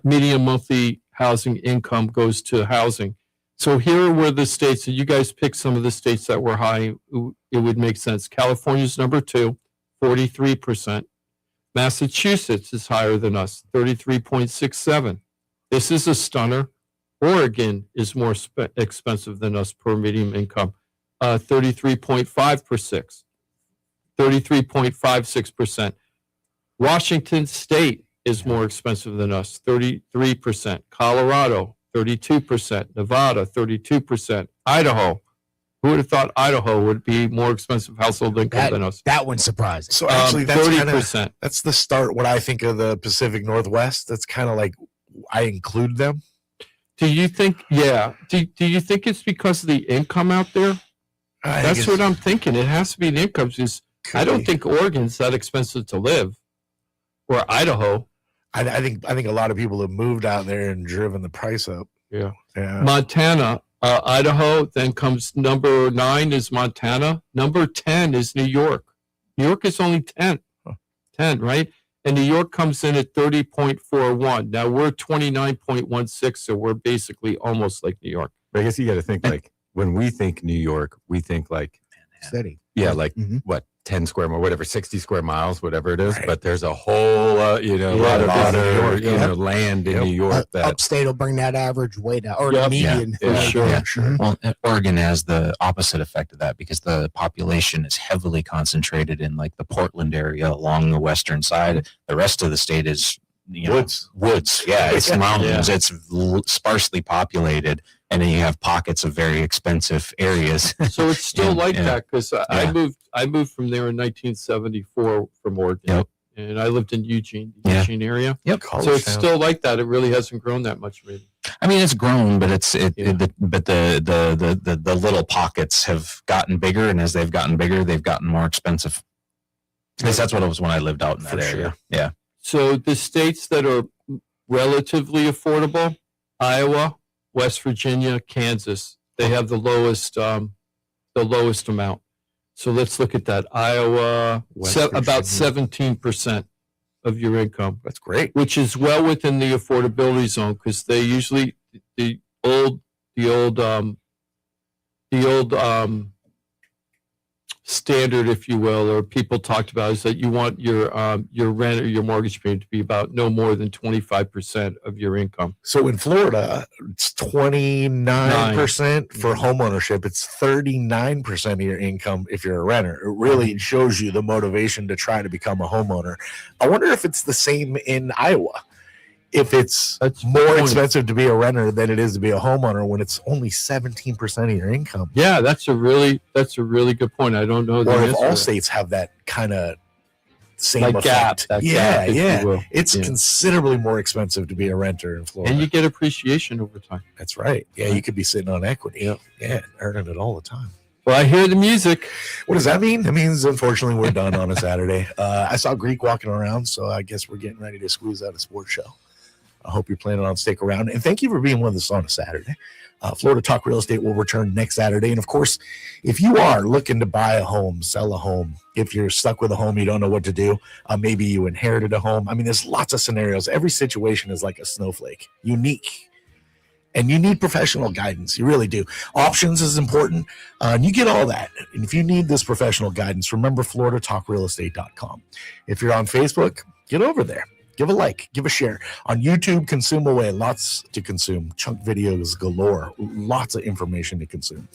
median monthly housing income goes to housing. So here were the states, and you guys pick some of the states that were high. It would make sense. California's number 2, 43%. Massachusetts is higher than us, 33.67. This is a stunner. Oregon is more expensive than us per median income, 33.56%. Washington State is more expensive than us, 33%. Colorado, 32%. Nevada, 32%. Idaho, who would have thought Idaho would be more expensive household income than us? That one's surprising. So actually, that's 30%. That's the start. What I think of the Pacific Northwest, that's kind of like I include them. Do you think? Yeah. Do you think it's because of the income out there? That's what I'm thinking. It has to be the income. I don't think Oregon's that expensive to live, or Idaho. I think a lot of people have moved out there and driven the price up. Yeah. Montana, Idaho. Then comes number 9 is Montana. Number 10 is New York. New York is only 10, right? And New York comes in at 30.41. Now we're 29.16, so we're basically almost like New York. But I guess you got to think like when we think New York, we think like city. Yeah, like what 10 square miles, whatever, 60 square miles, whatever it is. Right. But there's a whole, lot of other, land in New York. That upstate will bring that average way down, or the median. Sure. Well, Oregon has the opposite effect of that because the population is heavily concentrated in like the Portland area along the western side. The rest of the state is woods. Yeah, it's mountains. It's sparsely populated. And then you have pockets of very expensive areas. So it's still that because I moved from there in 1974 from Oregon, and I lived in Eugene area. Yep. So it's still like that. It really hasn't grown that much, maybe. I mean, it's grown, but the little pockets have gotten bigger, and as they've gotten bigger, they've gotten more expensive. At least that's what it was when I lived out in that area. Sure. Yeah. So the states that are relatively affordable: Iowa, West Virginia, Kansas, they have the lowest amount. So let's look at that. Iowa, about 17% of your income. That's great. Which is well within the affordability zone because they usually the old standard, if you will, or people talked about is that you want your rent or your mortgage payment to be about no more than 25% of your income. So in Florida, it's 29% for home ownership. It's 39% of your income if you're a renter. It really shows you the motivation to try to become a homeowner. I wonder if it's the same in Iowa. If it's more expensive to be a renter than it is to be a homeowner when it's only 17% of your income. Yeah, that's a really good point. I don't know. Or if all states have that kind of same effect. Gap, It's considerably more expensive to be a renter in Florida. And you get appreciation over time. That's right. Yeah, you could be sitting on equity. Yeah, earning it all the time. Well, I hear the music. What does that mean? That means, unfortunately, we're done on a Saturday. I saw Greek walking around, so I guess we're getting ready to squeeze out a sports show. I hope you're planning on sticking around. And thank you for being with us on a Saturday. Florida Talk Real Estate will return next Saturday. And, of course, if you are looking to buy a home, sell a home, if you're stuck with a home, you don't know what to do, maybe you inherited a home. I mean, there's lots of scenarios. Every situation is like a snowflake, unique. And you need professional guidance. You really do. Options is important. And you get all that. And if you need this professional guidance, remember FloridaTalkRealEstate.com. If you're on Facebook, get over there. Give a like, give a share. On YouTube, consume away. Lots to consume. Chunk videos galore. Lots of information to consume.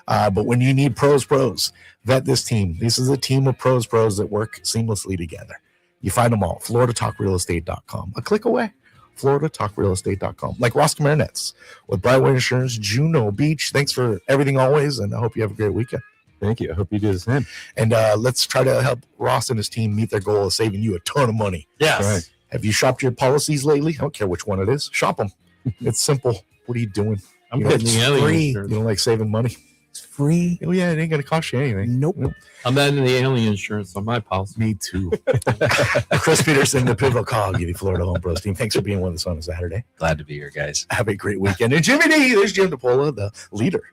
But when you need pros, vet this team. This is a team of pros that work seamlessly together. You find them all. FloridaTalkRealEstate.com. A click away. FloridaTalkRealEstate.com. Like Ross Komarinetz with Brightway Insurance Juno Bech. Thanks for everything always, and I hope you have a great weekend. Thank you. I hope you do the same. And let's try to help Ross and his team meet their goal of saving you a ton of money. Yes. Right. Have you shopped your policies lately? I don't care which one it is. Shop them. It's simple. What are you doing? I'm You know, getting it's the alien free. insurance. You don't like saving money? It's free. Oh, yeah, it ain't going to cost you anything. Nope. I'm adding the alien insurance on my policy. Me too. Chris Peterson, the Pivot Cog, the Florida Home Pros team. Thanks for being with us on a Saturday. Glad to be here, guys. Have a great weekend. And Jimmy D, there's Jim DePola, the leader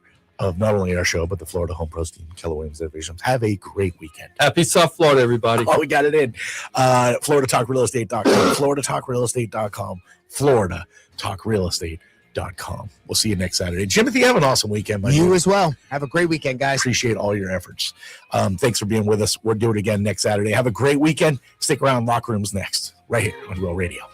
of not only our show, but the Florida Home Pros team, Keller Williams Divisions. Have a great weekend. Happy South Florida, everybody. Oh, we got it in. FloridaTalkRealEstate.com. FloridaTalkRealEstate.com. FloridaTalkRealEstate.com. We'll see you next Saturday. Jimothy, have an awesome weekend. You as well. Have a great weekend, guys. Appreciate all your efforts. Thanks for being with us. We'll do it again next Saturday. Have a great weekend. Stick around. Locker Room's next, right here on Real Radio.